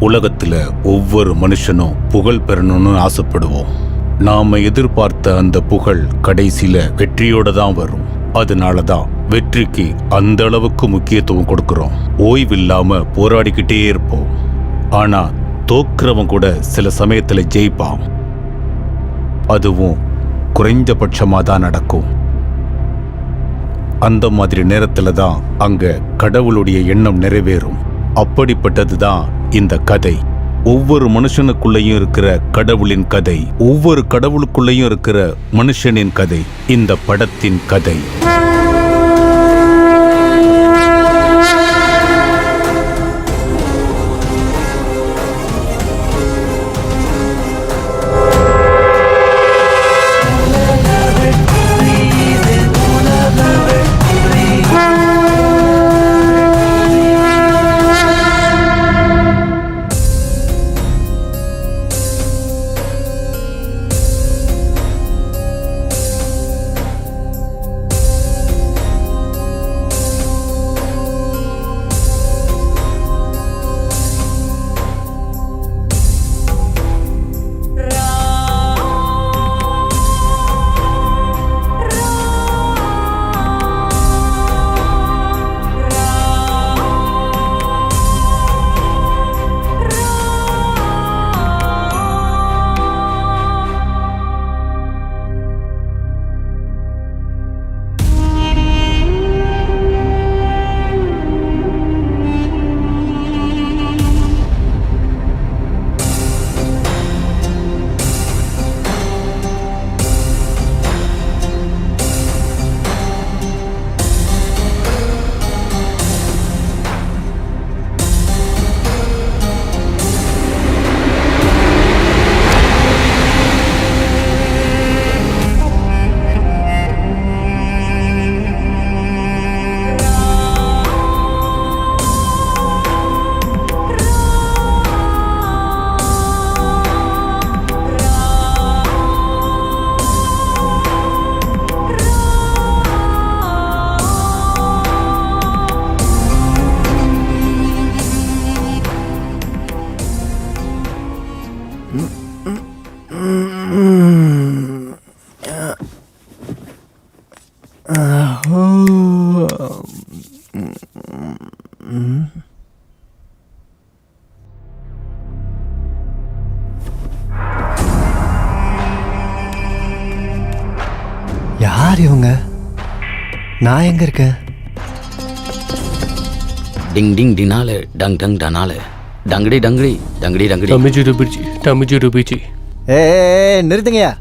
உலகத்துல ஒவ்வொரு மனுஷனும் புகழ் பெறணும்னு ஆசைப்படுவோம். நாம எதிர்பார்த்த அந்த புகழ் கடைசியில வெற்றியோட தான் வரும். அதனாலதான் வெற்றிக்கு அந்த அளவுக்கு முக்கியத்துவம் கொடுக்கிறோம். ஓய்வில்லாம போராடிக்கிட்டே இருப்போம். ஆனா தோக்குறவன் கூட சில சமயத்துல ஜெயிப்பான். அதுவும் குறைந்தபட்சமா தான் நடக்கும். அந்த மாதிரி நேரத்துல தான் அங்க கடவுளுடைய எண்ணம் நிறைவேறும். அப்படிப்பட்டதுதான் இந்த கதை. ஒவ்வொரு மனுஷனுக்குள்ளேயும் இருக்கிற கடவுளின் கதை, ஒவ்வொரு கடவுளுக்குள்ளேயும் இருக்கிற மனுஷனின் கதை இந்த படத்தின் கதை. யார் இவங்க? நான் எங்க இருக்கேன்? டிங் டிங் டினாலே டங் டங் டனாலே டங்கடி டங்கடி டங்கடி டங்கடி தமிஜி ருபிச்சி. ஏ நிறுத்துங்கய்யா.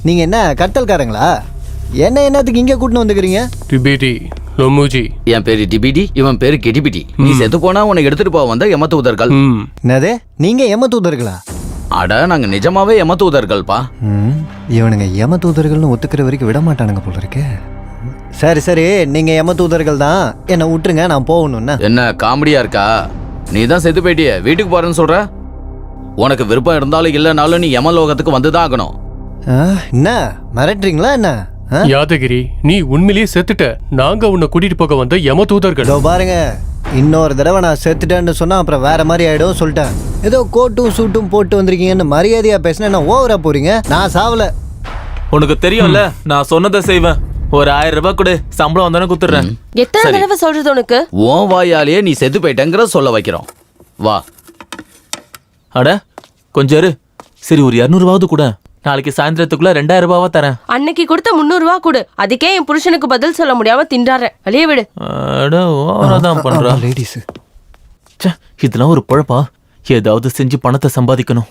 நீங்க என்ன கட்டல்காரங்களா? என்னத்துக்கு இங்க கூட்டின்னு வந்துக்கிறீங்க? டிபிடி லொமுஜி. என் பேரு டிபிடி, இவன் பேரு கெடிபிடி. நீ செத்து போனா உன்னை எடுத்துட்டு போக வந்த யமதூதர்கள். என்னது? நீங்க யமதூதர்களா? அட நாங்க நிஜமாவே யமதூதர்கள்ப்பா. இவனுங்க யமதூதர்கள்னு ஒத்துக்கிற வரைக்கும் விட மாட்டானுங்க போல இருக்கு. சரி சரி, நீங்க யமதூதர்கள் தான், என்ன விட்டுருங்க, நான் போகணும்னா. என்ன காமெடியா இருக்கா? நீ தான் செத்து போயிட்டிய, வீட்டுக்கு போறேன்னு சொல்ற. உனக்கு விருப்பம் இருந்தாலும் இல்லைனாலும் நீ யமலோகத்துக்கு வந்துதான் ஆகணும். என்ன மிரட்டுறீங்களா என்ன? யாதகிரி, நீ உண்மையிலேயே செத்துட்ட. நாங்க உன்னை கூட்டிட்டு போக வந்த யமதூதர்கள். பாருங்க, இன்னொரு தடவை நான் செத்துட்டேன்னு சொன்னா அப்புறம் வேற மாதிரி ஆயிடும் சொல்லிட்டேன். ஏதோ கோட்டும் சூட்டும் போட்டு வந்திருக்கீங்கன்னு மரியாதையா பேசினா என்ன ஓவரா போறீங்க? நான் சாவல. உனக்கு தெரியும்ல, நான் சொன்னதை செய்வேன். ஒரு 1000 ரூபாய் கொடு, சம்பளம் வந்தானே குத்துறேன். எத்தனை தடவை சொல்றது உனக்கு? உன் வாயாலேயே நீ செத்து போயிட்டேங்கிற சொல்ல வைக்கிறோம். வா. அட கொஞ்சம் இரு. சரி, ஒரு 200 ரூபாவது கூட. நாளைக்கு சாயந்தரத்துக்குள்ள 2000 ரூபாவா தரேன். அன்னைக்கு கொடுத்த 300 ரூபா கொடு. அதுக்கே என் புருஷனுக்கு பதில் சொல்ல முடியாம திண்டாறேன். வெளியே விடு. அட ஓவராதான் பண்றா. லேடிஸ், இதெல்லாம் ஒரு பொழப்பா? ஏதாவது செஞ்சு பணத்தை சம்பாதிக்கணும்.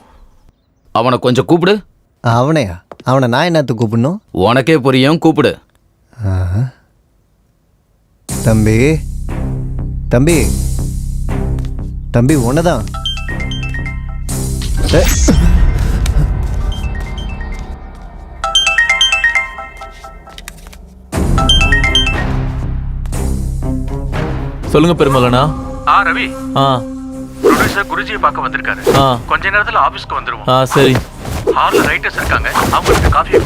அவனை கொஞ்சம் கூப்பிடு. அவனையா? அவனை நான் என்னத்துக்கு கூப்பிடணும்? உனக்கே புரியும், கூப்பிடு. தம்பி தம்பி தம்பி, உன்னதான். சொல்லுங்க பெருமலனா. ரவி, ப்ரொடியூசர் குருஜியை பார்க்க வந்திருக்காரு. கொஞ்ச நேரத்துல ஆபீஸ்க்கு வந்துருவோம். சரி. ஹால்ல ரைட்டர்ஸ் இருக்காங்க, அவங்களுக்கு காஃபி.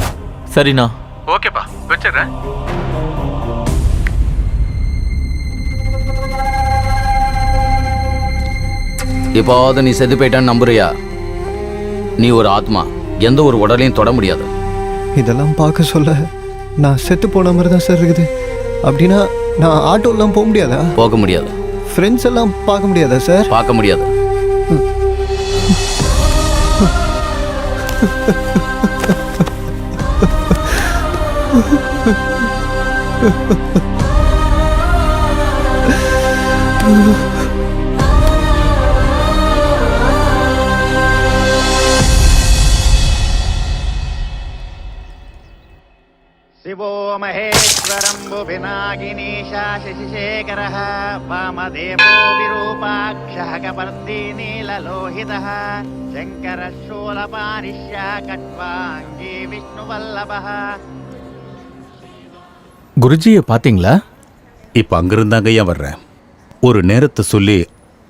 சரிண்ணா. ஓகேப்பா, வச்சிடுறேன். இப்போது நீ செத்து போயிட்டான்னு நம்புறியா? நீ ஒரு ஆத்மா, எந்த ஒரு உடலையும் தொட முடியாது. இதெல்லாம் பார்க்க சொல்ல நான் செத்து போன மாதிரி தான் சார் இருக்குது. அப்படின்னா நான் ஆட்டோலாம் போக முடியாதா? போக முடியாது. ஃப்ரெண்ட்ஸ் எல்லாம் பார்க்க முடியாதா சார்? பார்க்க முடியாது. शिवो महेश्वरम्बु पिनाकिनीशा शशिशेखरः वामदेवो विरूपाक्षः कपर्दी नीललोहितः शङ्करः शूलपानिश्या कट्वाङ्गी विष्णुवल्लभः. குருஜியை பாத்தீங்களா? இப்ப அங்கிருந்தாங்க ஏன் வர்றேன். ஒரு நேரத்தை சொல்லி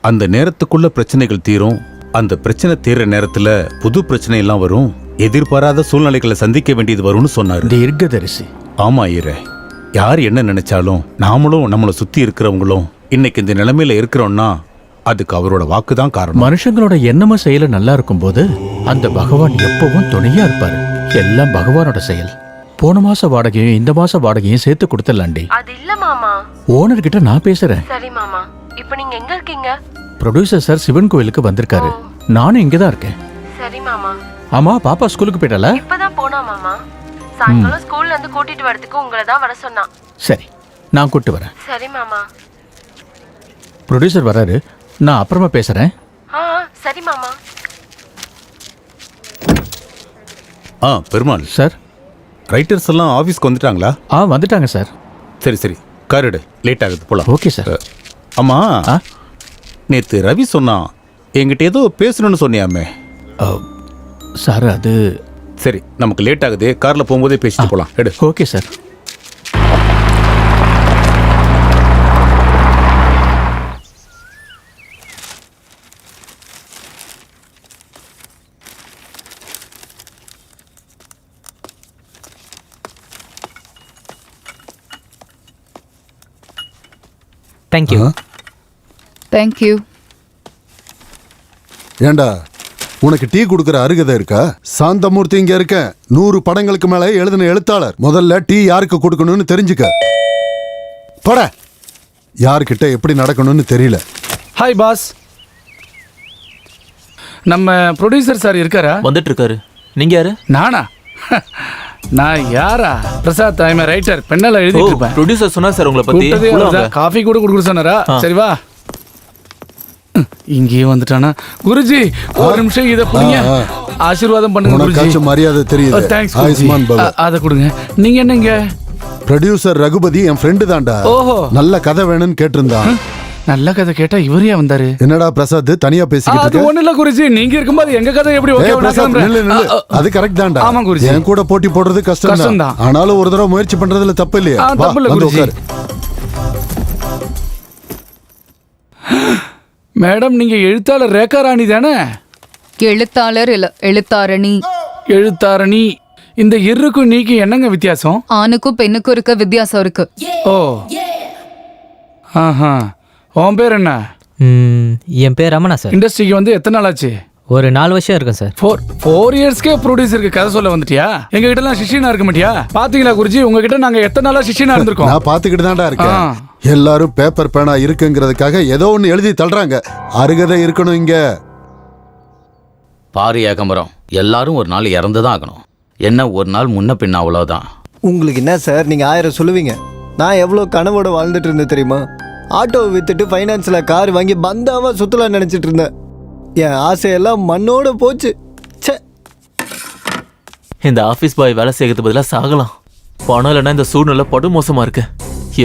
அந்த நேரத்துக்குள்ள பிரச்சனைகள் தீரும். அந்த பிரச்சனை தீர்ற நேரத்துல புது பிரச்சனை எல்லாம் வரும். எதிர்பாராத சூழ்நிலைகளை சந்திக்க வேண்டியது வரும்னு சொன்னாரு. தீர்க்கதரிசி. ஆமா ஐயரே, யார் என்ன நினைச்சாலும் நாமளும் நம்மளை சுத்தி இருக்கிறவங்களும் இன்னைக்கு இந்த நிலைமையில இருக்கிறோம்னா அதுக்கு அவரோட வாக்கு தான் காரணம். மனுஷங்களோட எண்ணமும் செயல நல்லா இருக்கும் போது அந்த பகவான் எப்பவும் துணையா இருப்பாரு. எல்லாம் பகவானோட செயல். போன மாச வாடகையும் இந்த மாச வாடகையும் சேர்த்து கொடுத்துடலாண்டி. அது இல்ல மாமா. ஓனர் கிட்ட நான் பேசுறேன். சரி மாமா. இப்போ நீங்க எங்க இருக்கீங்க? ப்ரொடியூசர் சார் சிவன் கோயிலுக்கு வந்திருக்காரு. நானும் இங்கதான் இருக்கேன். சரி மாமா. ஆமா, பாப்பா ஸ்கூலுக்கு போயிட்டால? இப்பதான் போனா மாமா. சாயங்காலம் ஸ்கூல்ல இருந்து கூட்டிட்டு வரதுக்கு உங்களை தான் வர சொன்னா. சரி, நான் கூட்டு வரேன். சரி மாமா. ப்ரொடியூசர் வராரு, நான் அப்புறமா பேசுறேன். சரி மாமா. பெருமாள் சார், ரைட்டர்ஸ் எல்லாம் ஆபீஸ்க்கு வந்துட்டாங்களா? வந்துட்டாங்க சார். சரி சரி, காரிடு, லேட் ஆகுது, போலாம். Okay sir. ஆமா, நேத்து ரவி சொன்னா என்கிட்ட ஏதோ பேசணும்னு சொன்னியாமே. சார் அது சரி, நமக்கு லேட் ஆகுது, கார்ல போகும்போதே பேசிட்டு போலாம். எடு. Okay sir. தேங்க்யூ. தேங்க்யூ. ஏண்டா, உனக்கு டீ கொடுக்கற அருகதை இருக்கா? சாந்தமூர்த்தி இங்க இருக்க. 100 படங்களுக்கு மேல எழுதின எழுத்தாளர். முதல்ல டீ யாருக்கு கொடுக்கணும்னு தெரிஞ்சுக்க. பட யார்கிட்ட எப்படி நடக்கணும்னு தெரியல. Hi boss. நம்ம ப்ரொடியூசர் சார் இருக்காரா? வந்துட்டு இருக்காரு. நீங்க யாரு? நானா? நான் யாரா? Prasad, I am writer. பெண்ணால எழுதிட்டு இருப்பேன். ப்ரொடியூசர் சொன்னா சார் உங்களை பத்தி. காஃபி கூட கொடுக்க சொன்னாரா? சரி வா. இங்கேயே வந்துட்டானா? குருஜி ஒரு நிமிஷம் இத புடிங்க. ஆசீர்வாதம் பண்ணுங்க குருஜி. உனக்கு மரியாதை தெரியுது. தேங்க்ஸ் குருஜி. அத கொடுங்க. நீங்க என்னங்க? ப்ரொடியூசர் ரகுபதி என் ஃப்ரெண்டு தான்டா. ஓஹோ. நல்ல கதை வேணும்னு கேட்டிருந்தான். நல்ல கதை கேட்டா இவரே வந்தாரு. என்னடா பிரசாத் தனியா பேசிக்கிட்டு இருக்க? அது ஒண்ணு இல்ல குருஜி, நீங்க இருக்கும்போது எங்க கதை எப்படி ஓகே ஆகும்? அது கரெக்ட் தான்டா. ஆமா குருஜி. என் கூட போட்டி போடுறது கஷ்டம் தான். ஆனாலும் ஒரு தடவை முயற்சி பண்றதுல தப்பு இல்லையா? தப்பு இல்ல குருஜி. மேடம், நீங்க எழுத்தாளர் ரேகா ராணி தானே? எழுத்தாளர் இல்ல, எழுத்தாரணி. எழுத்தாரணி. இந்த இருக்கு நீக்கு என்னங்க வித்தியாசம்? ஆணுக்கும் பெண்ணுக்கும் இருக்க வித்தியாசம் இருக்கு. ஓ, ஆஹா. உன் பேர் என்ன? என் பேர் ரமணா சார். இண்டஸ்ட்ரிக்கு வந்து எத்தனை நாள் ஆச்சு? ஒரு 4 வருஷம் இருக்கும் சார். 4 இயர்ஸ்க்கே ப்ரொடியூசருக்கு கதை சொல்ல வந்துட்டியா? எங்க கிட்ட எல்லாம் சிஷியனா இருக்க மாட்டியா? பாத்தீங்களா குருஜி, உங்ககிட்ட நாங்க எத்தனை நாளா சிஷியனா இருந்திருக்கோம். நான் பாத்துக்கிட்டு தான்டா இருக்கேன். எல்லாரும் பேப்பர் பேனா இருக்குங்கிறதுக்காக ஏதோ ஒன்னு எழுதி தள்ளுறாங்க. அருகதை இருக்கணும் இங்க. பாரு ஏகம்பரம், எல்லாரும் ஒரு நாள் இறந்துதான் ஆகணும். என்ன ஒரு நாள் முன்ன பின்ன, அவ்வளவுதான். உங்களுக்கு என்ன சார், நீங்க 1000 சொல்லுவீங்க. நான் எவ்வளவு கனவோட வாழ்ந்துட்டு இருந்தேன் தெரியுமா? ஆட்டோவை வித்துட்டு ஃபைனான்ஸ்ல கார் வாங்கி பந்தாவா சுத்தலாம் நினைச்சிட்டு இருந்தேன். என் ஆசையெல்லாம் மண்ணோட போச்சு. இந்த ஆபீஸ் பாய் வேலை செய்யறது பதிலாக சாகலாம். பணம் இல்லைன்னா இந்த சூழ்நிலை படு மோசமா இருக்கு.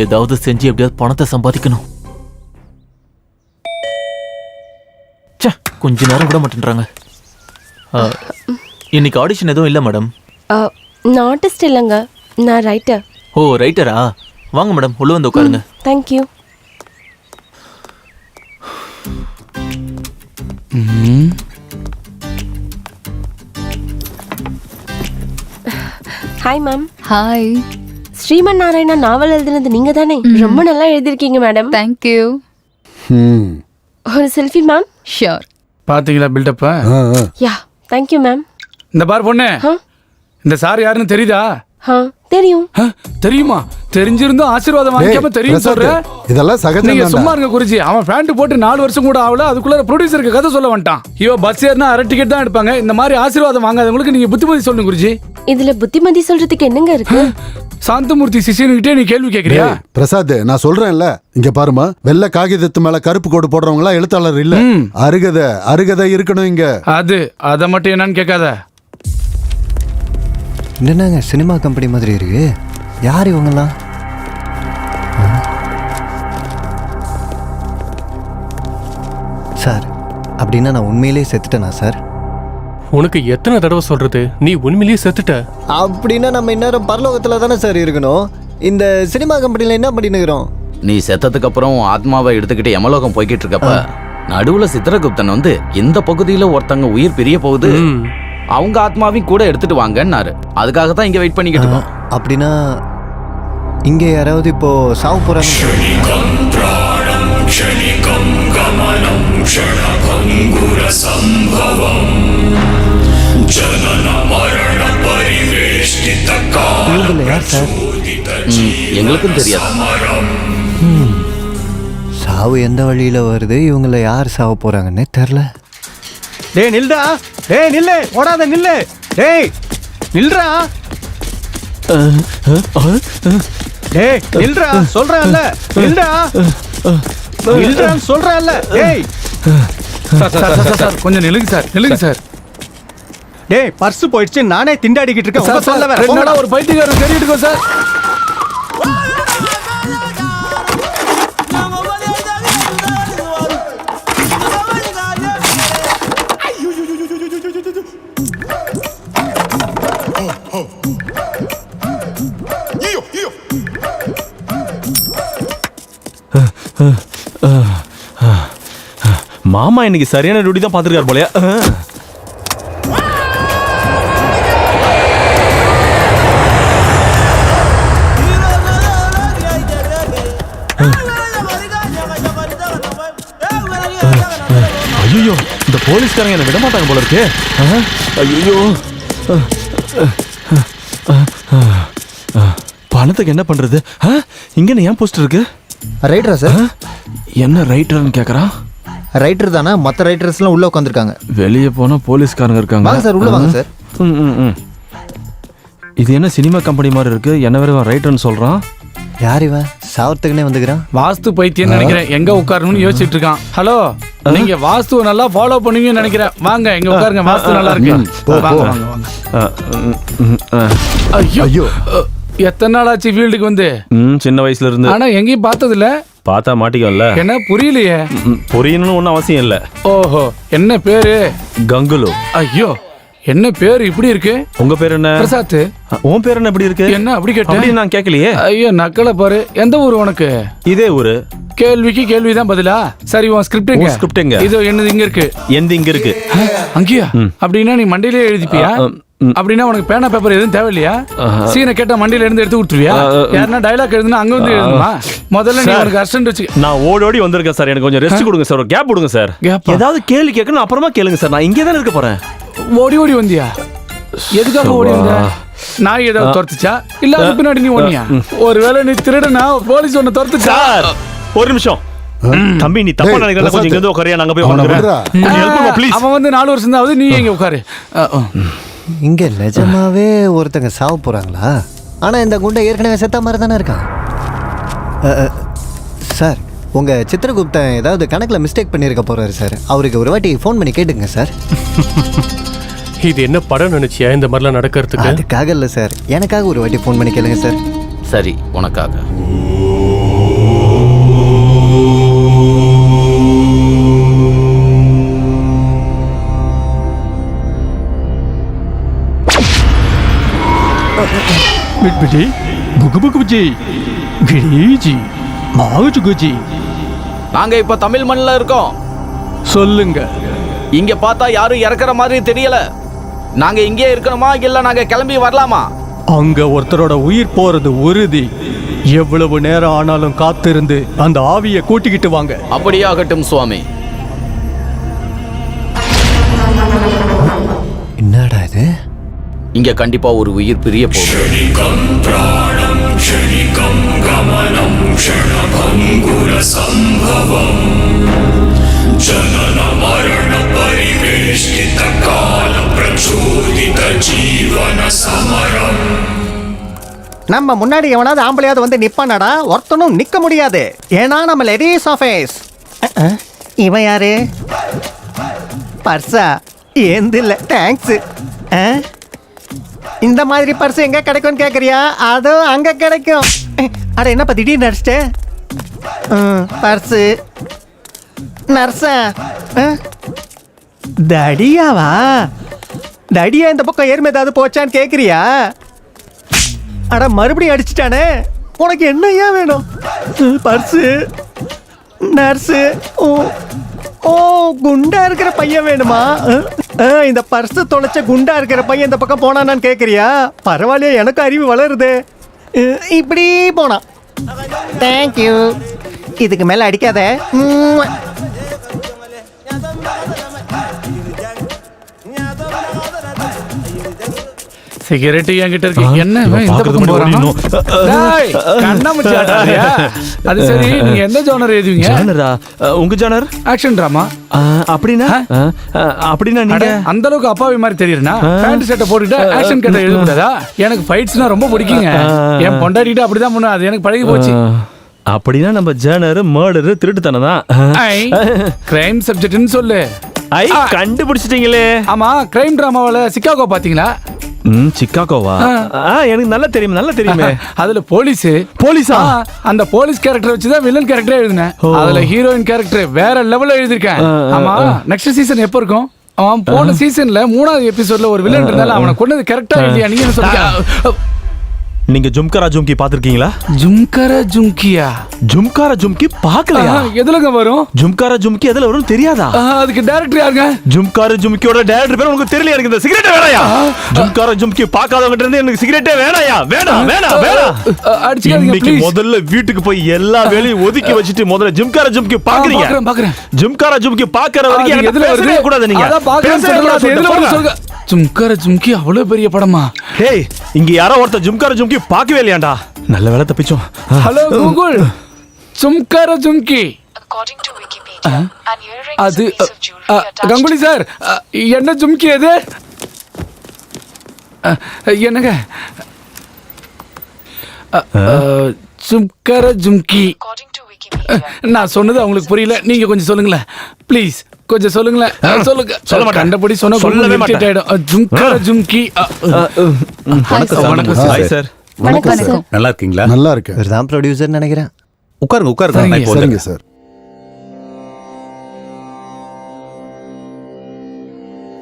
ஏதாவது செஞ்சு எப்படியாவது பணத்தை சம்பாதிக்கணும். கொஞ்ச நேரம் விட மாட்டேன்றாங்க. இன்னைக்கு ஆடிஷன் எதுவும் இல்லை மேடம். நான் ஆர்டிஸ்ட் இல்லைங்க, நான் ரைட்டர். ஓ, ரைட்டரா? வாங்க மேடம், உள்ள வந்து உட்காருங்க. Thank you. Hi ma'am. Hi. Sriman Narayana novel எழுதுனது நீங்க தானே? ரொம்ப நல்லா எழுதிருக்கீங்க மேடம். தேங்க்யூ. ஒரு செல்ஃபி மேம். ஷியோர். பாத்தீங்களா பில்டப்ப? Yeah thank you ma'am. இந்த பார் பொண்ணு, இந்த சார் யாருன்னு தெரியுதா? தெரியும். தெரியுமா? தெரிஞ்சிருந்தும் ஆசீர்வாதம் வாங்கிக்காம தெரியும் சொல்ற. இதெல்லாம் சகஜம். நீங்க சும்மா இருங்க குருஜி. அவன் பேண்ட் போட்டு 4 வருஷம் கூட ஆகல, அதுக்குள்ள ப்ரொடியூசருக்கு கதை சொல்ல வந்துட்டான். இவ பஸ் ஏறினா அரை டிக்கெட் தான் எடுப்பாங்க. இந்த மாதிரி ஆசீர்வாதம் வாங்காதவங்களுக்கு நீங்க புத்திமதி சொல்லுங்க குருஜி. இதுல புத்திமதி சொல்றதுக்கு என்னங்க இருக்கு? சாந்தமூர்த்தி சிஷியன்கிட்டே நீ கேள்வி கேக்குறியா? பிரசாத், நான் சொல்றேன்ல, இங்க பாருமா, வெள்ளை காகிதத்து மேல கருப்பு கோடு போடுறவங்க எல்லாம் எழுத்தாளர் இல்ல. அருகதை இருக்கணும் இங்க. அத மட்டும் என்னன்னு கேட்காத. என்னங்க சினிமா கம்பெனி மாதிரி இருக்கு. யார் இவங்கெல்லாம்? சார், அப்படின்னா நான் உண்மையிலேயே செத்துட்டேனா சார்? உனக்கு எத்தனை தடவை சொல்றது, நீ உண்மையிலேயே செத்துட்ட. அப்படின்னா நம்ம இந்நேரம் பரலோகத்துல தானே சார் இருக்கணும். இந்த சினிமா கம்பெனில என்ன பண்ணினுக்கிறோம்? நீ செத்ததுக்கு அப்புறம் ஆத்மாவை எடுத்துக்கிட்டு யமலோகம் போய்கிட்டு இருக்கப்ப நடுவுல சித்திரகுப்தன் வந்து இந்த பகுதியில ஒருத்தங்க உயிர் பிரிய போகுது, அவங்க ஆத்மாவையும் கூட எடுத்துட்டு வாங்கன்னாரு. அதுக்காக தான் இங்க வெயிட் பண்ணிக்கிட்டு இருக்கோம். அப்படின்னா இங்க யாராவது இப்போ சாவு போறாங்க? யார் சார்? எங்களுக்கும் தெரியாது. சாவு எந்த வழியில வருது, இவங்கள யார் சாவ போறாங்கன்னே தெரியல. டேய் நில்டா, டேய் நில்லு, ஓடாத நில்லு, டேய் நில்றா, டேய் நில்றா சொல்றேன்ல, நில்டா நில்றான்னு சொல்றேன்ல. டேய் சார் கொஞ்சம் நில்லுங்க சார், நில்லுங்க சார். டேய் பர்ஸ் போயிடுச்சு, நானே திண்டாடிக்கிட்டு இருக்கேன். உங்க சொல்ல வேற என்னடா ஒரு பைத்தியக்காரன் தேடிட்டு இருக்கோம் சார். மாமா இன்னைக்கு சரியான டியூட்டி தான் பார்த்துருக்காரு போலயா. ஐயோ, இந்த போலீஸ்காரங்க என்ன விட மாட்டாங்க போல இருக்கு. ஐயோ, பணத்துக்கு என்ன பண்றது? இங்க ஏன் போஸ்ட் இருக்கு? ரைட்டரா சார்? என்ன ரைட்டர்னு கேக்குறான்? ரைட்டர் தானே, மற்ற ரைட்டர்ஸ்லாம் உள்ள உட்காந்துருக்காங்க. வெளியே போனா போலீஸ்காரங்க இருக்காங்க. வாங்க சார், உள்ள வாங்க சார். இது என்ன சினிமா கம்பெனி மாதிரி இருக்கு? என்ன வேற ரைட்டர்னு சொல்றான். யார் இவன்? சாவத்துக்குனே வந்துக்கிறான். வாஸ்து பைத்தியம் நினைக்கிறேன். எங்க உட்காரணும்னு யோசிச்சுட்டு இருக்கான். ஹலோ, நீங்க வாஸ்துவை நல்லா ஃபாலோ பண்ணுவீங்கன்னு நினைக்கிறேன். வாங்க இங்க உட்காருங்க, வாஸ்து நல்லா இருக்கு. வாங்க வாங்க வாங்க. ஐயோ, எத்தனை நாள் ஆச்சு ஃபீல்டுக்கு வந்து? சின்ன வயசுல இருந்து. ஆனா எங்கேயும் பார்த்தது இல்ல. பார்த்தா மாட்டிக்கல. என்ன புரியலையே? புரியணும்னு ஒன்றும் அவசியம் இல்லை. ஓஹோ, என்ன பேரு? கங்குலு. ஐயோ, என்ன பேர் இப்படி இருக்கு? உங்க பேர் என்ன? பிரசாத். உன் பேர் என்ன இப்படி இருக்கு? என்ன அப்படி கேட்ட? அப்படி நான் கேட்கலையே. ஐயோ, நக்கல பாரு. எந்த ஊர் உனக்கு? இதே ஊரு. கேள்விக்கு கேள்விதான் பதிலா? சரி, உன் ஸ்கிரிப்ட் ஸ்கிரிப்ட் எங்க? இதோ என்னது இங்க இருக்கு. எந்த இங்க இருக்கு? அங்கேயா? அப்படின்னா நீ மண்டையிலே எழுதிப்பியா? அப்படின்னா உனக்கு பேனா பேப்பர் எதுவும் தேவையில்லையா? சீனை கேட்டா மண்டியில இருந்து எடுத்து கொடுத்துருவியா? யாருன்னா டைலாக் எழுதுனா அங்க வந்து எழுதுமா? முதல்ல நீ உனக்கு அர்ஜென்ட் வச்சு. நான் ஓடி வந்திருக்கேன் சார். எனக்கு கொஞ்சம் ரெஸ்ட் கொடுங்க சார், ஒரு கேப் கொடுங்க சார். ஏதாவது கேள்வி கேட்கணும் அப்புறமா கேளுங்க சார். நான் இங்கே தானே இருக்க போறேன். ஓடி வந்தியா? எதுக்காக ஓடி வந்த? நாய் ஏதாவது துரத்துச்சா இல்ல அதுக்கு பின்னாடி நீ ஓடியா? ஒருவேளை நீ திருடனா போலீஸ் ஒன்னு துரத்துச்சா? ஒரு நிமிஷம் தம்பி, நீ தப்பா நினைக்கிறத கொஞ்சம் இங்க வந்து உட்காரியா, நாங்க போய் உட்காருறோம். அவன் வந்து 4 வருஷம் தான் ஆகுது, நீ எங்க உட்காரு. இங்க நிஜமாவே ஒருத்தங்க சாவ போறாங்களா? ஆனா இந்த குண்டை ஏற்கனவே செத்த மாதிரி தானே இருக்கான். சார், உங்க சித்திரகுப்தன் ஏதாவது கணக்குல மிஸ்டேக் பண்ணிருக்க போறாரு சார். அவருக்கு ஒரு வாட்டி ஃபோன் பண்ணி கேட்டுங்க சார். இது என்ன படம் நினைச்சியா இந்த மாதிரிலாம் நடக்கிறதுக்கு? அதுக்காக இல்ல சார், எனக்காக ஒரு வாட்டி ஃபோன் பண்ணி கேளுங்க சார். சரி, உனக்காக. பிட்பிடி புகுபுகுஜி கிரிஜி மாவுஜுகுஜி. நாங்க இப்ப தமிழ் மண்ணில் இருக்கோம். சொல்லுங்க. இங்க பார்த்தா யாரும் இறக்குற மாதிரி தெரியல. நாங்க இங்கே இருக்கணுமா இல்ல நாங்க கிளம்பி வரலாமா? அங்க ஒருத்தரோட உயிர் போறது உறுதி. எவ்வளவு நேரம் ஆனாலும் காத்திருந்து அந்த ஆவியை கூட்டிக்கிட்டு வாங்க. அப்படியாகட்டும் சுவாமி. இங்க கண்டிப்பா ஒரு உயிர் பிரிய போகுது. நம்ம முன்னாடி எவனாவது ஆம்பளையாவது வந்து நிப்பானடா, ஒருத்தனும் நிக்க முடியாது. ஏன்னா நம்ம லேடிஸ் ஆஃபீஸ். இவன் யாரு? பர்ஸா? ஏந்து இல்ல, தேங்க்ஸ். இந்த மாதிரி பர்ஸ் எங்க கிடைக்கும்னு கேக்குறியா? அதுவும் அங்க கிடைக்கும். அட என்னப்பா திடீர்னு நடிச்சிட்டு? பர்ஸு நர்ஸா? தடியாவா? தடியா இந்த பக்கம் ஏறுமே ஏதாவது போச்சான்னு கேக்குறியா? அட மறுபடியும் அடிச்சிட்டானே. உனக்கு என்னையா வேணும்? பர்ஸு, நர்ஸு, ஓ குண்டா இருக்கிற பையன் வேணுமா? இந்த பர்ஸு தொலைச்ச குண்டா இருக்கிற பையன் இந்த பக்கம் போனான்னு கேட்குறியா? பரவாயில்லையா, எனக்கு அறிவு வளருது. இப்படி போனான். தேங்க்யூ. இதுக்கு மேலே அடிக்காத. சிகரெட் என்கிட்ட இருக்கு. என்ன இந்த பக்கம் போறானோ? டேய் கண்ணாமூச்சி ஆடுறியா? அது சரி, நீங்க எந்த ஜானர் எழுதுவீங்க? ஜானரா? உங்க ஜானர் ஆக்ஷன் டிராமா. அப்படினா அப்படினா நீங்க அந்த அளவுக்கு அப்பாவி மாதிரி தெரியுறனா? பேண்ட் ஷர்ட் போட்டுட்டு ஆக்ஷன் கட்ட எழுத கூடாதா? எனக்கு ஃபைட்ஸ்னா ரொம்ப பிடிக்குங்க. என் பொண்டாட்டிட்ட அப்படிதான் பண்ண, அது எனக்கு பழகி போச்சு. அப்படினா நம்ம ஜானர் மர்டர் திருட்டுத்தனம் தான். கிரைம் சப்ஜெக்ட்னு சொல்லு. ஐ கண்டுபிடிச்சிட்டீங்களே. ஆமா, கிரைம் டிராமாவுல சிக்காகோ பாத்தீங்களா? சிக்காகோவா? எனக்கு நல்லா தெரியும், நல்லா தெரியுமே. அதுல போலீஸா? அந்த போலீஸ் கேரக்டர் வச்சுதான் வில்லன் கேரக்டரே எழுதினேன். அதுல ஹீரோயின் கேரக்டர் வேற லெவல்ல எழுதிருக்கேன். ஆமா, நெக்ஸ்ட் சீசன் எப்போ இருக்கும்? அவன் போன சீசன்ல 3வது எபிசோட்ல ஒரு வில்லன் இருந்தால அவனை கொன்னது கரெக்டா இல்லையா? நீங்க என்ன சொல்றீங்க? நீங்க ஜும்காரா ஜும்கி பாத்திருக்கீங்களா? ஜும்காரா ஜும்கியா? ஜும்காரா ஜும்கி பார்க்கலையா? எதுலங்க வரும்? ஜும்காரா ஜும்கி எதுல வரும் தெரியாதா? அதுக்கு டைரக்டர் யாருங்க? ஜும்காரா ஜும்கியோட டைரக்டர் பேர் உங்களுக்கு தெரியலையா? எனக்கு இந்த சிகரெட் வேணாயா? ஜும்காரா ஜும்கி பார்க்காதவங்க இருந்து எனக்கு சிகரெட்டே வேணாயா? வேணாம். அடிச்சுக்காதீங்க ப்ளீஸ். முதல்ல வீட்டுக்கு போய் எல்லா வேலையும் ஒதுக்கி வச்சிட்டு முதல்ல ஜும்காரா ஜும்கி பாக்குறீங்க. பாக்குறேன். ஜும்காரா ஜும்கி பாக்குற வரைக்கும் எனக்கு எதுல பேசவே கூடாது. நீங்க அத பாக்குறேன்னு சொல்றீங்க. எதுல வருது சொல்லுங்க. ஜும்காரா ஜும்கி அவ்வளவு பெரிய படமா? டேய், இங்க யாரோ ஒருத்தர் ஜும்காரா ஜும்கி பார்க்கவே இல்லையாண்டா? நல்ல வேளை தப்பிச்சோம். ஹலோ கூகுள், ஜும்காரா ஜும்கி. அது கங்குலி சார், என்ன ஜும்கி அது? என்னங்க ஜும்காரா ஜும்கி? நான் சொன்னது அவங்களுக்கு புரியல. நீங்க கொஞ்சம் சொல்லுங்களேன் ப்ளீஸ். கொஞ்சம் சொல்லுங்களேன். சொல்லுங்க. சொல்ல மாட்டேன். கண்டபடி சொன்னா சொல்லவே மாட்டேன். ஜும்காரா ஜும்கி. வணக்கம் சார். வணக்கம் சார். நல்லா இருக்கீங்களா? நல்லா இருக்கு. இவர்தான் ப்ரொடியூசர் நினைக்கிறேன். உட்காருங்க. சரிங்க சார்.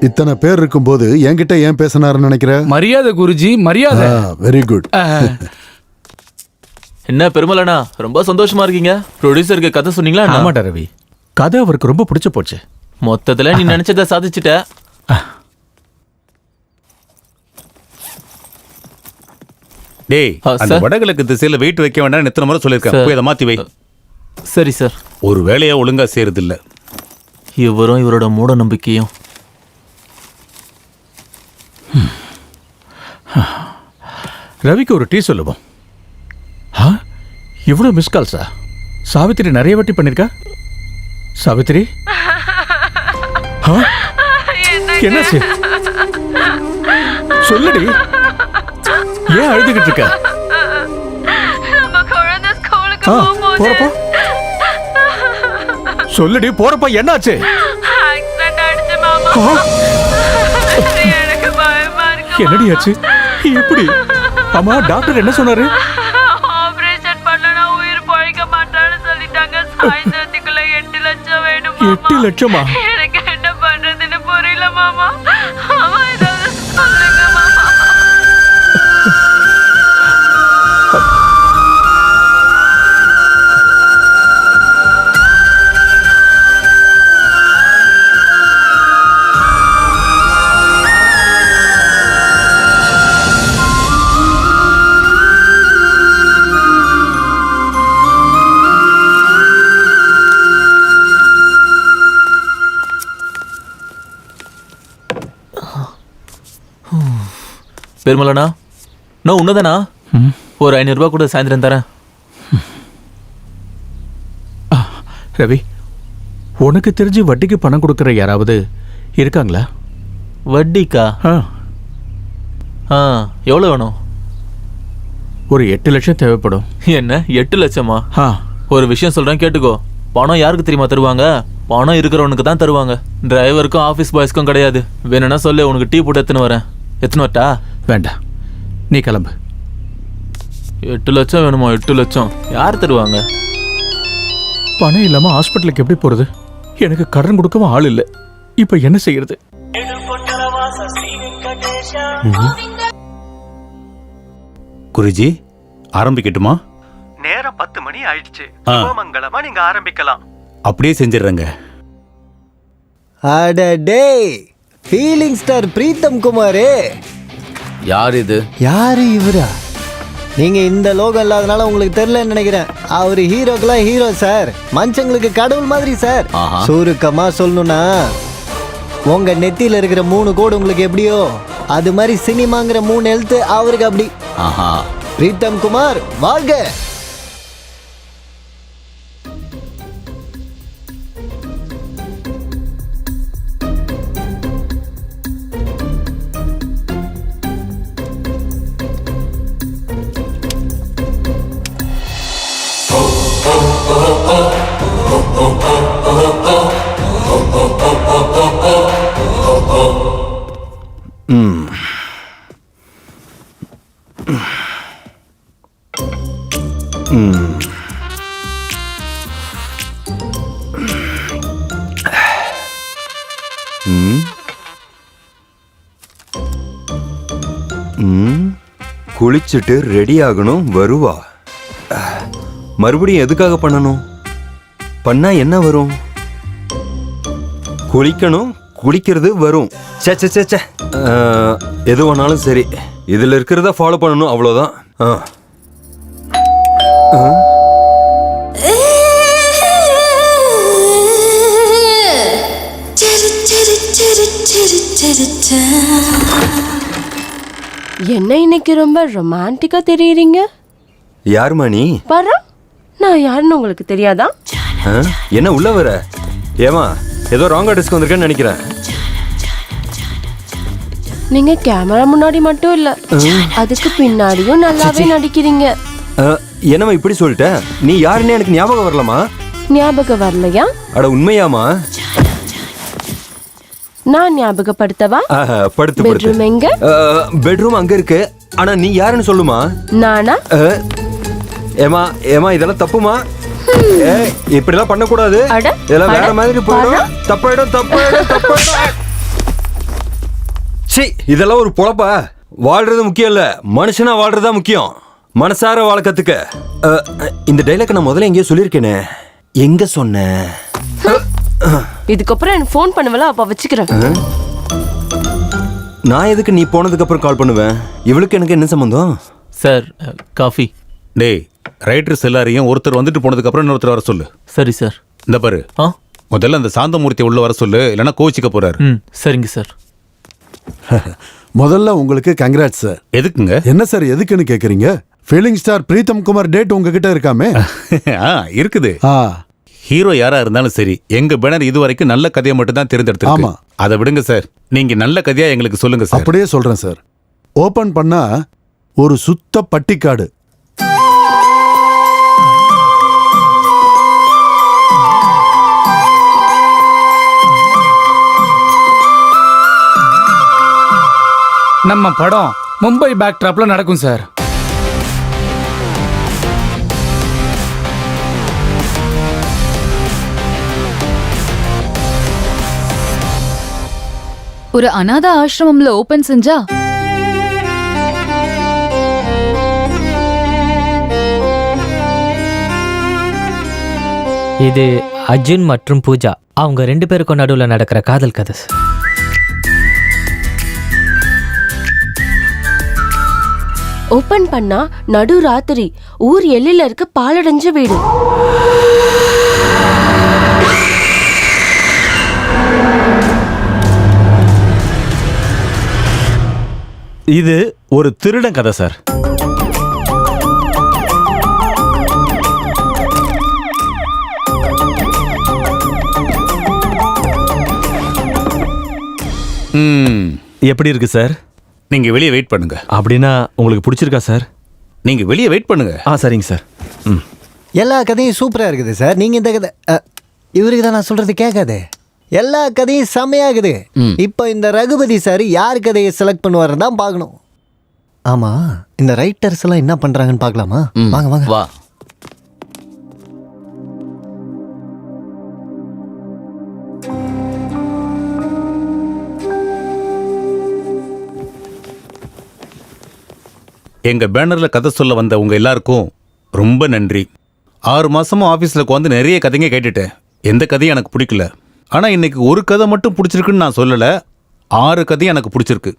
இத்தனை பேர் இருக்கும்போது என்கிட்ட ஏன் பேசினாருன்னு நினைக்கிற? மரியாதை குருஜி, மரியாதை. Very good. என்ன பெருமலண்ணா, ரொம்ப சந்தோஷமா இருக்கீங்க. ப்ரொடியூசருக்கு கதை சொன்னீங்களா? ஆமாடா ரவி, கதை அவருக்கு ரொம்ப பிடிச்சு போச்சு. மொத்தத்துல நீ நினைச்சதை சாதிச்சுட்ட. டேய், அந்த வடகிழக்கு திசையில வெயிட் வைக்க வேண்டாம் எத்தனை முறை சொல்லிருக்கேன். போய் அதை மாத்தி வை. சரி சார். ஒரு வேலையா ஒழுங்கா செய்யறது இல்ல. இவரும் இவரோட மூட நம்பிக்கையும். ரவிக்கு ஒரு டீ சொல்லுவோம். இவ்வளவு மிஸ் கால்ஸா? சாவித்திரி நிறைய வாட்டி பண்ணிருக்கா. சாவித்திரி, என்னாச்சு? சொல்லுடி, ஏன் அழுதுகிட்டு இருக்க? போறப்போ சொல்லுடி, போறப்ப என்னாச்சு? என்னடி ஆச்சு? எப்படி? ஆமா, டாக்டர் என்ன சொன்னாரு? ஆபரேஷன் பண்ணனா உயிர் பழைக்க மாட்டான்னு சொல்லிட்டாங்க. சாயந்தரத்துக்குள்ள 8 லட்சம் வேணும். 8 லட்சமா? எனக்கு என்ன பண்றதுன்னு புரியல மாமா. அம்மா ஏதாவது சொல்லுங்க மாமா. பெருமலண்ணா நான் உன்னதானா ஒரு 500 ரூபாய் கூட சாயந்தரம் தரேன். ரவி, உனக்கு தெரிஞ்சு வட்டிக்கு பணம் கொடுக்குற யாராவது இருக்காங்களா? வட்டிக்கா? எவ்வளோ வேணும்? ஒரு 8 லட்சம் தேவைப்படும். என்ன 8 லட்சமா? ஒரு விஷயம் சொல்றேன் கேட்டுக்கோ. பணம் யாருக்கு தெரியுமா தருவாங்க? பணம் இருக்கிறவனுக்கு தான் தருவாங்க. டிரைவருக்கும் ஆஃபீஸ் பாய்ஸ்க்கும் கிடையாது. வேணும்னா சொல்லு, உனக்கு டீ போட்டு எத்தனை வரேன். எத்தனை வரட்டா? வேண்டாம், நீ கிளம்பு. 8 லட்சம் வேணுமா? 8 லட்சம் யார் தருவாங்க? பணம் இல்லாம ஹாஸ்பிட்டலுக்கு எப்படி போறது? எனக்கு கடன் கொடுக்கவும் ஆள் இல்லை. இப்ப என்ன செய்யறது? குருஜி, ஆரம்பிக்கட்டுமா? நேரம் 10 மணி ஆயிடுச்சு. மங்களமா நீங்க ஆரம்பிக்கலாம். அப்படியே செஞ்சிடுறேங்க. அடடே, ஃபீலிங் ஸ்டார் பிரீத்தம் குமாரே. யார் இது? யாரு இவரா? நீங்க இந்த லோகம் இல்லாதனால உங்களுக்கு தெரியலன்னு நினைக்கிறேன். அவர் ஹீரோக்கெல்லாம் ஹீரோ சார், மனுஷங்களுக்கு கடவுள் மாதிரி சார். சுருக்கமா சொல்லணும்னா, உங்க நெத்தியில இருக்கிற 3 கோடு உங்களுக்கு எப்படியோ அது மாதிரி சினிமாங்கிற 3 எழுத்து அவருக்கு அப்படி. பிரீத்தம் குமார் வாழ்க. குளிச்சுட்டு ரெடி ஆகணும், வருவா. மறுபடியும் எதுக்காக பண்ணணும்? பண்ணா என்ன வரும்? குளிக்கணும், குளிக்கிறது வரும். சே சே சே சே. எது வேணாலும் சரி, இதுல இருக்கிறத ஃபாலோ பண்ணணும், அவ்வளோதான். என்ன இன்னைக்கு ரொம்ப ரொமான்டிக்கா தெரியுறீங்க? யாருமா நீ? பாரு, நான் யாருன்னு உங்களுக்கு தெரியாதா? என்ன உள்ள வர? ஏமா ஏதோ ராங் அட்ரஸ்க்கு வந்திருக்கேன்னு நினைக்கிறேன். நீங்க கேமரா முன்னாடி மட்டும் இல்ல, அதுக்கு பின்னாடியும் நல்லாவே நடிக்கிறீங்க. என்னம்மா இப்படி சொல்லிட்ட? நீ யாருன்னு எனக்கு ஞாபகம் வரலமா? ஞாபகம் வரலையா? அட உண்மையாமா? நான் ஞாபகப்படுத்தவா? படுத்து பெட்ரூம் எங்க? பெட்ரூம் அங்க இருக்கு. ஆனா நீ யாருன்னு சொல்லுமா? நானா? ஏமா ஏமா இதெல்லாம் தப்புமா? இப்படி எல்லாம் பண்ண கூடாது. இதெல்லாம் வேற மாதிரி போயிடும். தப்பாயிடும் தப்பாயிடும் தப்பாயிடும். சீ, இதெல்லாம் ஒரு பொழப்பா? வாழ்றது முக்கியம் இல்ல, மனுஷனா வாழ்றதா முக்கியம். மனசார வாழ கத்துக்க. இந்த டைலாக் நான் முதல்ல எங்கேயோ சொல்லியிருக்கேனே, எங்க சொன்னேன்? இதுக்கப்புறம் எனக்கு ஃபோன் பண்ணுவல, அப்ப வச்சுக்கிறேன். நான் எதுக்கு நீ போனதுக்கு அப்புறம் கால் பண்ணுவேன்? இவளுக்கு எனக்கு என்ன சம்பந்தம்? Sir coffee. டேய், ரைட்டர்ஸ் எல்லாரையும் ஒருத்தர் வந்துட்டு போனதுக்கு அப்புறம் இன்னொருத்தர் வர சொல்லு. சரி சார். இந்த பாரு, முதல்ல அந்த சாந்தமூர்த்தி உள்ள வர சொல்லு, இல்லைன்னா கோச்சிக்க போறாரு. சரிங்க சார். முதல்ல உங்களுக்கு கங்க்ராட்ஸ் சார். எதுக்குங்க? என்ன சார் எதுக்குன்னு கேக்குறீங்க? Feeling star Pritam Kumar date உங்ககிட்ட இருக்காமே? இருக்குது. ஹீரோ யாரா இருந்தாலும் சரி, எங்க பேனர் இதுவரைக்கும் நல்ல கதையை மட்டும் தான் தேர்ந்தெடுத்து. அதை விடுங்க சார், நீங்க நல்ல கதையா எங்களுக்கு சொல்லுங்க சார். அப்படியே சொல்றேன் சார். ஓபன் பண்ணா ஒரு சுத்த பட்டிக்காடு. நம்ம படம் மும்பை பேக்ட்ராப்ல நடக்கும் சார். ஒரு அநாத ஆசிரமம்ல ஓபன் செஞ்சா இது அர்ஜுன் மற்றும் பூஜா, அவங்க 2 பேருக்கும் நடுவில் நடக்கிற காதல் கதை. ஓபன் பண்ணா நடு ராத்திரி, ஊர் எல்லையில இருக்க பாலடைஞ்ச வீடு. இது ஒரு திருடன் கதை சார். எப்படி இருக்கு சார்? நீங்க வெளியே வெயிட் பண்ணுங்க. அப்படின்னா உங்களுக்கு பிடிச்சிருக்கா சார்? நீங்க வெளியே வெயிட் பண்ணுங்க. சரிங்க சார். எல்லா கதையும் சூப்பரா இருக்குது சார். நீங்க இந்த கதை இவருக்கு தான் நான் சொல்றது கேட்காது. எல்லா கதையும் செம்மையாகுது. இப்போ இந்த ரகுபதி சார் யார் கதையை செலக்ட் பண்ணுவாருன்னு தான் பார்க்கணும். ஆமா, இந்த ரைட்டர்ஸ் எல்லாம் என்ன பண்றாங்கன்னு பார்க்கலாமா? வாங்க வாங்க வா. எங்க பேனர்ல கதை சொல்ல வந்த உங்க எல்லாருக்கும் ரொம்ப நன்றி. 6 மாசமா ஆபீஸ்ல உட்காந்து நிறைய கதைங்க கேட்டுட்டேன். எந்த கதையும் எனக்கு பிடிக்கல. ஆனா இன்னைக்கு ஒரு கதை மட்டும் பிடிச்சிருக்குன்னு நான் சொல்லல. 6 கதையும் எனக்கு பிடிச்சிருக்கு.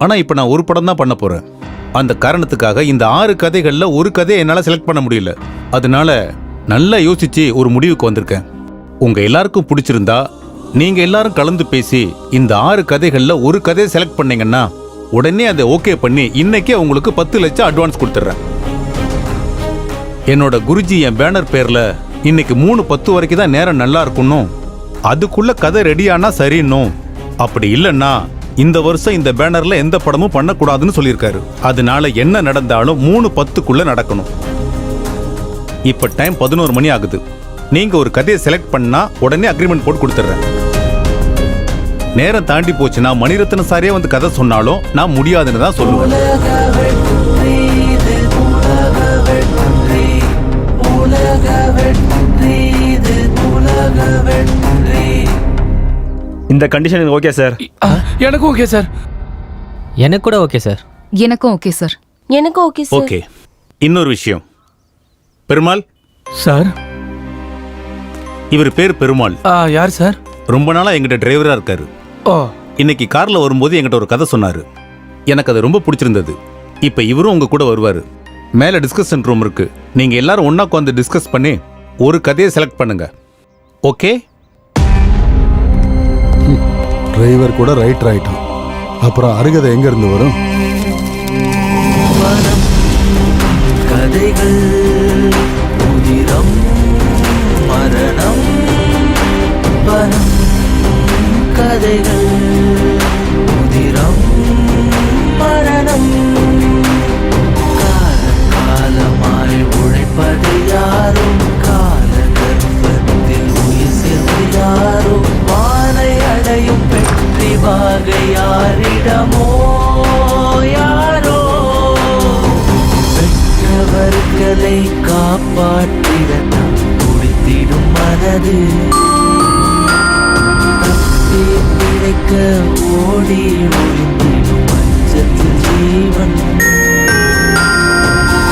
ஆனா இப்ப நான் ஒரு படம் தான் பண்ண போறேன். அந்த காரணத்துக்காக இந்த 6 கதைகள்ல ஒரு கதையை என்னால செலக்ட் பண்ண முடியல. அதனால நல்லா யோசிச்சு ஒரு முடிவுக்கு வந்திருக்கேன். உங்க எல்லாருக்கும் பிடிச்சிருந்தா நீங்க எல்லாரும் கலந்து பேசி இந்த 6 கதைகள்ல ஒரு கதையை செலக்ட் பண்ணீங்கன்னா உடனே அதை ஓகே பண்ணி இன்னைக்கே உங்களுக்கு 10 லட்சம் அட்வான்ஸ் கொடுத்துட்றேன். என்னோட குருஜி என் பேனர் பேர்ல இன்னைக்கு 3:10 வரைக்கும் தான் நேரம் நல்லா இருக்கணும். அதுக்குள்ள கதை ரெடியானா சரின்னும். அப்படி இல்லைன்னா இந்த வருஷம் இந்த பேனர்ல எந்த படமும் பண்ணக்கூடாதுன்னு சொல்லியிருக்காரு. அதனால என்ன நடந்தாலும் 3:10க்குள்ள நடக்கணும். இப்ப டைம் 11 மணி ஆகுது. நீங்க ஒரு கதையை செலக்ட் பண்ணா உடனே அக்ரிமெண்ட் போட்டு கொடுத்துட்றேன். நேரம் தாண்டி போச்சுன்னா மணிரத்ன சாரே வந்து கதை சொன்னாலும் நான் முடியாதுன்னு தான் சொல்லுவேன். இந்த கண்டிஷன் ஓகே சார்? எனக்கும் ஓகே சார். எனக்கு கூட ஓகே சார். எனக்கும் ஓகே சார். எனக்கும் ஓகே சார். ஓகே. இன்னொரு விஷயம், பெருமாள் சார். இவர் பேர் பெருமாள். யார் சார்? ரொம்ப நாளா எங்கிட்ட டிரைவரா இருக்காரு. இன்னைக்கு கார்ல வரும்போது என்கிட்ட ஒரு கதை சொன்னாரு. எனக்கு அது ரொம்ப பிடிச்சிருந்தது. இப்ப இவரும் உங்க கூட வருவாரு. மேல டிஸ்கஷன் ரூம் இருக்கு. நீங்க எல்லாரும் ஒண்ணா உட்காந்து டிஸ்கஸ் பண்ணி ஒரு கதையை செலக்ட் பண்ணுங்க. ஓகே? டிரைவர் கூட ரைட்டர் ஆயிட்டான். அப்புறம் அருகதை எங்க இருந்து வரும்? கதைகள் உதிரம் மரணம் வனம் கதைகள் உதிரம் மரணம் காலமாய் உழைப்பது யாரும் கால கர்ப்பத்தில் உயிர் சேர்ந்து யாரும் வானை அடையும் வெற்றி வாகை யாரிடமோ யாரோ பெற்றவர்களை காப்பாற்றிட துடித்திடும் மனது பிழைக்க ஓடி ஒளிந்திடும் அச்சத்தில் ஜீவன்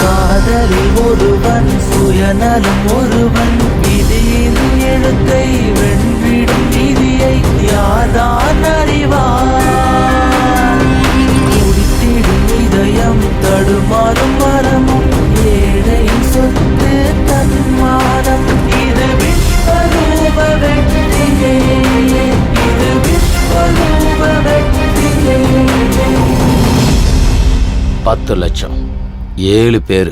காதலில் ஒருவன் சுயநலம் ஒருவன் விதியின் எழுத்தை வென்றிடும் விதியை யார்தான் அறிவார் துடித்திடும் இதயம் தடுமாறும் மரமும் ஏழை சொத்து தன்மானம் இது விஸ்வரூப வெற்றியே இது விஸ்வரூப வெற்றியே 10 லட்சம் 7 பேர்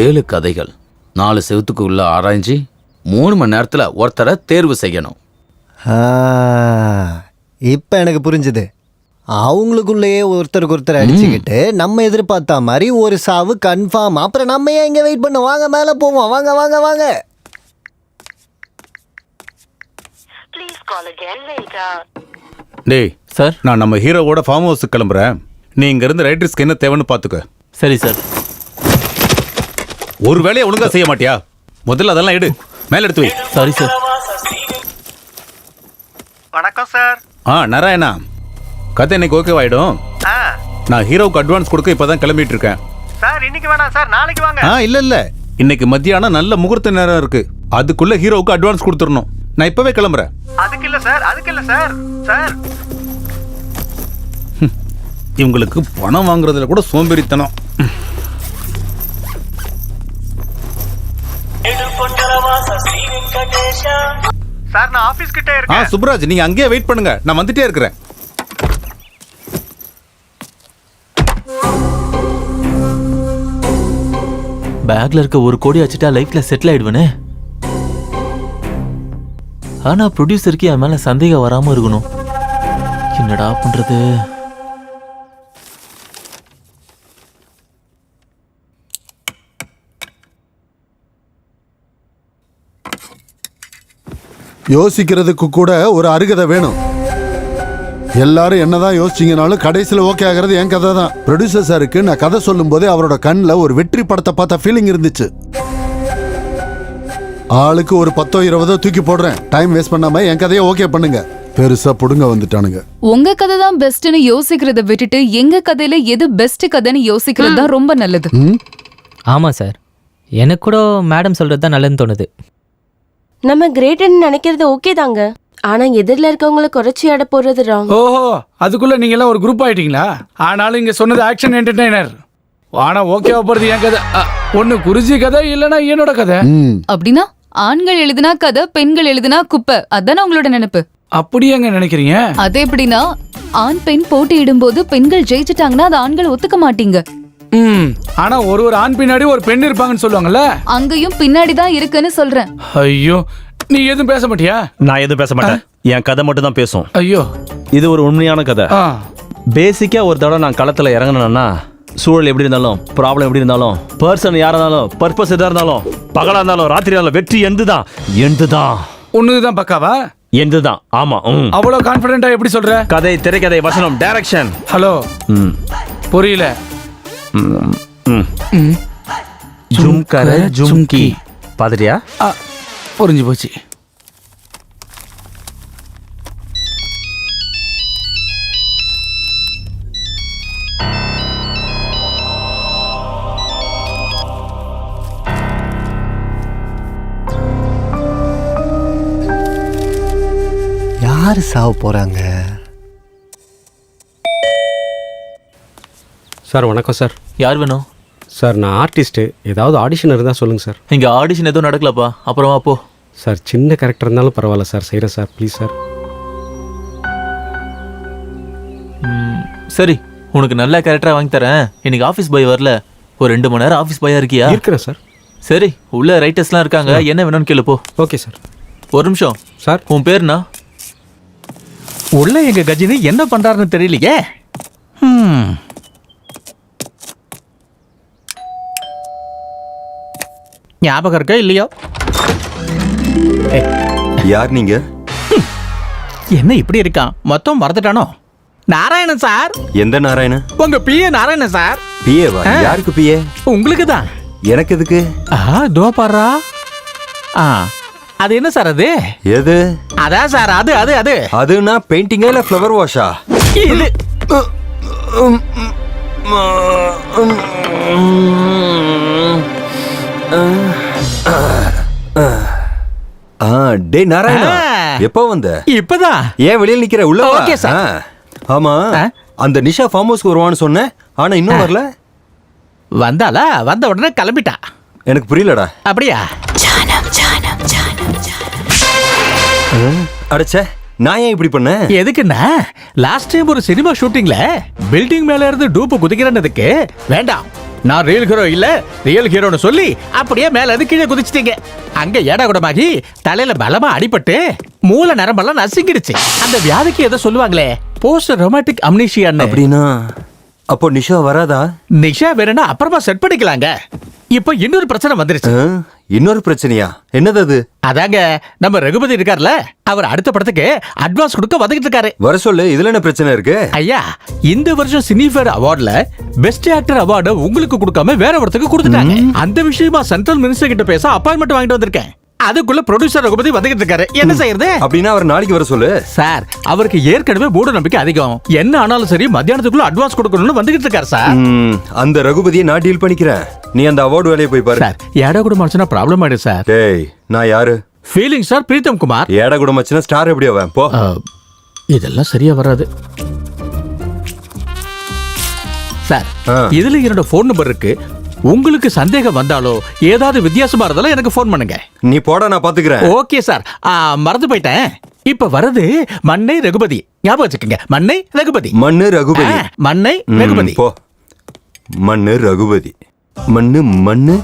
7 கதைகள் 4 செவத்துக்குள்ள ஆராய்ச்சி 3 மணி நேரத்துல ஒருத்தரை தேர்வு செய்யணும். இப்ப எனக்கு புரிஞ்சுது. அவங்களுக்குள்ளேயே ஒருத்தருக்கு ஒருத்தர் அடிச்சுக்கிட்டு நம்ம எதிர்பார்த்த மாதிரி ஒரு சாவு கன்ஃபார்ம். அப்புறம் நம்ம ஏன் இங்க வெயிட் பண்ண? வாங்க மேல போவோம். வாங்க வாங்க வாங்க. டேய் சார், நான் நம்ம ஹீரோவோட ஃபார்ம் ஹவுஸுக்கு கிளம்புறேன். நீ இங்க இருந்து ரைட்டர்ஸ்க்கு என்ன தேவைன்னு பாத்துக்க. சரி சார். ஒரு வேலையை ஒழுங்கா செய்ய மாட்டியா? முதல்ல அதெல்லாம் எடு, மேல எடுத்து வை. Sorry sir. வணக்கம் சார். நாராயணா, கதை இன்னைக்கு ஓகேவாயிடும். நான் ஹீரோவுக்கு அட்வான்ஸ் கொடுக்க இப்பதான் கிளம்பிட்டு இருக்கேன். சார் இன்னைக்கு வேணாம் சார், நாளைக்கு வாங்க. இல்ல இல்ல, இன்னைக்கு மத்தியானம் நல்ல முகூர்த்த நேரம் இருக்கு. அதுக்குள்ள ஹீரோவுக்கு அட்வான்ஸ் கொடுத்துடணும். நான் இப்பவே கிளம்புறேன். அதுக்கு இல்ல சார், அதுக்கு இல்ல சார். சார் இவங்களுக்கு பணம் வாங்குறதுல கூட சோம்பேறித்தனம். சார் நான் ஆபீஸ் கிட்ட இருக்கேன். சுப்ராஜ், நீங்க அங்கேயே வெயிட் பண்ணுங்க, நான் வந்துட்டே இருக்கிறேன். பேக்ல இருக்க 1 கோடி வச்சுட்டா லைஃப்ல செட்டில் ஆயிடுவேனே. ஆனா ப்ரொடியூசருக்கு என் மேல சந்தேகம் வராம இருக்கணும். என்னடா பண்றது? யோசிக்கிறதுக்கு கூட ஒரு அருகதை வேணும். எல்லாரும் என்னதான் யோசிச்சீங்கனாலும் கடைசியில் ஓகே ஆகிறது என் கதை தான். ப்ரொடியூசர் சாருக்கு நான் கதை சொல்லும் போதே அவரோட கண்ணில் ஒரு வெற்றி படத்தை பார்த்த ஃபீலிங் இருந்துச்சு. ஆளுக்கு ஒரு 10-20 தூக்கி போடுறேன். டைம் வேஸ்ட் பண்ணாம என் கதையை ஓகே பண்ணுங்க. பெருசா புடுங்க வந்துட்டானுங்க. உங்க கதை தான் பெஸ்ட்னு யோசிக்கிறத விட்டுட்டு எங்க கதையில எது பெஸ்ட் கதைன்னு யோசிக்கிறது தான் ரொம்ப நல்லது. ஆமா சார், எனக்கு கூட மேடம் சொல்றது தான் நல்லதுன்னு தோணுது. நம்ம கிரேட்னு நினைக்கிறது ஓகே தாங்க, ஆனா எதிரில இருக்கவங்கள குறைச்சி எடை போடுறது ராங். ஓஹோ, அதுக்குள்ள நீங்க எல்லாம் ஒரு குரூப் ஆயிட்டீங்களா? ஆனாலும் இங்க சொன்னது ஆக்ஷன் என்டர்டெய்னர். ஆனா ஓகேவா போறது என் கதை. ஒண்ணு குருஜி கதை இல்லனா என்னோட கதை. அப்படின்னா ஆண்கள் எழுதினா கதை, பெண்கள் எழுதினா குப்பை, அதானே உங்களோட நினைப்பு? அப்படியேங்க நினைக்கிறீங்க? அது எப்படின்னா ஆண் பெண் போட்டியிடும் போது பெண்கள் ஜெயிச்சிட்டாங்கன்னா அது ஆண்கள் ஒத்துக்க மாட்டீங்க. ஆனா ஒரு ஆண் பின்னாடி ஒரு பெண் இருப்பாங்கன்னு சொல்லுவாங்கல்ல, அங்கேயும் பின்னாடி தான் இருக்குன்னு சொல்றேன். ஐயோ, நீ எதுவும் பேச மாட்டியா? நான் எதுவும் பேச மாட்டேன். என் கதை மட்டும் தான் பேசும். ஐயோ, இது ஒரு உண்மையான கதை. பேசிக்கா ஒரு தடவை நான் களத்துல இறங்கினேன்னா சூழல் எப்படி இருந்தாலும், ப்ராப்ளம் எப்படி இருந்தாலும், பர்சன் யாரா இருந்தாலும், பர்பஸ் எதா இருந்தாலும், பகலா இருந்தாலும் ராத்திரி இருந்தாலும், வெற்றி எந்துதான். ஒண்ணுதான் பக்காவா? எந்துதான். ஆமா. அவ்வளவு கான்பிடென்ட்டா எப்படி சொல்ற? கதை, திரைக்கதை, வசனம், டைரக்ஷன். ஹலோ, புரியல. ஜும்கர ஜும்கி பாதிரியா? புரிஞ்சு போச்சு. யாரு சாவ போறாங்க? சார் வணக்கம் சார். யார் வேணும்? சார் நான் ஆர்டிஸ்ட்டு. ஏதாவது ஆடிஷன் இருந்தால் சொல்லுங்கள் சார். இங்கே ஆடிஷன் எதுவும் நடக்கலப்பா, அப்புறமா போ. சார் சின்ன கேரக்டர் இருந்தாலும் பரவாயில்ல சார், செய்கிறேன் சார், ப்ளீஸ் சார். சரி, உனக்கு நல்ல கேரக்டராக வாங்கி தரேன். இன்னைக்கு ஆஃபீஸ் பாய் வரல, ஒரு 2 மணி நேரம் ஆஃபீஸ் பாயா இருக்கியா? இருக்கிறேன் சார். சரி, உள்ள ரைட்டர்ஸ்லாம் இருக்காங்க, என்ன வேணும்னு கேளு போ. Okay sir. ஒரு நிமிஷம் சார். உன் பேருண்ணா? உள்ள எங்க கஜினி என்ன பண்றாருன்னு தெரியலையே. ஞாபகம் இருக்கா இல்லையோ? யார் நீங்க? என்ன இப்படி இருக்கான், மொத்தம் மறந்துட்டானோ? நாராயணன் சார். எந்த நாராயணன்? உங்க பிஏ நாராயணன் சார். பிஏவா? யாருக்கு பிஏ? உங்களுக்கு தான். எனக்கு எதுக்கு? தோ பாரா. அது என்ன சார் அது? எது? அதான் சார், அது அதுனா பெயிண்டிங்கா இல்ல ஃப்ளவர் வாஷா? இது டே நாராயணா, எப்போ வந்த? இப்பதான். ஏன் வெளியில நிக்கிற? உள்ள வா. Okay sir. ஆமா, அந்த நிஷா ஃபார்ம் ஹவுஸ்க்கு வருவான்னு சொன்னேன், ஆனா இன்னும் வரல. வந்தாளா? வந்த உடனே கிளம்பிட்டா. எனக்கு புரியலடா. அப்படியா? அடச்சே, நான் ஏன் இப்படி பண்ண? எதுக்குன்னா லாஸ்ட் டைம் ஒரு சினிமா ஷூட்டிங்ல பில்டிங் மேல இருந்து டூப்பு குதிக்கிறேன்னதுக்கு வேண்டாம், நான் ரியல் ஹீரோ இல்ல ரியல் ஹீரோன்னு சொல்லி அப்படியே மேல இருந்து கீழே குதிச்சிட்டீங்க. அங்க ஏடா கூடமாகி தலையில பலமா அடிபட்டு மூல நரம்பெல்லாம் நசுங்கிடுச்சு. அந்த வியாதிக்கு ஏதோ சொல்லுவாங்களே, போஸ்ட் ரொமாட்டிக் அம்னீஷியான்னு. அப்படின்னா அப்போ நிஷா வராதா? நிஷா வேணும்னா அப்புறமா செட் பண்ணிக்கலாங்க. இப்போ இன்னொரு பிரச்சனை வந்துருச்சு. இன்னொரு பிரச்சனையா? என்னது அது? அதாங்க, நம்ம ரகுபதி இருக்கார்ல, அவர் அடுத்த படத்துக்கு அட்வான்ஸ் கொடுக்க வந்துகிட்டு இருக்காரு. வர சொல்லு. இதுல என்ன பிரச்சனை இருக்கு? ஐயா, இந்த வருஷம் சினிஃபேர் அவார்ட்ல பெஸ்ட் ஆக்டர் அவார்டு உங்களுக்கு கொடுக்காம வேற ஒருத்தருக்கு கொடுத்துட்டாங்க. அந்த விஷயமா சென்ட்ரல் மினிஸ்டர் கிட்ட பேச அப்பாயின்மெண்ட் வாங்கிட்டு வந்திருக்கேன். அதுக்குள்ள ப்ரொடியூசர் ரகுபதி வந்துகிட்டு இருக்காரு. என்ன செய்யறது? அப்படின்னா அவர் நாளைக்கு வர சொல்லு. சார், அவருக்கு ஏற்கனவே மூட நம்பிக்கை அதிகம். என்ன ஆனாலும் சரி மத்தியானத்துக்குள்ள அட்வான்ஸ் கொடுக்கணும்னு வந்துகிட்டு இருக்காரு சார். அந்த ரகுபதியை நான் டீல் பண்ணிக்கிறேன். நீ அந்த அவார்டு வேலையை போய் பாரு. சார், ஏடா கூட மனுஷனா ப்ராப்ளம் ஆயிடு சார். டேய், நான் யாரு? Feeling sir, Pritam Kumar. ஏடா கூட மச்சனா ஸ்டார் எப்படி அவன்? போ. இதெல்லாம் சரியா வராது சார். இதுல என்னோட போன் நம்பர் இருக்கு. உங்களுக்கு சந்தேகம் வந்தாலோ ஏதாவது வித்தியாசமா இருந்தாலும் எனக்கு போன் பண்ணுங்க. நீ போட, நான் பாத்துக்கிறேன். Okay sir. மறந்து போயிட்டேன். இப்ப வரது மண்ணை ரகுபதி. ஞாபகம் வச்சுக்கோங்க, மண்ணை ரகுபதி. மண்ணு ரகுபதி. மண்ணை ரகுபதி. போ. மண்ணு ரகுபதி. மண்ணு மண்ணு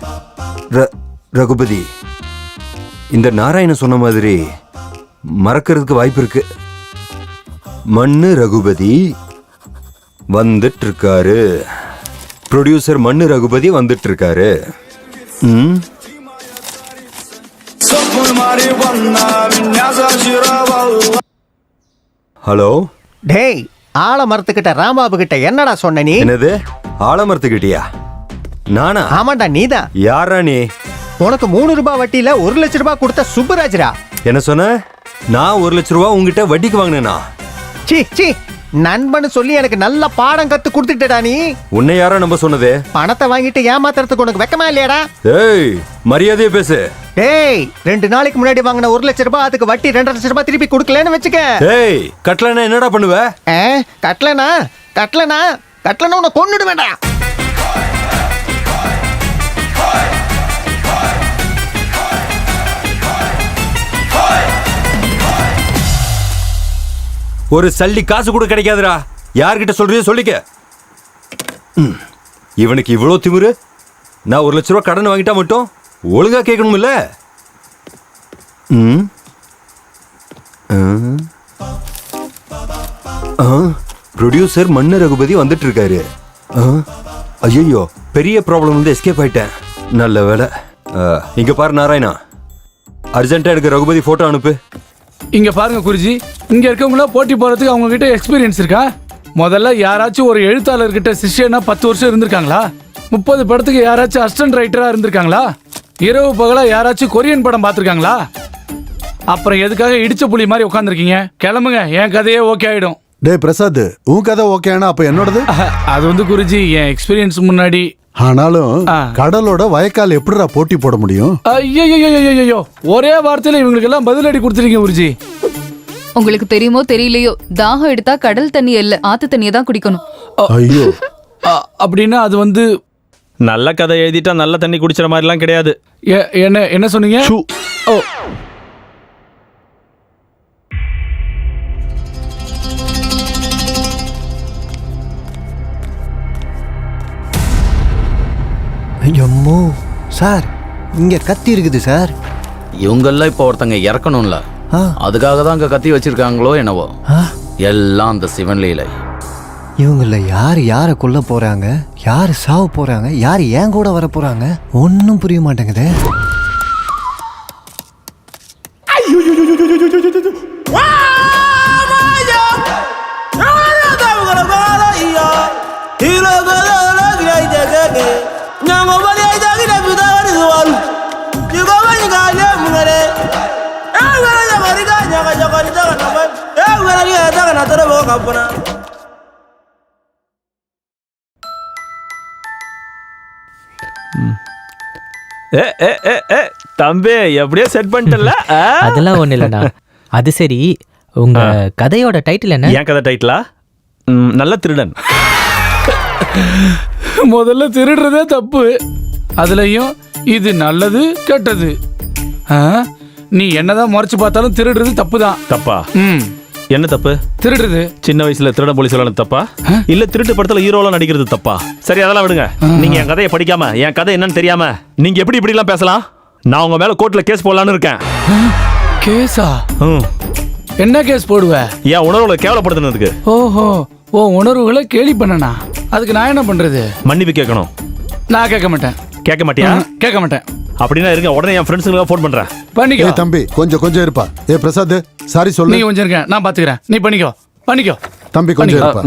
ரகுபதி, இந்த நாராயணன் சொன்ன மாதிரி மறக்கிறதுக்கு வாய்ப்பு இருக்கு. மண்ணு ரகுபதி வந்துட்டு இருக்காரு. ப்ரொடியூசர் மண்ணு ரகுபதி வந்துட்டு இருக்காரு. ஹலோ. டேய், ஆலமரத்துக்கிட்ட ராமாபு கிட்ட என்னடா சொன்ன நீ? என்னது ஆலமரத்துக்கிட்டியா? நானா? ஆமாண்டா, நீதான். யாரா நீ? உனக்கு 3 ரூபாய் வட்டியில 1 லட்சம் ரூபாய் கொடுத்த சுப்புராஜ்ரா. என்ன சொன்ன? நான் 1 லட்சம் ரூபாய் உங்ககிட்ட வட்டிக்கு வாங்கினேனா? சீ, நண்பன்னு சொல்லி எனக்கு நல்ல பாடம் கத்து கொடுத்துட்டடா நீ. உன்னை யாரா நம்ப சொன்னது? பணத்தை வாங்கிட்டு ஏமாத்துறதுக்கு உனக்கு வெக்கமா இல்லையாடா? ஏய், மரியாதையா பேசு. டேய், 2 நாளைக்கு முன்னாடி வாங்கின 1 லட்சம் ரூபாய் அதுக்கு வட்டி 2.5 லட்சம் ரூபாய் திருப்பி கொடுக்கலன்னு வச்சுக்க. ஏய், கட்டலனா என்னடா பண்ணுவ? கட்டலனா உன்னை கொன்னுடுவேன்டா. ஒரு சல்லி காசு கூட கிடைக்காதுடா. யார்கிட்ட சொல்றியோ சொல்லிக்க. இவனுக்கு இவ்வளோ திமிரு. நான் 1 லட்ச ரூபா கடன் வாங்கிட்டா மட்டும் ஒழுங்கா கேட்கணும்ல. ப்ரொடியூசர் மண்ணு ரகுபதி வந்துட்டு இருக்காரு. ஐயோ, பெரிய ப்ராப்ளம் வந்து எஸ்கேப் ஆயிட்டேன். நல்ல வேலை. இங்க பாரு நாராயணா, அர்ஜென்ட்டா எனக்கு ரகுபதி போட்டோ அனுப்பு. இங்க பாருங்க குருஜி, இங்க இருக்கவங்கள போட்டி போறதுக்கு அவங்க கிட்ட எக்ஸ்பீரியன்ஸ் இருக்கா? முதல்ல யாராச்சும் ஒரு எழுத்தாளர்கிட்ட சிஷ்யனா 10 வருஷம் இருந்திருக்காங்களா? 30 படத்துக்கு யாராச்சும் அசிஸ்டன்ட் ரைட்டரா இருந்திருக்காங்களா? இரவு பகலா யாராச்சும் கொரியன் படம் பார்த்திருக்காங்களா? அப்புறம் எதுக்காக இடிச்ச புலி மாதிரி உட்காந்துருக்கீங்க? கிளம்புங்க, என் கதையே ஓகே ஆயிடும். டேய் பிரசாத், உன் கதை ஓகேனா அப்ப என்னோடது? அது வந்து குருஜி, என் எக்ஸ்பீரியன்ஸ் முன்னாடி. ஆனாலும் கடலோட வயக்கால் எப்படிடா போட்டி போட முடியும்? ஐயோ, ஒரே வார்த்தையில இவங்களுக்கு எல்லாம் பதிலடி கொடுத்துருக்கீங்க குருஜி. உங்களுக்கு தெரியுமோ தெரியலையோ, தாகம் எடுத்தா கடல் தண்ணி இல்ல, ஆத்து தண்ணியை தான் குடிக்கணும். ஐயோ, அப்படின்னா அது வந்து நல்ல கதை எழுதிட்டா நல்ல தண்ணி குடிச்சிற மாதிரிலாம் கிடையாது. என்ன சொன்னீங்க? ஓ, ஐயம்மோ சார், இங்க கத்தி இருக்குது சார். இவங்கெல்லாம் இப்போ ஒருத்தங்க இறக்கணும்ல, அதுக்காக தான் அங்க கத்தி வச்சிருக்காங்களோ என்னவோ. எல்லாம் அந்த சிவன் லீலை. இவங்கள யாரை கொல்ல போறாங்க, யாரு சாவ போறாங்க, யார் ஏன் கூட வர போறாங்க, ஒன்னும் புரிய மாட்டேங்குது. தம்பி, எப்படியோ செட் பண்ணிட்டல? அதெல்லாம் ஒண்ணு இல்லண்ணா. அது சரி, உங்க கதையோட டைட்டில் என்ன? என் கதை டைட்டிலா? நல்ல திருடன். முதல்ல திருடுறதே தப்பு, அதுலயும் இது நல்லது கெட்டது. நீ என்னதான் முறைச்சு பார்த்தாலும் திருடுறது தப்பு தான். தப்பா? என்ன தப்பு? திருடுறது. சின்ன வயசுல திருட போலீஸ் சொல்லணும் தப்பா? இல்ல திருட்டு படத்துல ஹீரோலாம் நடிக்கிறது தப்பா? சரி, அதெல்லாம் விடுங்க. நீங்க என் கதையை படிக்காம, என் கதை என்னன்னு தெரியாம நீங்க எப்படி இப்படி எல்லாம் பேசலாம்? நான் உங்க மேல கோர்ட்ல கேஸ் போடலான்னு இருக்கேன். கேஸா? என்ன கேஸ் போடுவ? என் உணர்வுகளை கேவலப்படுத்துனதுக்கு. ஓஹோ, ஓ உணர்வுகளை கேலி பண்ணனா? அதுக்கு நான் என்ன பண்றது? மன்னிப்பு கேட்கணும். நான் கேட்க மாட்டேன். கேட்க மாட்டியா? கேட்க மாட்டேன். அப்படின்னா இருங்க, உடனே என் ஃப்ரெண்ட்ஸுங்களுக்கு ஃபோன் பண்றேன். பண்ணிக்கோ. தம்பி கொஞ்சம் இருப்பா. பிரசாத், சாரி சொல்லு. நீ கொஞ்சம் இருங்க, நான் பாத்துக்கிறேன். நீ பண்ணிக்கோ. தம்பி கொஞ்சம் இருப்பா.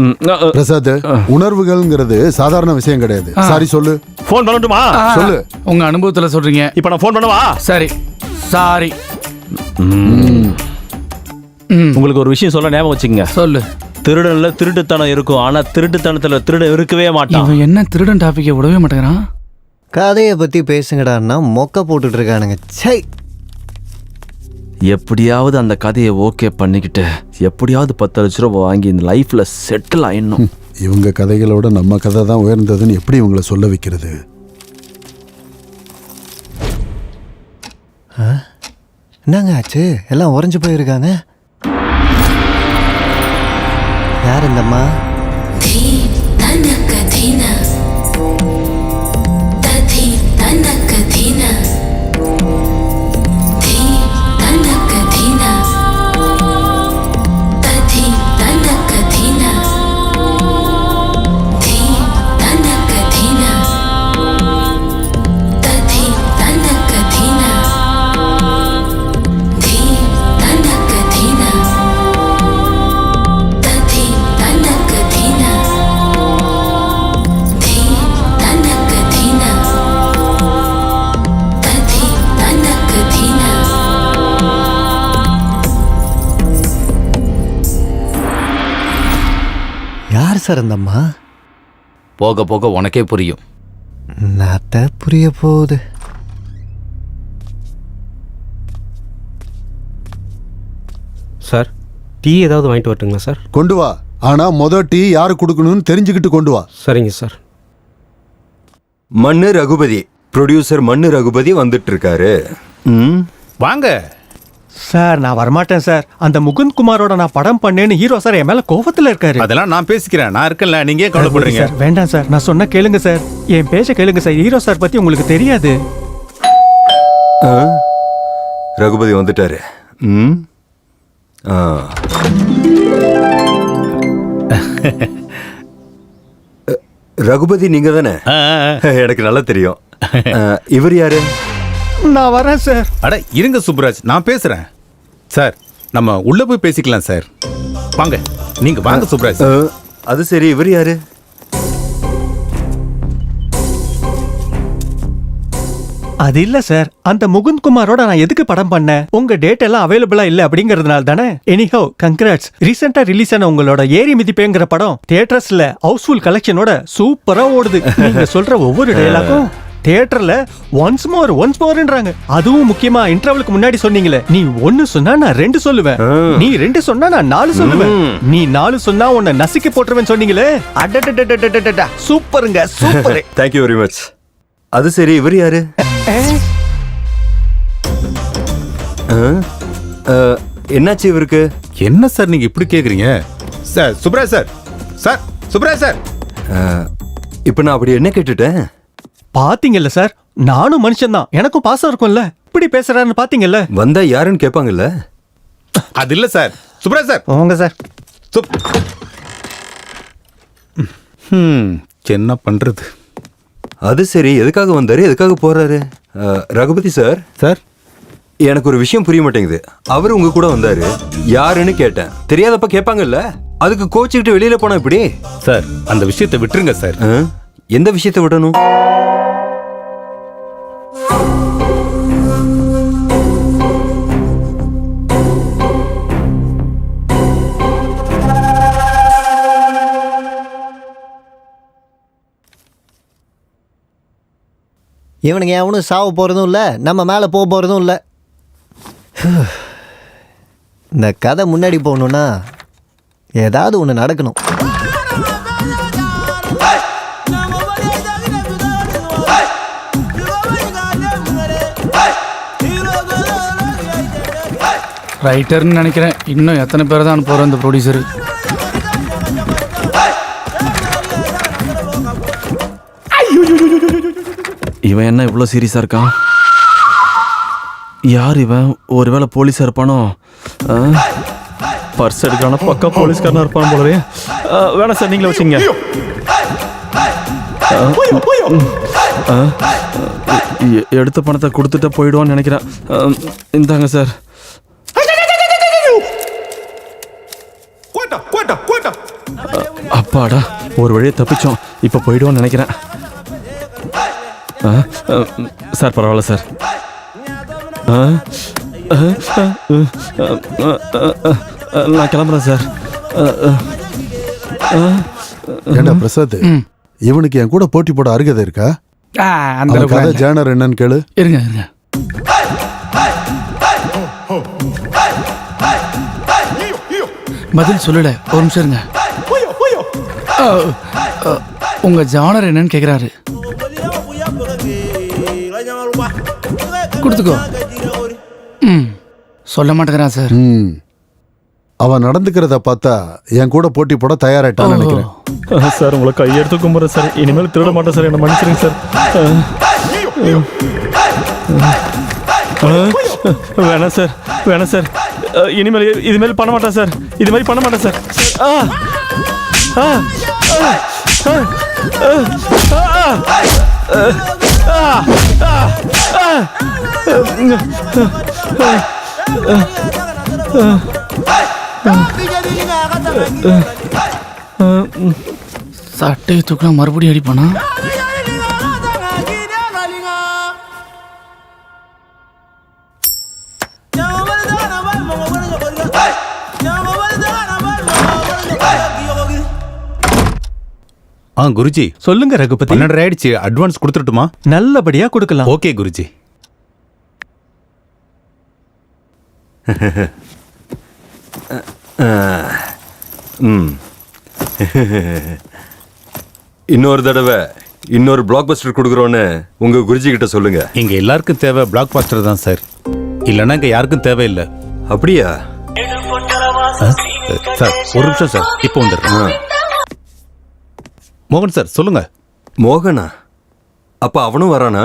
பிரசாத், உணர்வுகள்ங்கிறது சாதாரண விஷயம் கிடையாது. சாரி சொல்லு. ஃபோன் பண்ணட்டுமா? சொல்லு. உங்க அனுபவத்துல சொல்றீங்க. இப்போ நான் ஃபோன் பண்ணவா? சரி, சாரி. உங்களுக்கு ஒரு விஷயம் சொல்ல ஞாபகம் வச்சுக்கங்க. சொல்லு. திருடன்ல திருட்டுத்தனம் இருக்கும், ஆனா திருட்டுத்தனத்துல திருடன் இருக்கவே மாட்டான். இவன் என்ன திருடன் டாபிக்கை விடவே மாட்டேங்கிறான்? கதையை பத்தி பேசுங்கடான்னா மொக்க போட்டுட்டு இருக்கானுங்க. சை, எப்படியாவது அந்த கதையை ஓகே பண்ணிக்கிட்டு எப்படியாவது 10 லட்ச ரூபா வாங்கி இந்த லைஃப்ல செட்டில் ஆயிடணும். இவங்க கதைகளோட நம்ம கதை தான் உயர்ந்ததுன்னு எப்படி இவங்களை சொல்ல வைக்கிறது? என்னங்க ஆச்சு? எல்லாம் உறைஞ்சு போயிருக்காங்க. யார் இந்தம்மா? தனக்கு தீன சார் அந்த அம்மா? போக போக உனக்கே புரியும். நாத்த புரிய போகுது. சார் டீ ஏதாவது வாங்கிட்டு வரட்டுங்களா சார்? கொண்டு வா. ஆனா டீ யாரு கொடுக்கணும்னு தெரிஞ்சுக்கிட்டு கொண்டு வா. சரிங்க சார். மண்ணு ரகுபதி, ப்ரொடியூசர் மண்ணு ரகுபதி வந்துட்டு இருக்காரு. வாங்க சார். நான் வரமாட்டேன் சார். அந்த முகுந்த் குமாரோட நான் படம் பண்ணேன்னு ஹீரோ சார் என் மேல கோபத்துல இருக்காரு. அதெல்லாம் நான் பேசிக்கிறேன், நான் இருக்கேன்ல, நீங்க ஏன் கவலைப்படுறீங்க? சார் வேண்டாம் சார், நான் சொன்ன கேளுங்க சார். என் பேச்ச கேளுங்க சார். ஹீரோ சார் பத்தி உங்களுக்கு தெரியாது. ரகுபதி வந்துட்டாரு. ரகுபதி நீங்க தானே? எனக்கு நல்லா தெரியும். இவர் யாரு? நான் வரேன் சார். அட இருங்க சுப்ராஜ், நான் பேசுறேன் சார். நம்ம உள்ள போய் பேசிக்கலாம் சார். வாங்க, நீங்க வாங்க சுப்ராஜ். அது சரி, இவர் யாரு? அது இல்ல சார், அந்த முகுந்த் குமாரோட நான் எதுக்கு படம் பண்ணேன்? உங்க டேட் எல்லாம் அவைலபிளா இல்ல அப்படிங்கறதுனால தானே. Anyhow congrats. ரீசெண்டா ரிலீஸ் ஆன உங்களோட ஏரி மிதிப்பேங்கிற படம் தியேட்டர்ஸ்ல ஹவுஸ்ஃபுல் கலெக்ஷனோட சூப்பரா ஓடுது. நீங்க சொல்ற ஒவ்வொரு டயலாகும் தியேட்டர்ல ஒன்ஸ் மோர்ன்றாங்க. அதுவும் முக்கியமா இன்டர்வலுக்கு முன்னாடி சொன்னீங்களே, நீ 1 சொன்னா நான் 2 சொல்லுவேன், நீ 2 சொன்னா நான் 4 சொல்லுவேன், நீ 4 சொன்னா உன்னை நசுக்கி போட்டுருவேன் சொன்னீங்களே. அடடடடடடடடா, சூப்பருங்க, super. Thank you very much. அது சரி, இவர் யாரு? என்னாச்சு இவருக்கு? என்ன சார் நீங்க இப்படி கேக்குறீங்க? Sir Subraj sir, sir Subraj sir. இப்ப நான் அப்படி என்ன கேட்டுட்டேன்? பாத்தீங்கல்ல சார், நானும் மனுஷன் தான், எனக்கும் பாசம் இருக்கும்ல. இப்படி பேசுறாருன்னு பாத்தீங்கல்ல. வந்தா யாருன்னு கேட்பாங்கல்ல. அது இல்ல சார். சுப்ராஜ் சார் வாங்க சார். என்ன பண்றது? அது சரி, எதுக்காக வந்தாரு, எதுக்காக போறாரு? ரகுபதி சார். சார், எனக்கு ஒரு விஷயம் புரிய மாட்டேங்குது. அவர் உங்க கூட வந்தாரு, யாருன்னு கேட்டேன். தெரியாதப்ப கேட்பாங்கல்ல, அதுக்கு கோச்சுக்கிட்டு வெளியில போனா இப்படி? சார் அந்த விஷயத்தை விட்டுருங்க சார். எந்த விஷயத்தை விடணும்? இவனுங்க எவனும் சாவ போறதும் இல்ல, நம்ம மேல போக போறதும் இல்ல. இந்த கதை முன்னாடி போகணும்னா ஏதாவது ஒன்று நடக்கணும். ரைட்டர்னு நினைக்கிறேன். இன்னும் எத்தனை பேர் தான் போகிறோம் இந்த ப்ரொடியூசரு? இவன் என்ன இவ்வளோ சீரியஸாக இருக்கான்? யார் இவன்? ஒருவேளை போலீஸாக இருப்பானோ? பர்ஸ் எடுக்கான பக்கா போலீஸ்காரனா இருப்பான் போலவே. வேணாம் சார், நீங்களே வச்சுங்க. எடுத்த பணத்தை கொடுத்துட்டு போயிடுவான்னு நினைக்கிறேன். இந்தாங்க சார். அப்பாடா, ஒரு வழியை தப்பிச்சோம். இப்போ போயிடுவோன்னு நினைக்கிறேன். சார் பரவாயில்ல சார். நான் கிளம்புறேன் சார். ஏண்டா பிரசாத், இவனுக்கு என் கூட போட்டி போட அருகதை இருக்கா? அந்த கதை ஜேனர் என்னன்னு கேளு. இருங்க இருங்க. பதில் சொல்லல, ஒரு நிமிஷம் இருங்க. உங்க ஜானர் என்னன்னு கேக்குறாரு. கொடுத்துக்கோ. சொல்ல மாட்டேங்கிறான் சார். அவன் நடந்துக்கிறத பார்த்தா என் கூட போட்டி போட தயாராயிட்டான்னு நினைக்கிறேன். சார் உங்களை கையெடுத்து கும்புறேன் சார். இனிமேல் திருட மாட்டேன் சார், என்ன மன்னிச்சிருங்க சார். வேணாம் சார், வேணாம் சார். இனிமேல் பண்ண மாட்டேன் சார். இது மாதிரி பண்ண மாட்டேன் சார். சட்டையை தூக்கினா மறுபடியும் அடிப்பானா? குருஜி சொல்லுங்க ரகுபதி. 12 ஆயிடுச்சு, அட்வான்ஸ் கொடுத்துட்டுமா? நல்லபடியா கொடுக்கலாம். ஓகே குருஜி. இன்னொரு தடவை இன்னொரு பிளாக் பஸ்டர் கொடுக்குறோன்னு உங்க குருஜி கிட்ட சொல்லுங்க. இங்க எல்லாருக்கும் தேவை பிளாக் பஸ்டர் தான் சார், இல்லைன்னா இங்க யாருக்கும் தேவையில்லை. அப்படியா சார்? ஒரு நிமிஷம் சார், இப்போ வந்துடுறேன். மோகன் சார் சொல்லுங்க. மோகனா? அப்ப அவனும் வரானா?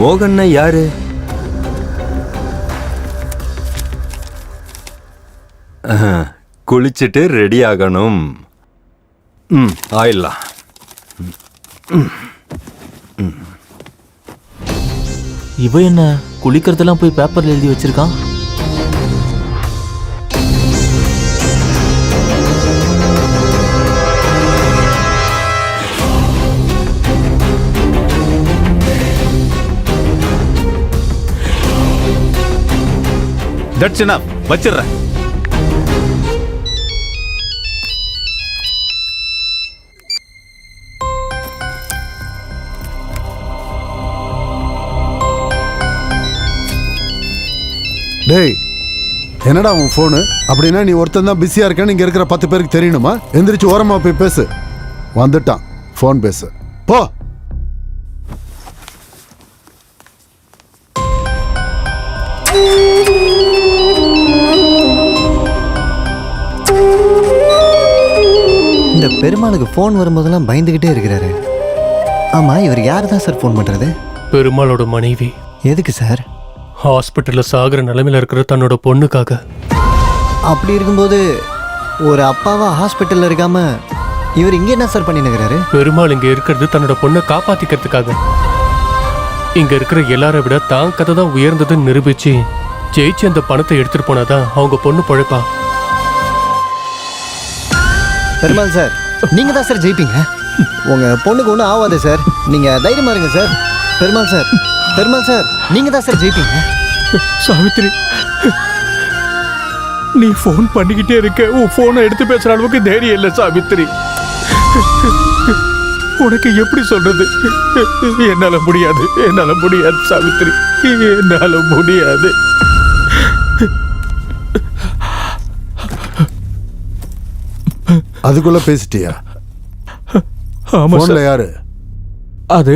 மோகன்னா யாரு? குளிச்சுட்டு ரெடி ஆகணும். ஆயிடலாம். இவ என்ன குளிக்கிறதெல்லாம் போய் பேப்பர்ல எழுதி வச்சிருக்கான்? தட்ஸ் எனஃப், வச்சிடுறேன். டேய், என்னடா உன் ஃபோனு? அப்படின்னா நீ ஒருத்தன் தான் பிஸியா இருக்கேன்னு இங்க இருக்கிற 10 பேருக்கு தெரியணுமா? எந்திரிச்சு ஓரமா போய் பேசு. வந்துட்டான், ஃபோன் பேசு போ. இந்த பெருமாளுக்கு ஃபோன் வரும்போதெல்லாம் பயந்துகிட்டே இருக்கிறாரு. ஆமா, இவர் யார் தான் சார் ஃபோன் பண்றது? பெருமாளோட மனைவி. எதுக்கு சார்? ஹாஸ்பிட்டல்ல சாகுற நிலைமையில இருக்கிற தன்னோட பொண்ணுக்காக. அப்படி இருக்கும்போது ஒரு அப்பாவா ஹாஸ்பிட்டல்ல இருக்காம இவர் இங்க என்ன சார் பண்ணினுக்கிறாரு? பெருமாள் இங்க இருக்கிறது தன்னோட பொண்ணை காப்பாத்திக்கிறதுக்காக. இங்க இருக்கிற எல்லாரை விட தான் கதை தான் உயர்ந்ததுன்னு நிரூபிச்சு ஜெயிச்சு அந்த பணத்தை எடுத்துட்டு போனாதான் அவங்க பொண்ணு பொழைப்பா. பெருமாள் சார், நீங்க தான் சார் ஜெயிப்பீங்க. உங்க பொண்ணுக்கு ஒன்றும் ஆகாது சார், நீங்க தைரியமா இருங்க sir. Perumal sir, Perumal sir, நீங்க தான் சார் ஜெயிப்பீங்க. சாவித்ரி, நீ ஃபோன் பண்ணிக்கிட்டே இருக்க, உன் ஃபோனை எடுத்து பேசுற அளவுக்கு தைரியம் இல்லை சாவித்ரி. உனக்கு எப்படி சொல்றது? என்னால முடியாது, என்னால முடியாது சாவித்ரி, என்னால முடியாது. அதுக்குள்ள பேசிட்டியா? ஆமா போன்ல சார். யாரு? அது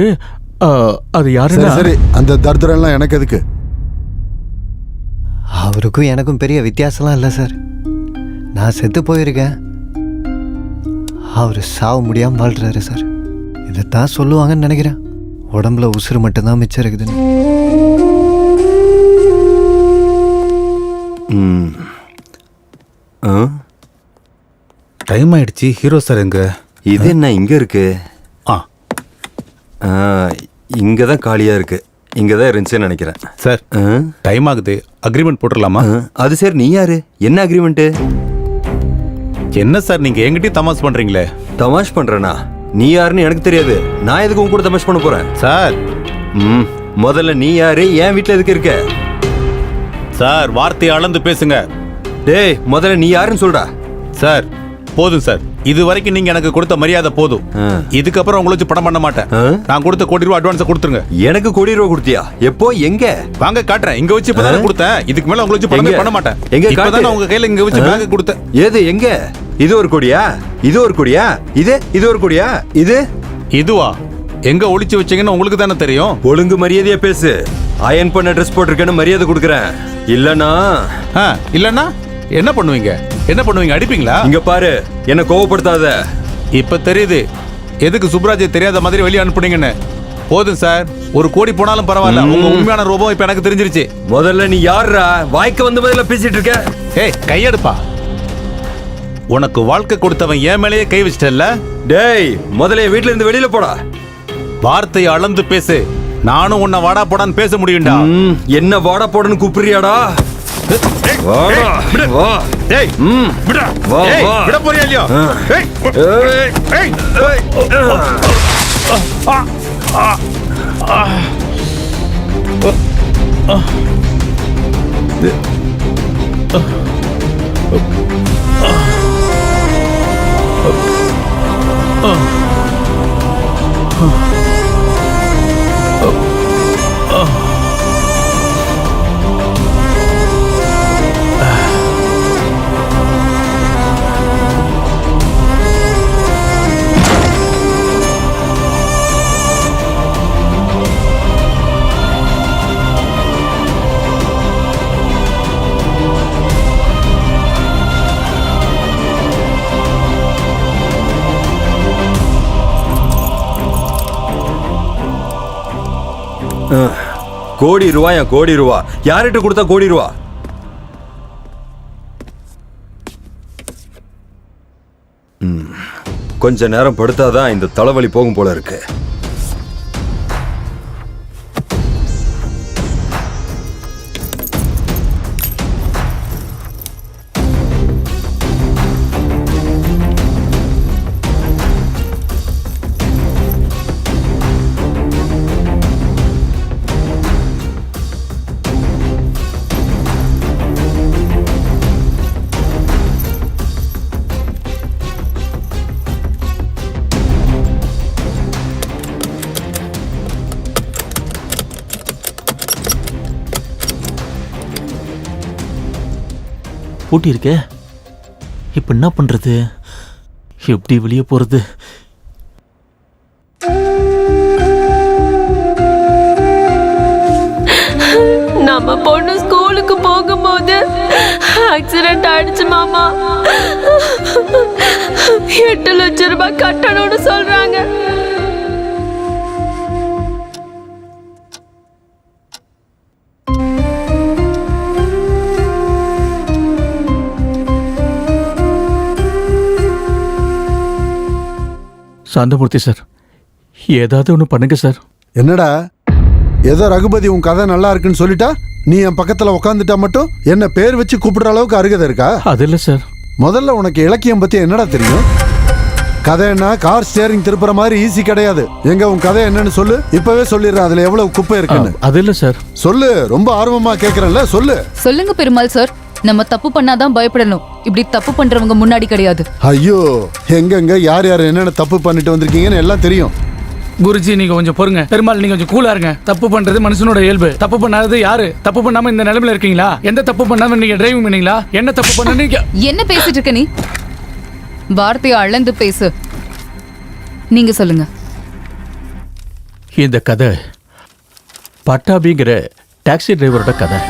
யாரு? சரி சரி, அந்த தர்தரம் எல்லாம் எனக்கு எதுக்கு? அவருக்கும் எனக்கும் பெரிய வித்தியாசம்லாம் இல்லை சார். நான் செத்து போயிருக்கேன், அவர் சாவ முடியாம வாழ்றாரு சார். இதைத்தான் சொல்லுவாங்கன்னு நினைக்கிறேன். உடம்புல உசுறு மட்டும்தான் மிச்சம் இருக்குதுன்னு. டைம் ஆயிடுச்சு. ஹீரோ சார் எங்க? இது என்ன இங்க இருக்கு? இங்க தான் காலியா இருக்கு. இங்க தான் இருந்துச்சுன்னு நினைக்கிறேன். சார் டைம் ஆகுது, அக்ரிமெண்ட் போட்டுடலாமா? அது சரி, நீ யாரு? என்ன அக்ரிமெண்ட்? என்ன சார் நீங்க என்கிட்டயும் தமாஷ் பண்றீங்களே? தமாஷ் பண்றேனா? நீ யாருன்னு எனக்கு தெரியாது. நான் எதுக்கு உன் கூட தமாஷ் பண்ண போறேன்? சார் முதல்ல நீ யாரு? என் வீட்டுல எதுக்கு இருக்க? சார் வார்த்தையை அளந்து பேசுங்க. டேய், முதல்ல நீ யாருன்னு சொல்றா. சார் போதும் சார், இது வரைக்கும் நீங்க எனக்கு கொடுத்த மரியாதை போதும். இதுக்கப்புறம் உங்களை வச்சு படம் பண்ண மாட்டேன். நான் கொடுத்த கோடி ரூபாய் அட்வான்ஸ் கொடுத்துருங்க. எனக்கு கோடி ரூபாய் கொடுத்தியா? எப்போ? எங்க? வாங்க காட்டுறேன். இங்க வச்சு இப்பதான் கொடுத்தேன். இதுக்கு மேல உங்களை வச்சு படமே பண்ண மாட்டேன். எங்க? இப்பதான் உங்க கையில இங்க வச்சு பேங்க் கொடுத்தேன். ஏது? எங்க? இது ஒரு கோடியா? இது ஒரு கோடியா? இது ஒரு கோடியா? இதுவா? எங்க ஒளிச்சு வச்சீங்கன்னு உங்களுக்கு தானே தெரியும். ஒழுங்கு மரியாதையா பேசு. அயன் பண்ண ட்ரெஸ் போட்டிருக்கேன்னு மரியாதை கொடுக்குறேன். இல்லனா என்ன பண்ணுவீங்க? என்ன பண்ணுவீங்க? அடிப்பீங்களா? இங்க பாரு, என்ன கோவப்படுத்தாத. இப்ப தெரியுது எதுக்கு சுப்ராஜை தெரியாத மாதிரி வெளியே அனுப்புனீங்கன்னு. போதும் சார், ஒரு கோடி போனாலும் பரவாயில்ல. உங்க உண்மையான ரூபம் இப்ப எனக்கு தெரிஞ்சிருச்சு. முதல்ல நீ யாரா? வாய்க்கு வந்த பதில பேசிட்டு இருக்க. ஏய், கையெடுப்பா. உனக்கு வாழ்க்கை கொடுத்தவன் என் மேலேயே கை வச்சிட்டல்ல? டேய், முதல்ல வீட்டுல இருந்து வெளியில போடா. வார்த்தையை அளந்து பேசு. நானும் உன்னை வாடா போடான்னு பேச முடியும்டா. என்ன வாடா போடன்னு கூப்பிடுறியாடா? விட போறியா இல்லையா? கோடி ரூபாயா கோடி ரூபா யார்கிட்ட கொடுத்தா கோடி ரூபா? கொஞ்ச நேரம் படுத்தாதான் இந்த தலைவலி போகும் போல இருக்கு. பூட்டி இருக்கே, இப்ப என்ன பண்றது? எப்படி வெளியே போறது? நம்ம பொண்ணு ஸ்கூலுக்கு போகும்போது ஆக்சிடென்ட் ஆயிடுச்சு மாமா. 8 லட்சம் ரூபாய் கட்டணும்னு சொல்றாங்க. சாந்தமூர்த்தி சார், ஏதாவது ஒன்று பண்ணுங்க சார். என்னடா ஏதோ ரகுபதி உன் கதை நல்லா இருக்குன்னு சொல்லிட்டா நீ என் பக்கத்துல உட்காந்துட்டா மட்டும் என்ன பேர் வச்சு கூப்பிடுற அளவுக்கு அருகதை இருக்கா? அது இல்லை சார். முதல்ல உனக்கு இலக்கியம் பத்தி என்னடா தெரியும்? கதைன்னா கார் ஸ்டியரிங் திருப்புற மாதிரி ஈஸி கிடையாது. எங்க உன் கதை என்னன்னு சொல்லு, இப்பவே சொல்லிடுறேன். அதுல எவ்வளவு குப்பை இருக்குன்னு. அது இல்லை சார். சொல்லு, ரொம்ப ஆர்வமா கேக்குறேன்ல, சொல்லு. சொல்லுங்க பெருமாள் சார். நம்ம தப்பு பண்ணாதான் பயப்படணும், இப்படி தப்பு பண்றவங்க முன்னாடி கிடையாது. ஐயோ, எங்கெங்க யார் யார் என்னென்ன தப்பு பண்ணிட்டு வந்திருக்கீங்கன்னு எல்லாம் தெரியும். குருஜி நீங்க கொஞ்சம் பொறுங்க. பெருமாள் நீங்க கொஞ்சம் கூலா இருங்க. தப்பு பண்றது மனுஷனோட இயல்பு. தப்பு பண்ணாதது யாரு? தப்பு பண்ணாம இந்த நிலைமையில இருக்கீங்களா? எந்த தப்பு பண்ணாம நீங்க டிரைவிங் பண்ணீங்களா? என்ன தப்பு பண்ண நீங்க? என்ன பேசிட்டு இருக்க நீ? வார்த்தையை அளந்து பேசு. நீங்க சொல்லுங்க. இந்த கதை பட்டாபிங்கிற டாக்ஸி டிரைவரோட கதை.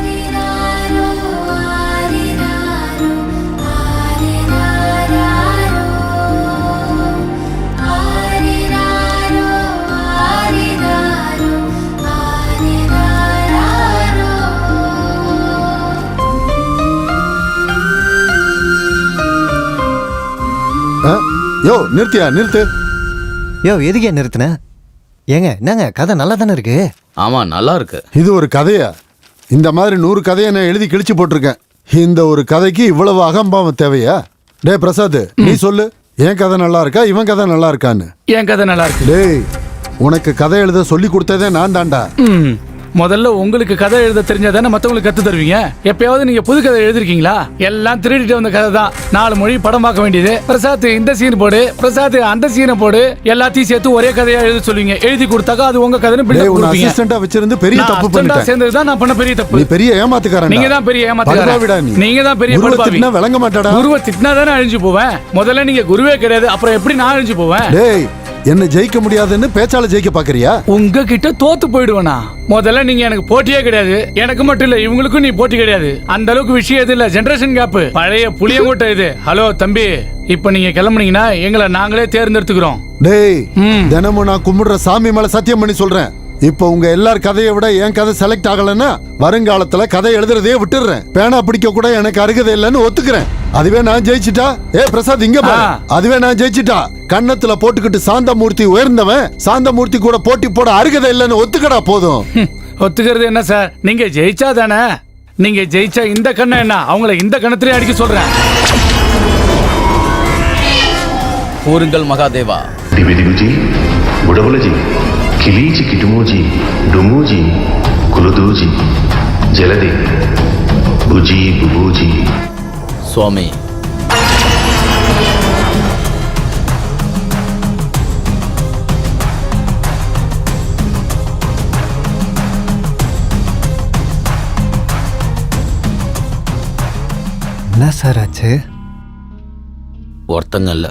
யோ நிறுத்தியா, நிறுத்து. யோ எதுக்கே நிறுத்தின? ஏங்க என்னங்க கதை நல்லா தானே இருக்கு? ஆமா நல்லா இருக்கு. இது ஒரு கதையா? இந்த மாதிரி 100 கதையை நான் எழுதி கிழிச்சு போட்டிருக்கேன். இந்த ஒரு கதைக்கு இவ்வளவு அகம்பாவம் தேவையா? டே பிரசாத், நீ சொல்லு, என் கதை நல்லா இருக்கா இவன் கதை நல்லா இருக்கான்னு? என் கதை நல்லா இருக்கு. டேய், உனக்கு கதை எழுத சொல்லி கொடுத்ததே நான் தான்டா. முதல்ல உங்களுக்கு கதை எழுத தெரிஞ்சாதானே மற்றவங்களுக்கு கத்து தருவீங்க. எப்பயாவது நீங்க புது கதை எழுதிருக்கீங்களா? எல்லாம் திருடிட்டு வந்த கதை தான். 4 மொழி படம் பார்க்க வேண்டியது. பிரசாத் இந்த சீன் போடு, பிரசாத் அந்த சீனை போடு, எல்லாத்தையும் சேர்த்து ஒரே கதையா எழுத சொல்லுவீங்க. எழுதி கொடுத்தாக்கா அது உங்க கதைன்னு பில்டப் கொடுப்பீங்க. அசிஸ்டண்டா வச்சிருந்து பெரிய தப்பு பண்ணிட்டேன். சேர்ந்ததுதான் நான் பண்ண பெரிய தப்பு. நீ பெரிய ஏமாத்துக்காரன். நீங்க தான் பெரிய ஏமாத்துக்காரன். நீங்க தான் பெரிய படுபாவி. விளங்க மாட்டாடா. குருவை திட்டினா தானே அழிஞ்சு போவேன். முதல்ல நீங்க குருவே கிடையாது, அப்புறம் எப்படி நான் அழிஞ்சு போவேன்? டேய், என்ன ஜெயிக்க முடியாதுன்னு பேச்சால ஜெயிக்க பாக்குறியா? உங்ககிட்ட தோத்து போயிடுவேனா? முதல்ல நீங்க எனக்கு போட்டியே கிடையாது. எனக்கு மட்டும் இல்ல, இவங்களுக்கும் நீ போட்டி கிடையாது. அந்த அளவுக்கு விஷயம் எது இல்ல, ஜெனரேஷன் கேப். பழைய புளியங்கோட்டை இது. ஹலோ தம்பி, இப்ப நீங்க கிளம்புனீங்கன்னா எங்களை நாங்களே தேர்ந்தெடுத்துக்கிறோம். டேய், தினமும் நான் கும்பிடுற சாமி மேல சத்தியம் பண்ணி சொல்றேன். இப்போ உங்க எல்லார் கதையை விட என் கதை செலக்ட் ஆகலன்னா வருங்காலத்துல கதை எழுதுறதே விட்டுடுறேன். பேனா பிடிக்க கூட எனக்கு அருகதை இல்லைன்னு ஒத்துக்கிறேன். அதுவே நான் ஜெயிச்சிட்டா, ஏ பிரசாத் இங்க பாரு, அதுவே நான் ஜெயிச்சிட்டா கன்னத்துல போட்டுக்கிட்டு சாந்தமூர்த்தி உயர்ந்தவன், சாந்தமூர்த்தி கூட போட்டி போட அருகதை இல்லைன்னு ஒத்துக்கடா போதும். ஒத்துக்கிறது என்ன சார்? நீங்க ஜெயிச்சா தானே. நீங்க ஜெயிச்சா இந்த கண்ணை என்ன, அவங்கள இந்த கணத்திலே அடிக்க சொல்றேன். கூறுங்கள் மகாதேவா. திவிதிவிஜி, உடவுலஜி, கிளீச்சி கிட்டுமோஜி, டுமூஜி, குலுதூஜி, ஜலதி, புஜி புபூஜி. சுவாமி, என்ன சார் ஆச்சு? ஒருத்தங்க இல்ல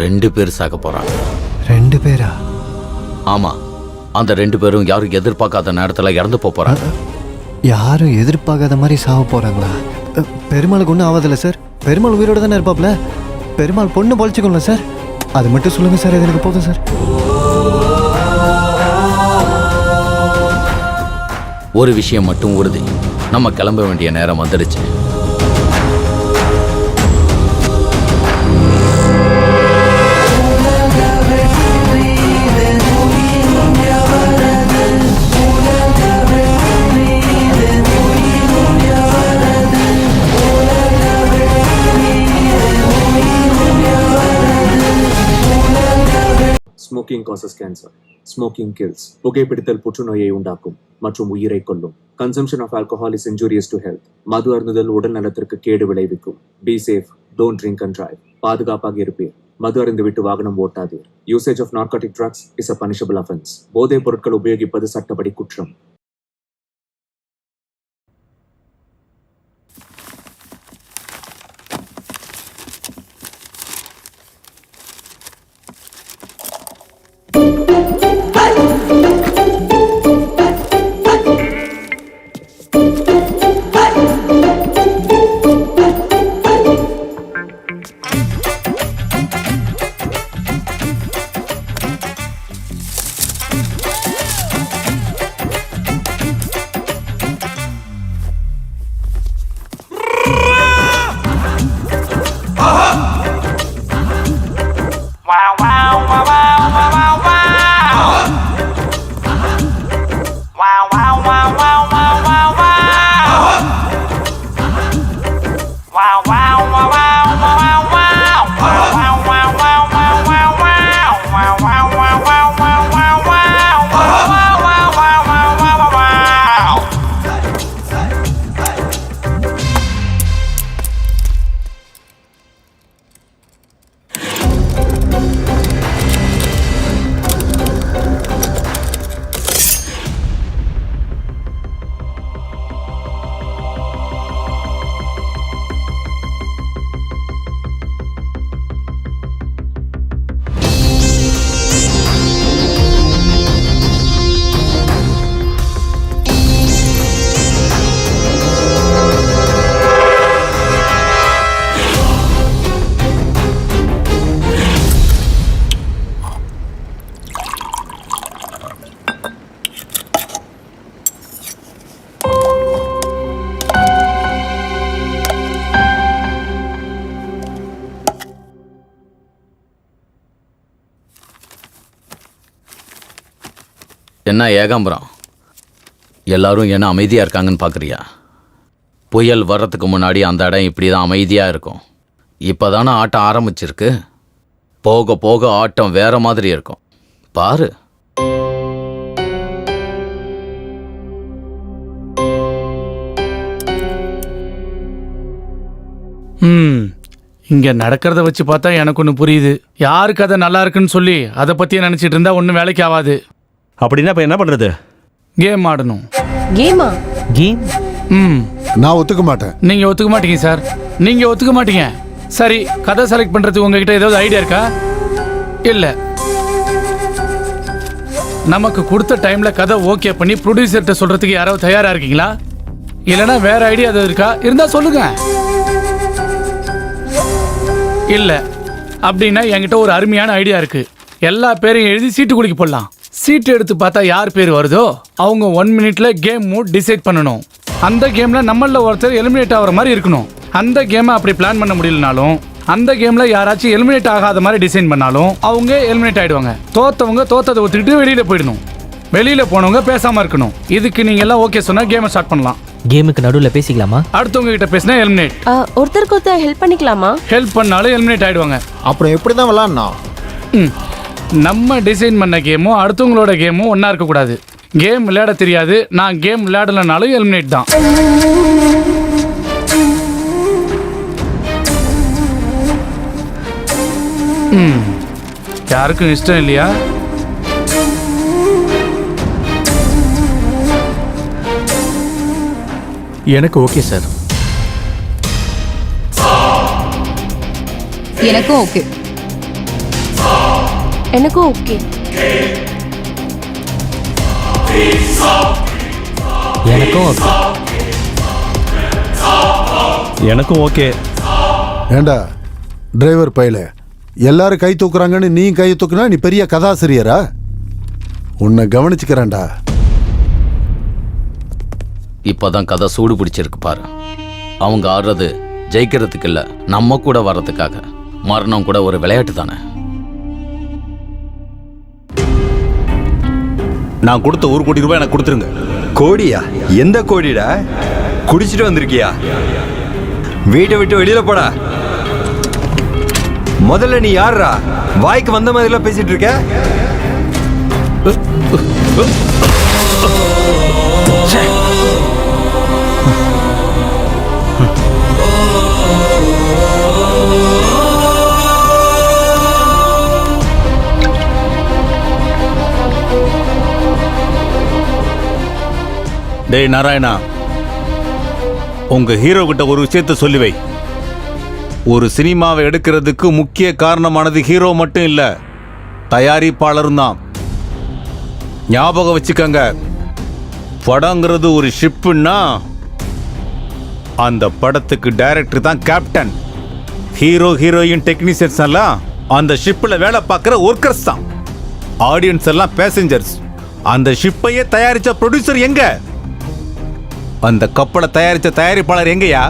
2 பேர் சாக போறாங்க. 2 பேரா? ஆமா, அந்த 2 பேரும் யாரும் எதிர்பார்க்காத நேரத்துல இறந்து போறாங்க. யாரும் எதிர்பார்க்காத மாதிரி சாவ போறாங்களா? பெருமாளுக்கு ஒன்றும் ஆகாதில்ல சார்? பெருமாள் உயிரோட தானே இருப்பாப்ல? பெருமாள் பொண்ணு பொழைச்சிக்கோங்களா சார்? அது மட்டும் சொல்லுங்க சார், இது எனக்கு போதும் சார். ஒரு விஷயம் மட்டும் உறுதி, நம்ம கிளம்ப வேண்டிய நேரம் வந்துடுச்சு. Smoking causes cancer. Smoking kills. புகைப்பிடித்தல் புற்றுநோயை உண்டாக்கும் மற்றும் உயிரை கொல்லும். Consumption of alcohol is injurious to health. மது அருந்துதல் உடல் நலத்திற்கு கேடு விளைவிக்கும். Be safe, don't drink and drive. பாதுகாப்பாக இருப்பீர். மது அருந்துவிட்டு வாகனம் ஓட்டாதீர். Usage of narcotic drugs is a punishable offence. போதைப் பொருட்கள் உபயோகிப்பது சட்டப்படி குற்றம். என்ன ஏகாம்பரம், எல்லாரும் என்ன அமைதியாக இருக்காங்கன்னு பார்க்குறியா? புயல் வர்றதுக்கு முன்னாடி அந்த இடம் இப்படி தான் அமைதியாக இருக்கும். இப்போ தானே ஆட்டம் ஆரம்பிச்சிருக்கு. போக போக ஆட்டம் வேற மாதிரி இருக்கும். பாரு. இங்க நடக்கிறத வச்சு பார்த்தா எனக்கு ஒன்று புரியுது. யாருக்கு அதை நல்லா இருக்குன்னு சொல்லி அதை பத்தியே நினைச்சிட்டு இருந்தா ஒன்றும் வேலைக்கு ஆகாது. அப்படின்னா இப்ப என்ன பண்றது? கேம் ஆடணும். கேமா? கேம்? நான் ஒத்துக்க மாட்டேன். நீங்க ஒத்துக்க மாட்டீங்க சார். நீங்க ஒத்துக்க மாட்டீங்க. சரி, கதை செலக்ட் பண்றதுக்கு உங்ககிட்ட ஏதாவது ஐடியா இருக்கா? இல்ல. நமக்கு கொடுத்த டைம்ல கதை ஓகே பண்ணி ப்ரொடியூசர்கிட்ட சொல்றதுக்கு யாராவது தயாரா இருக்கீங்களா? இல்லைன்னா வேற ஐடியா ஏதாவது இருக்கா? இருந்தா சொல்லுங்க. இல்ல அப்படின்னா என்கிட்ட ஒரு அருமையான ஐடியா இருக்கு. எல்லா பேரையும் எழுதி சீட்டு குலுக்கி போடலாம். சீட்டு எடுத்து பார்த்தா யார் பேர் வருதோ அவங்க 1 மினிட்ல கேம் மூட் டிசைட் பண்ணணும். அந்த கேம்ல நம்மள ஒருத்தர் எலிமினேட் ஆகிற மாதிரி இருக்கணும். அந்த கேமை அப்படி பிளான் பண்ண முடியலனாலும் அந்த கேம்ல யாராச்சும் எலிமினேட் ஆகாத மாதிரி டிசைன் பண்ணாலும் அவங்க எலிமினேட் ஆயிடுவாங்க. தோத்தவங்க தோத்ததை ஒத்துக்கிட்டு வெளியில போயிடணும். வெளியில போனவங்க பேசாம இருக்கணும். இதுக்கு நீங்க எல்லாம் ஓகே சொன்னா கேமை ஸ்டார்ட் பண்ணலாம். கேமுக்கு நடுவில் பேசிக்கலாமா? அடுத்தவங்க கிட்ட பேசினா எலிமினேட். ஒருத்தருக்கு ஒருத்தர் ஹெல்ப் பண்ணிக்கலாமா? ஹெல்ப் பண்ணாலும் எலிமினேட் ஆயிடுவாங்க. அப்புறம் எப்படி தான் விளாட்ணும்? நம்ம டிசைன் பண்ண கேமும் அடுத்தவங்களோட கேமும் ஒன்றா இருக்கக்கூடாது. கேம் விளையாட தெரியாது, நான் கேம் விளையாடலனாலும் எலிமினேட் தான். யாருக்கும் இஷ்டம் இல்லையா? எனக்கு ஓகே சார். எனக்கும் ஓகே. எனக்கும் ஓகே. எனக்கும் ஓகே. எனக்கும் ஓகே. ஏண்டா டிரைவர் பையல எல்லாரும் கை தூக்குறாங்கன்னு நீ கை தூக்குனா நீ பெரிய கதாசிரியரா? உன்னை கவனிச்சுக்கிறேன்டா. இப்பதான் கதை சூடு பிடிச்சிருக்கு பாரு. அவங்க ஆடுறது ஜெயிக்கிறதுக்கு இல்ல, நம்ம கூட வர்றதுக்காக. மரணம் கூட ஒரு விளையாட்டு தானே. நான் கொடுத்த 1 கோடி ரூபாய் எனக்கு கொடுத்துருங்க. கோடியா? எந்த கோடிடா? குடிச்சிட்டு வந்திருக்கியா? வீட்டை விட்டு வெளியில போடா. முதல்ல நீ யாரா? வாய்க்கு வந்த மாதிரிலாம் பேசிட்டு இருக்க. டேய் நாராயணா, உங்க ஹீரோ கிட்ட ஒரு விஷயத்த சொல்லி வை. ஒரு சினிமாவை எடுக்கிறதுக்கு முக்கிய காரணமானது ஹீரோ மட்டும் இல்ல, தயாரிப்பாளரும் தான். ஞாபகம் வச்சுக்கங்க, படங்கிறது ஒரு ஷிப்புன்னா அந்த படத்துக்கு டைரக்டர் தான் கேப்டன். ஹீரோ ஹீரோயின் டெக்னீஷியன்ஸ் எல்லாம் அந்த ஷிப்பில் வேலை பார்க்குற ஒர்க்கர்ஸ் தான். ஆடியன்ஸ் எல்லாம் பேசஞ்சர்ஸ். அந்த ஷிப்பையே தயாரிச்ச ப்ரொடியூசர் எங்க? அந்த கப்பலை தயாரிச்ச தயாரிப்பாளர் எங்கயா?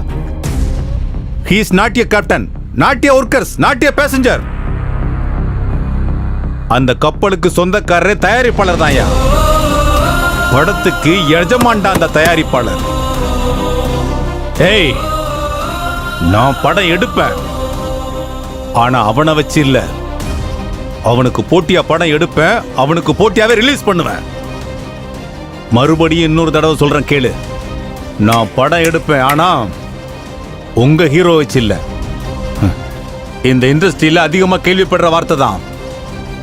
He is not a captain, not a workers, not a passenger. அந்த கப்பலுக்கு சொந்தக்காரரே தயாரிப்பாளர் தான்யா. படத்துக்கு எஜமான்டா அந்த தயாரிப்பாளர். ஏய், நான் படம் எடுப்பேன், ஆனா அவனை வச்சு இல்ல. அவனுக்கு போட்டியா படம் எடுப்பேன், அவனுக்கு போட்டியாவே ரிலீஸ் பண்ணுவேன். மறுபடியும் இன்னொரு தடவை சொல்றேன் கேளு. நான் படம் எடுப்பேன், ஆனா உங்க ஹீரோ வச்சு இல்ல. இந்த இண்டஸ்ட்ரியில அதிகமா கேள்விப்படுற வார்த்தை தான்,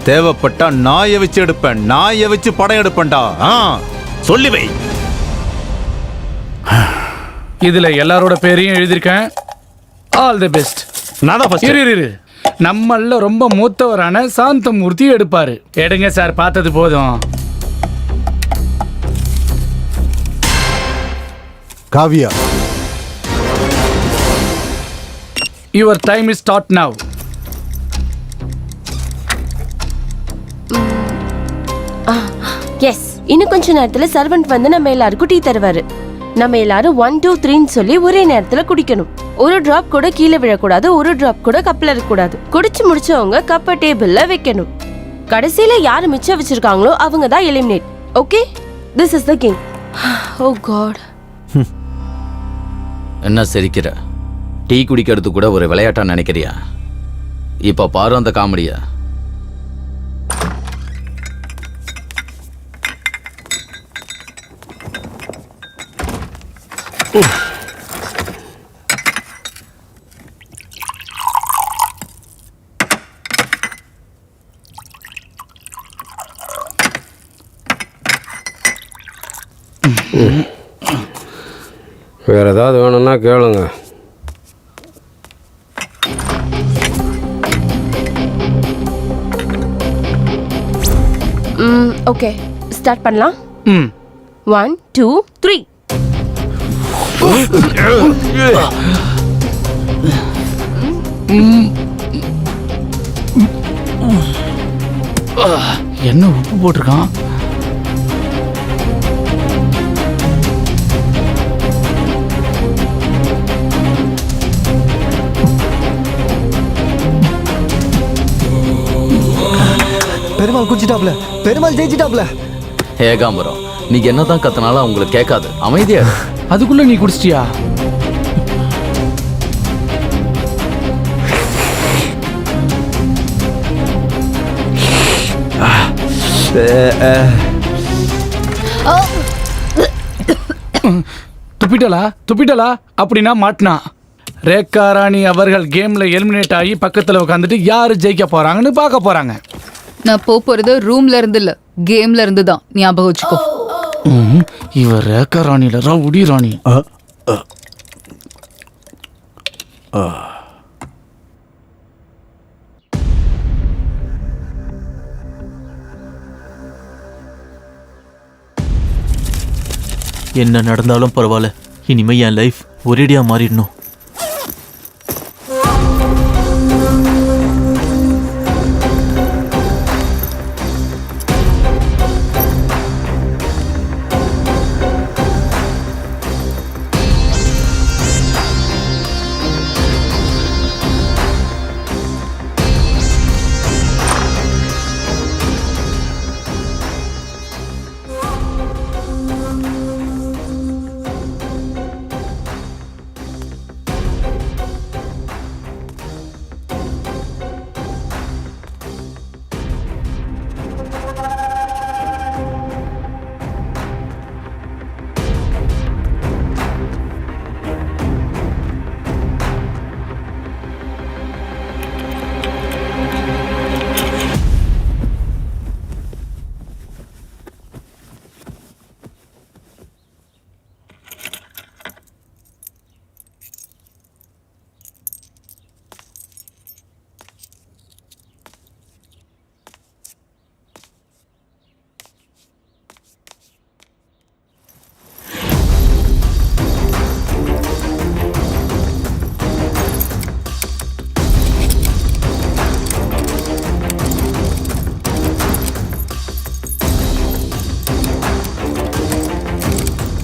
தேவைப்பட்டா நாயை வச்சு எடுப்பேன், நாயை வச்சு படம் எடுப்பேன்டா. சொல்லி வை. இதுல எல்லாரோட பேரையும் எழுதியிருக்கேன். All the best. இரு, நம்மள ரொம்ப மூத்தவரான சாந்தமூர்த்தி எடுப்பாரு. எடுங்க சார், பார்த்தது போதும். Kavya, your time is start now. Yes, இன்னும் கொஞ்ச நேரத்துல சர்வெண்ட் வந்து நம்ம எல்லாருக்கும் டீ தருவாரு. நம்ம எல்லாரும் 1 2 3 சொல்லி ஒரே நேரத்துல குடிக்கணும். ஒரு டிராப் கூட கீழே விழக்கூடாது, ஒரு டிராப் கூட கப்ல இருக்கக்கூடாது. குடிச்சு முடிச்சவங்க கப்பை டேபிள்ல வைக்கணும். கடைசியில யாரு மிச்சம் வச்சிருக்காங்களோ அவங்க தான் eliminate. Okay, this is the game. Oh god. என்ன சிரிக்கிற? டீ குடிக்கிறது கூட ஒரு விளையாட்டா நினைக்கிறியா? இப்ப பாரு அந்த காமெடியா. வேற ஏதாவது வேணும்னா கேளுங்க. ஓகே, ஸ்டார்ட் பண்ணலாம். 1 2 3. என்ன உப்பு போட்டிருக்கான்? பெருமாள் குடிச்சிட்டாப்ல, பெருமாள் ஜெயிச்சிட்டாப்ல. ஏகாம்பரம், நீங்க என்னதான் கத்தனாலும் அவங்களுக்கு கேட்காது. அமைதியா. அதுக்குள்ள நீ குடிச்சிட்டியா? துப்பிட்டலா அப்படின்னா மாட்டினா. ரேகா ராணி அவர்கள் கேம்ல எலிமினேட் ஆகி பக்கத்துல உட்காந்துட்டு யாரு ஜெயிக்க போறாங்கன்னு பார்க்க போறாங்க. நான் போறது ரூம்ல இருந்து இல்ல, கேம்ல இருந்து தான். ஞாபகம் வச்சுக்கோ. இவர் ரேகா ராணில ரவுடி ராணி. என்ன நடந்தாலும் பரவாயில்ல, இனிமே என் லைஃப் ஒரேடியா மாறிடணும்.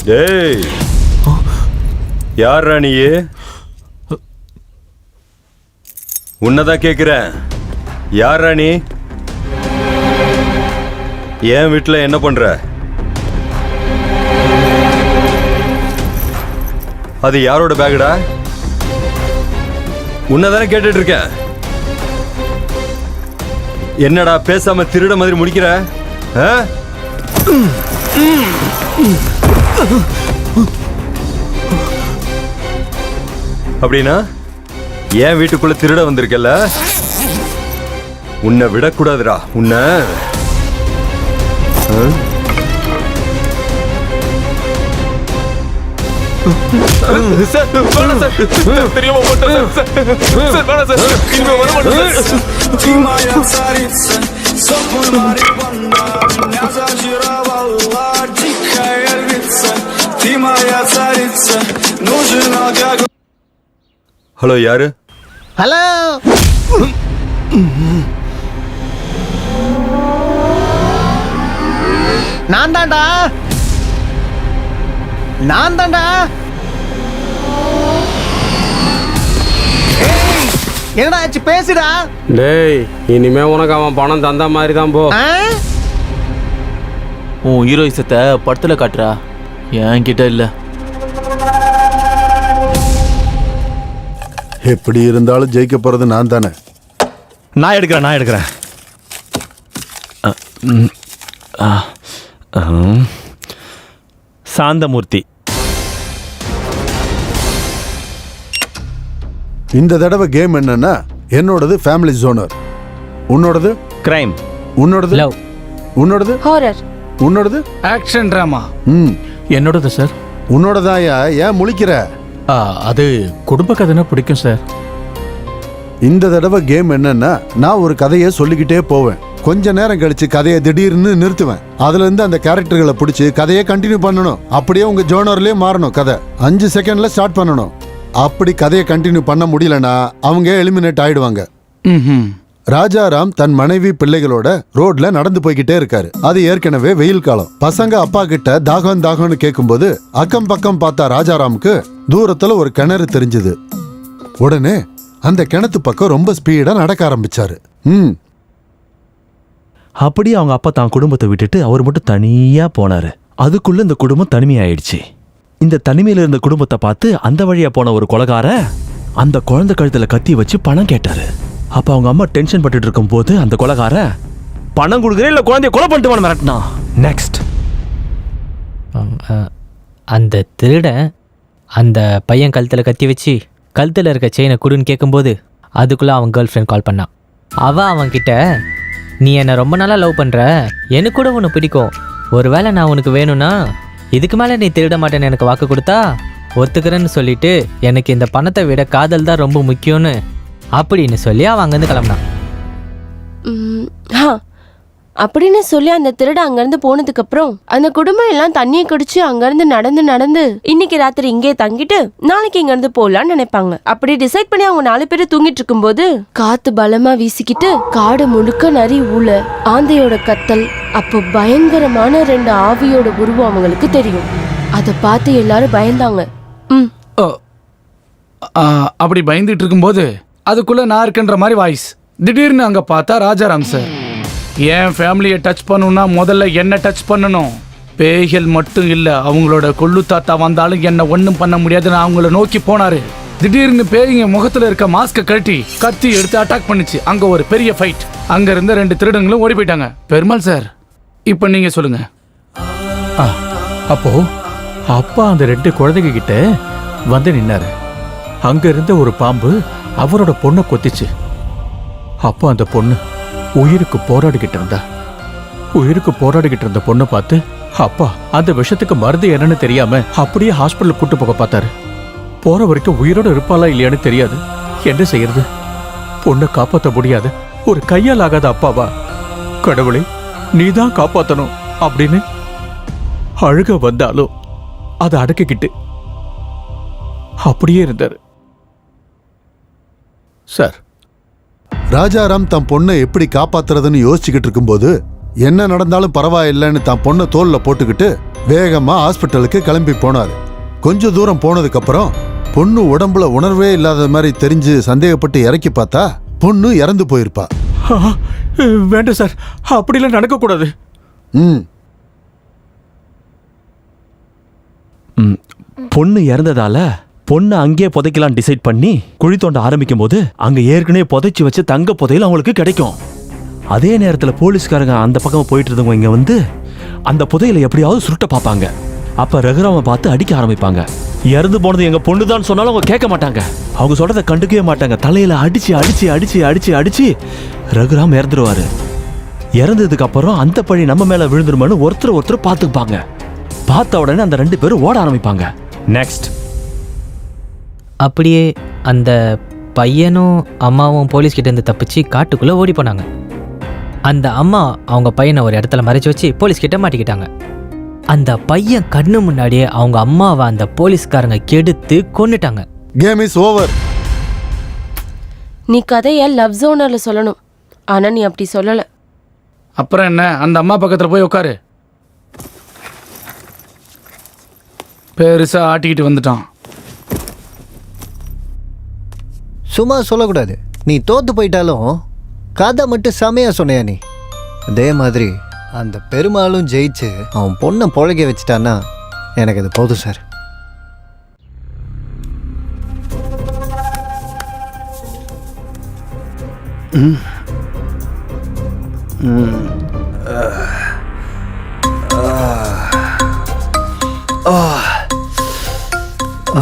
டேய், யார் ராணியே? உன்னதான் கேக்குறேன். யார் ராணி? என் வீட்டுல என்ன பண்ற? அது யாரோட பேகுடா? உன்னதானே கேட்டுட்டு இருக்கேன். என்னடா பேசாம திருட மாதிரி முடிக்கிற? அப்படின்னா ஏன் வீட்டுக்குள்ள திருட வந்திருக்கல? உன்னை விடக்கூடாதுடா. உன்னை ஹலோ, யாரு? ஹலோ, நான் தான்டா. என்னடா ஆச்சு, பேசுடா. டேய், இனிமே உனக்கு அவன் பணம் தந்த மாதிரி தான் போ. உன் ஹீரோயிசத்தை படத்துல காட்டுறா, என்கிட்ட இல்ல. எப்படி இருந்தாலும் ஜெயிக்க போறது நான் தானே. நான் எடுக்கிறேன். சாந்தமூர்த்தி. இந்த தடவை கேம் என்னன்னா, என்னோடது ஃபேமிலி ஜோனர், உன்னோடது கிரைம், உன்னோடது லவ், உன்னோடது ஹாரர், உன்னோடது ஆக்ஷன் டிராமா. என்னோடது சார். உன்னோடதாயா? ஏன் முழிக்கிற? அது குடும்ப கதைனா பிடிக்கும் சார். இந்த தடவை கேம் என்னன்னா, நான் ஒரு கதையை சொல்லிக்கிட்டே போவேன். கொஞ்ச நேரம் கழிச்சு கதையை திடீர்னு நிறுத்துவேன். அதுல இருந்து அந்த கேரக்டர்களை பிடிச்சி கதையை கண்டினியூ பண்ணணும். அப்படியே உங்க ஜோனர்லயே மாறணும். கதை 5 செகண்ட்ல ஸ்டார்ட் பண்ணணும். அப்படி கதையை கண்டினியூ பண்ண முடியலன்னா அவங்க எலிமினேட் ஆயிடுவாங்க. ராஜாராம் தன் மனைவி பிள்ளைகளோட ரோட்ல நடந்து போய்கிட்டே இருக்காரு. அது ஏற்கனவே வெயில் காலம். பசங்க அப்பா கிட்ட தாகம்னு கேட்கும்போது அக்கம் பக்கம் பார்த்தா ராஜாராமுக்கு தூரத்துல ஒரு கிணறு தெரிஞ்சது. உடனே அந்த கிணத்து பக்கம் ரொம்ப ஸ்பீடா நடக்க ஆரம்பிச்சாரு. அப்படி அவங்க அப்பா தான் குடும்பத்தை விட்டுட்டு அவர் மட்டும் தனியா போனாரு. அதுக்குள்ள இந்த குடும்பம் தனிமையாயிடுச்சு. இந்த தனிமையில இருந்த குடும்பத்தை பார்த்து அந்த வழியா போன ஒரு கொலைகார அந்த குழந்தை கழுத்துல கத்தி வச்சு பணம் கேட்டாரு. அப்ப அவங்க அம்மா டென்ஷன் பட்டுட்டு இருக்கும் போது அந்த கொலைகார பணம் கொடுக்குறேன் இல்ல குழந்தைய கொலை பண்ணிட்டு மிரட்டினா. நெக்ஸ்ட், அந்த திருடன் அந்த பையன் கழுத்தில் கத்தி வச்சு கழுத்தில் இருக்க செயினை குடுன்னு கேட்கும்போது அதுக்குள்ளே அவன் கேர்ள் ஃப்ரெண்ட் கால் பண்ணான். அவன்கிட்ட நீ என்னை ரொம்ப நாளாக லவ் பண்ணுற, எனக்கு கூட உனக்கு பிடிக்கும், ஒருவேளை நான் உனக்கு வேணும்னா இதுக்கு மேலே நீ திருட மாட்டேன்னு எனக்கு வாக்கு கொடுத்தா ஒத்துக்கிறேன்னு சொல்லிட்டு எனக்கு இந்த பணத்தை விட காதல் தான் ரொம்ப முக்கியம்னு அப்படின்னு சொல்லி அவன் அங்கேருந்து கிளம்புனான். அப்படின்னு சொல்லி அந்த திருட அங்கிருந்து போனதுக்கு அப்புறம் அந்த குடும்பம் எல்லாம் தண்ணியை குடிச்சு அங்கிருந்து நடந்து நடந்து இன்னைக்கு ராத்திரி இங்கே தங்கிட்டு நாளைக்கு இங்க இருந்து போலான்னு நினைப்பாங்க. அப்படி டிசைட் பண்ணி அவங்க 4 பேரும் தூங்கிட்டு இருக்கும்போது காத்து பலமா வீசிக்கிட்டு காடு முழுக்க நரி ஊழ ஆந்தையோட கத்தல், அப்போ பயங்கரமான 2 ஆவியோட உருவம் அவங்களுக்கு தெரியும். அதை பார்த்து எல்லாரும் பயந்தாங்க. அப்படி பயந்துட்டு இருக்கும்போது அதுக்குள்ள நான் இருக்கன்ற மாதிரி வாய்ஸ். திடீர்னு அங்க பார்த்தா ராஜாராம் சார். என் ஃபேமிலியை டச் பண்ணணும்னா முதல்ல என்ன டச் பண்ணணும். பேய்கள் மட்டும் இல்ல, அவங்களோட கொள்ளு தாத்தா வந்தாலும் என்ன ஒன்றும் பண்ண முடியாதுன்னு அவங்கள நோக்கி போனாரு. திடீர்னு பேய்ங்க முகத்துல இருக்க மாஸ்க கழட்டி கத்தி எடுத்து அட்டாக் பண்ணுச்சு. அங்க ஒரு பெரிய ஃபைட். அங்க இருந்த 2 திருடங்களும் ஓடி போயிட்டாங்க. பெருமாள் சார், இப்ப நீங்க சொல்லுங்க. அப்போ அப்பா அந்த 2 குழந்தைங்க கிட்ட வந்து நின்னாரு. அங்க இருந்த ஒரு பாம்பு அவரோட பொண்ணை கொத்திச்சு. அப்போ அந்த பொண்ணு உயிருக்கு போராடிக்கிட்டு இருந்த பொண்ணை பார்த்து அப்பா அந்த விஷத்துக்கு மருந்து என்னன்னு தெரியாம அப்படியே ஹாஸ்பிட்டல் கூட்டு போக பார்த்தாரு. போற வரைக்கும் உயிரோட இருப்பாளா இல்லையான்னு தெரியாது. என்ன செய்யறது? பொண்ணை காப்பாற்ற முடியாது. ஒரு கையால் ஆகாத அப்பாவா? கடவுளே, நீதான் காப்பாத்தணும் அப்படின்னு அழுக வந்தாலும் அதை அடக்கிக்கிட்டு அப்படியே இருந்தாரு சார். ராஜாராம் தன் பொண்ணை எப்படி காப்பாத்துறதுன்னு யோசிச்சுக்கிட்டு இருக்கும்போது என்ன நடந்தாலும் பரவாயில்லைன்னு தன் பொண்ணை தோல்ல போட்டுக்கிட்டு வேகமா ஹாஸ்பிட்டலுக்கு கிளம்பி போனாரு. கொஞ்ச தூரம் போனதுக்கு அப்புறம் பொண்ணு உடம்புல உணர்வே இல்லாத மாதிரி தெரிஞ்சு சந்தேகப்பட்டு இறக்கி பார்த்தா பொண்ணு இறந்து போயிருப்பா. வேண்டாம் சார், அப்படிலாம் நடக்க கூடாது. பொண்ணு இறந்ததால பொண்ணு அங்கேயே புதைக்கலாம் டிசைட் பண்ணி குழி தோண்ட ஆரம்பிக்கும் போது அங்க ஏற்கனவே புதைச்சு வச்சு தங்க புதையல் அவங்களுக்கு கிடைக்கும். அதே நேரத்துல போலீஸ்காரங்க அந்த பக்கம் போயிட்டு இருந்தவங்க இங்க வந்து அந்த புதையலை எப்படியாவது சுருட்ட பார்ப்பாங்க. அப்ப ரகுராம பார்த்து அடிக்க ஆரம்பிப்பாங்க. இறந்து போனது எங்க பொண்ணுதான் சொன்னாலும் அவங்க கேட்க மாட்டாங்க. அவங்க சொல்றதை கண்டுக்கவே மாட்டாங்க. தலையில அடிச்சு அடிச்சு அடிச்சு அடிச்சு அடிச்சு ரகுராம் இறந்துருவாரு. இறந்ததுக்கு அப்புறம் அந்த பழி நம்ம மேல விழுந்துருமான்னு ஒருத்தர் பார்த்துப்பாங்க. பார்த்த உடனே அந்த 2 பேரும் ஓட ஆரம்பிப்பாங்க. நெக்ஸ்ட் அப்படியே அந்த பையனும் அம்மாவும் போலீஸ்கிட்ட இருந்து தப்பிச்சு காட்டுக்குள்ளே ஓடி போனாங்க. அந்த அம்மா அவங்க பையனை ஒரு இடத்துல மறைச்சு வச்சு போலீஸ்கிட்ட மாட்டிக்கிட்டாங்க. அந்த பையன் கண்ணு முன்னாடியே அவங்க அம்மாவை அந்த போலீஸ்காரங்க கெடுத்து கொன்னுட்டாங்க. Game is over. நீ கதையை லவ் ஜோனர்ல சொல்லணும், ஆனா நீ அப்படி சொல்லல. அப்புறம் என்ன, அந்த அம்மா பக்கத்துல போய் உட்காரு. பெருசா ஆட்டிக்கிட்டு வந்துட்டான். சும்மா சொல்லக்கூடாது. நீ தோத்து போயிட்டாலும் கதை மட்டும் செமையா சொன்னையா நீ. அதே மாதிரி அந்த பெருமாளும் ஜெயிச்சு அவன் பொண்ணை பொழைக்க வச்சுட்டான்னா எனக்கு அது போதும் சார்.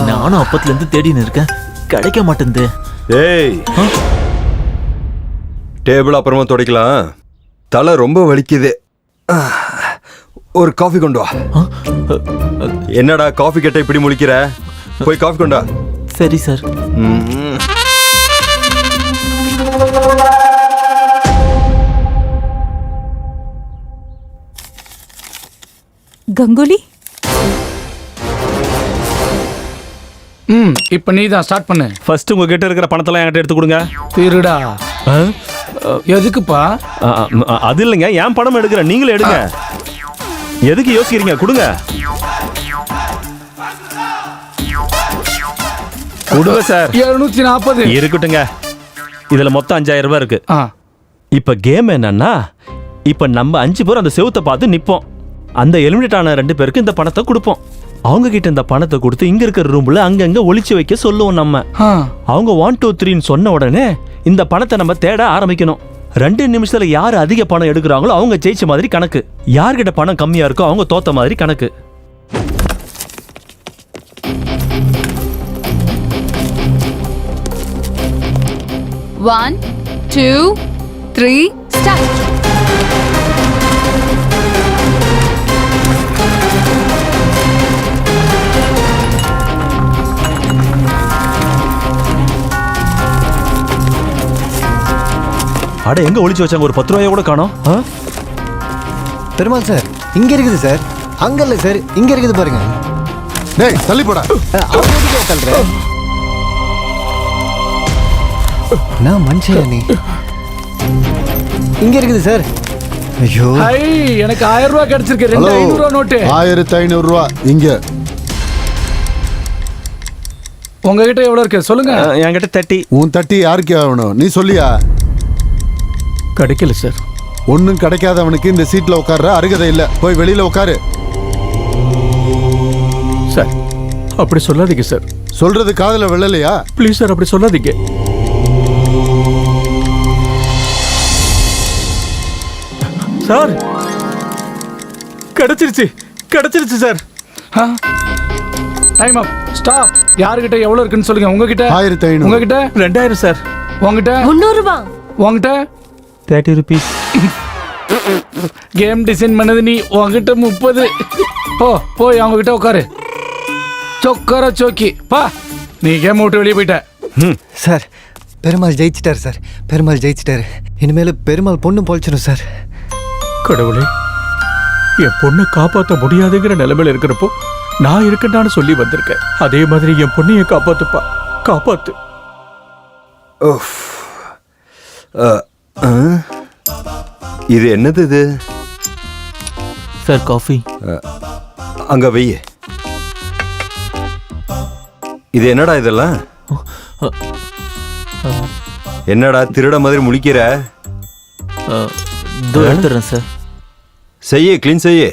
நானும் அப்பத்துல இருந்து தேடின்னு இருக்கேன், கிடைக்க மாட்டேங்குது. ஏய், டேபிள் அப்புறமா துடைக்கலாம். தலை ரொம்ப வலிக்குது. ஒரு காஃபி கொண்டு வா. என்னடா காஃபி கேட்ட இப்படி முழிக்கிற? போய் காஃபி கொண்டு வா. சரி சார். கங்குலி, இப்ப நீ தான் ஸ்டார்ட் பண்ணு. ஃபர்ஸ்ட் உங்க கிட்ட இருக்கிற பணத்தெல்லாம் என்கிட்ட எடுத்து கொடுங்க. திருடா. எதுக்குப்பா? அது இல்லைங்க, என் பணம் எடுக்கிறேன், நீங்களே எடுங்க. எதுக்கு யோசிக்கிறீங்க? கொடுங்க. கொடுங்க சார். 740 இருக்கட்டுங்க. இதுல மொத்தம் 5000 ரூபாய் இருக்கு. இப்ப கேம் என்னன்னா, இப்ப நம்ம 5 பேர் அந்த செவுத்தை பார்த்து நிப்போம். அந்த எலிமினேட் ஆன 2 பேருக்கு இந்த பணத்தை கொடுப்போம். அவங்க கிட்ட இந்த பணத்தை கொடுத்து இங்க இருக்கிற ரூம்ல அங்கங்க ஒளிச்சு வைக்க சொல்லுவோம். நம்ம அவங்க 1 2 3 சொன்ன உடனே இந்த பணத்தை நம்ம தேட ஆரம்பிக்கணும். 2 நிமிஷத்துல யார் அதிக பணம் எடுக்கிறாங்களோ அவங்க ஜெயிச்ச மாதிரி கணக்கு. யார்கிட்ட பணம் கம்மியா இருக்கோ அவங்க தோத்த மாதிரி கணக்கு. One, 2, 3, start. அட, எங்க ஒளிச்சு வச்சாங்க? ஒரு 10 ரூபாய கூட காணோம். பெருமாள் சார் இங்க இருக்குது சார். அங்க இல்ல சார், இங்க இருக்குது பாருங்க. டேய் தள்ளி போடா. அவன் எதுக்கு தள்ளுற? நான் மனுஷன் நீ. இங்க இருக்குது சார். ஐயோ ஹை, எனக்கு 1000 ரூபாய் கிடைச்சிருக்கு. 2500 ரூபாய் நோட்டு. 1500 ரூபா இங்க. உங்ககிட்ட எவ்வளவு இருக்கு சொல்லுங்க. என்கிட்ட 30. உன் தட்டி யாருக்கு ஆகணும் நீ சொல்லியா? கிடைக்கல சார். ஒன்னும் கிடைக்காதவனுக்கு இந்த சீட்ல உட்கார்ற அருகதை இல்ல. போய் வெளியில உட்காரு. சார் அப்படி சொல்லாதீங்க சார். சொல்றது காதுல விழலையா? ப்ளீஸ் சார் அப்படி சொல்லாதீங்க. சார் கிடைச்சிருச்சு சார். டைம் அப். ஸ்டாப். யார்கிட்ட எவ்வளவு இருக்குன்னு சொல்லுங்க. உங்ககிட்ட 1500. உங்ககிட்ட 2000 சார். உங்ககிட்ட 300 ரூபாய். உங்ககிட்ட 30 rupees. கேம் டிசைன் பண்ணது நீ. உங்ககிட்ட 30. போய் அவங்க கிட்ட உட்காரு. சொக்கர சோக்கி பா. நீ கேம் விட்டு வெளியே போயிட்ட. சார் பெருமாள் ஜெயிச்சிட்டாரு சார். பெருமாள் ஜெயிச்சிட்டாரு. இனிமேல் பெருமாள் பொண்ணு பொழிச்சிடும் சார். கடவுளே, என் பொண்ணை காப்பாற்ற முடியாதுங்கிற நிலைமையில இருக்கிறப்போ நான் இருக்கேன்னு சொல்லி வந்திருக்கேன். அதே மாதிரி என் பொண்ணைய காப்பாத்துப்பா, காப்பாத்து. இது என்னது இது? Sir coffee. அங்க வெய்ய. இது என்னடா இதெல்லாம்? என்னடா திருட மாதிரி முழிக்கிற? எடுத்துறேன் சார். செய்ய கிளீன் செய்ய.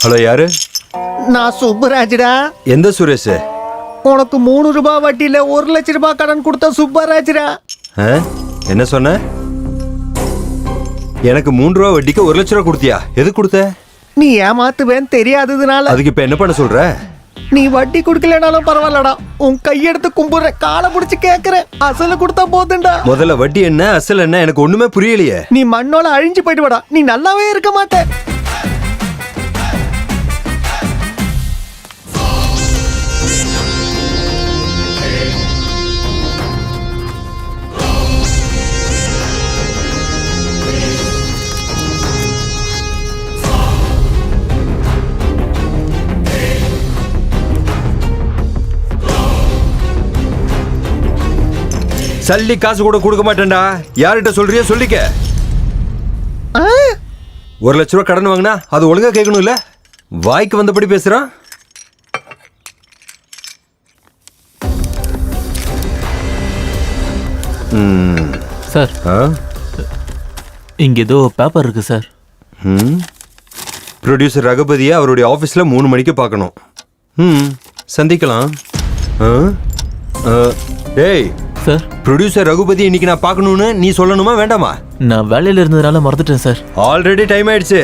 ஹலோ யாரு? நான் சுப்பராஜ்டா. எந்த சுரேஷ்? உனக்கு 3 ரூபாய் வட்டியில 1 லட்சம் ரூபாய் கடன் கொடுத்த சுப்பராஜ்டா. என்ன சொன்ன? எனக்கு 3 ரூபா வட்டிக்கு 1 லட்சம் ரூபா கொடுத்தியா? எது கொடுத்த? நீ ஏமாத்துவேன்னு தெரியாததுனால. அதுக்கு இப்ப என்ன பண்ண சொல்ற? நீ வட்டி கொடுக்கலனாலும் பரவாயில்லடா. உன் கையெடுத்து கும்பிடுற, காலை பிடிச்சு கேக்குறேன். அசல கொடுத்தா போதுண்டா. முதல்ல வட்டி என்ன அசல் என்ன எனக்கு ஒண்ணுமே புரியலையே. நீ மண்ணோல அழிஞ்சு போயிடுவடா. நீ நல்லாவே இருக்க மாட்ட. சல்லி காசு கூட கொடுக்க மாட்டேன்டா. யார்கிட்ட சொல்றியோ சொல்லிக்க. 1 லட்ச ரூபா கடன் வாங்கினா அது ஒழுங்கா கேட்கணும் இல்ல? வாய்க்கு வந்தபடி பேசுறான். சார் இங்க ஏதோ பேப்பர் இருக்கு சார். ப்ரொடியூசர் ரகுபதியை அவருடைய ஆபீஸ்ல 3 மணிக்கு பார்க்கணும். சந்திக்கலாம். டேய் சார், ப்ரொடியூசர் ரகுபதி இன்னைக்கு நான் பார்க்கணும்னு நீ சொல்லணுமா வேண்டாமா? நான் வேலையில இருந்ததுனால மறந்துட்டேன் சார். ஆல்ரெடி டைம் ஆயிடுச்சு.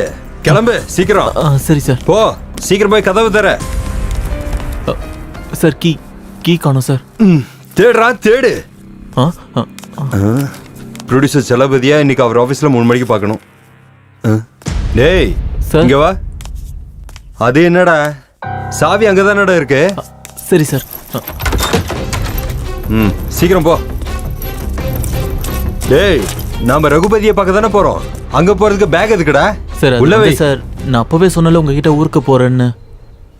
கிளம்பு சீக்கிரம். சரி சார். போ சீக்கிரம் போய் கதவு தர. சார் கீ காணோம் சார். தேடுறா தேடு. ப்ரொடியூசர் செலபதியா இன்னைக்கு அவர் ஆபீஸ்ல 3 மணிக்கு பார்க்கணும். டேய் இங்க வா. அது என்னடா சாவி அங்கதானடா இருக்கு? சரி சார். சீக்கிரம் போ. டேய் நாம ரகுபதியை பார்க்க தானே போறோம். அங்க போறதுக்கு பேக் எதுக்குடா? சார் உள்ளவே சார், நான் அப்பவே சொன்னல உங்ககிட்ட ஊருக்கு போறேன்னு.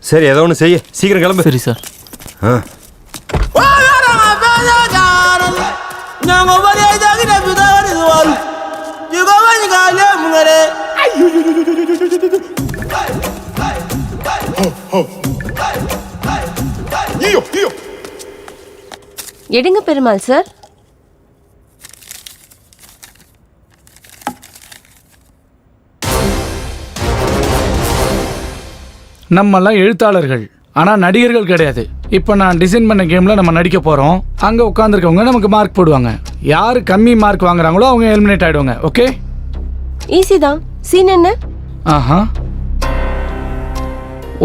சரி ஏதோ ஒன்று செய்ய. சீக்கிரம் கிளம்பு. சரி சார். எடுங்க பெருமாள் சார். நம்மெல்லாம் எழுத்தாளர்கள், ஆனா நடிகர்கள் கிடையாது. இப்போ நான் டிசைன் பண்ண கேம்ல நம்ம நடிக்க போறோம். அங்க உட்கார்ந்துருக்கவங்க நமக்கு மார்க் போடுவாங்க. யாரு கம்மி மார்க் வாங்குறாங்களோ அவங்க எலிமினேட் ஆயிடுவாங்க. ஓகே, ஈஸி தான். சீன் என்ன? ஆஹா,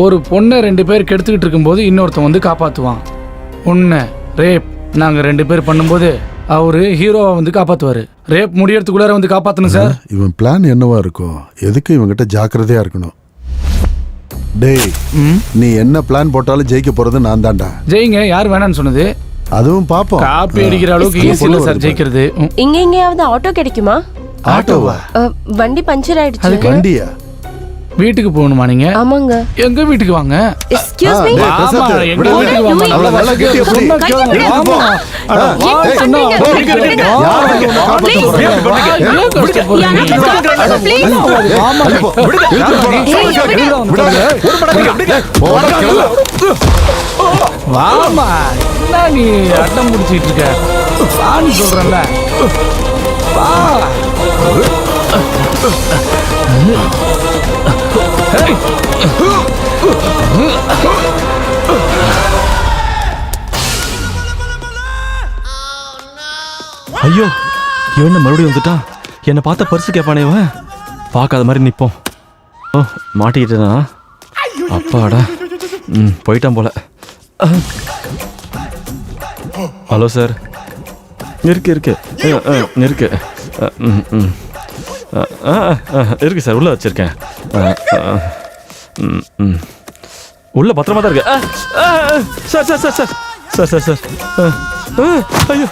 ஒரு பொண்ணை 2 பேர் கெடுத்துக்கிட்டு இருக்கும்போது இன்னொருத்தன் வந்து காப்பாத்துவான். உன்னை ரேப் நாங்க 2 பேர் பண்ணும்போது அவரு ஹீரோவை வந்து காப்பாத்துவாரு. ரேப் முடியறதுக்குள்ளார வந்து காப்பாத்தணும் சார். இவன் பிளான் என்னவா இருக்கும்? எதுக்கு இவங்கிட்ட ஜாக்கிரதையா இருக்கணும். டேய் நீ என்ன பிளான் போட்டாலும் ஜெயிக்க போறது நான் தான்டா. ஜெயிங்க. யார் வேணான்னு சொன்னது? அதுவும் பாப்போம். காப்பி அடிக்கிற அளவுக்கு Excuse ஈஸி இல்ல சார் ஜெயிக்கிறது. இங்க எங்கேயாவது ஆட்டோ கிடைக்குமா? ஆட்டோவா? வண்டி பஞ்சர் ஆயிடுச்சு. வண்டியா? வீட்டுக்கு போகணுமா நீங்க? ஆமாங்க. எங்க வீட்டுக்கு வாங்க. Excuse me. ஆமா எங்க வீட்டுக்கு வாங்க. நல்லா நல்லா கெட்டி அப்படி. ஆமா. அட வா சொன்னா வாமா. என்ன நீ அட்டம் முடிச்சிட்டு இருக்க? சாணி சொல்றேன்ல. வா. ஐயோ இவன் மறுபடியும் வந்துட்டான். என்னை பார்த்த பர்ஸு கேட்பானே இவன். பார்க்காத மாதிரி நிற்போம். ஓ மாட்டிக்கிட்டேனா? அப்பாடா. போயிட்டான் போல. Hello sir. இருக்கு இருக்கு இருக்கு இருக்கு சார். உள்ள வச்சிருக்கேன். உள்ள பத்திரமா தான் இருக்கு. Sir sir sir sir sir sir sir ஐயோ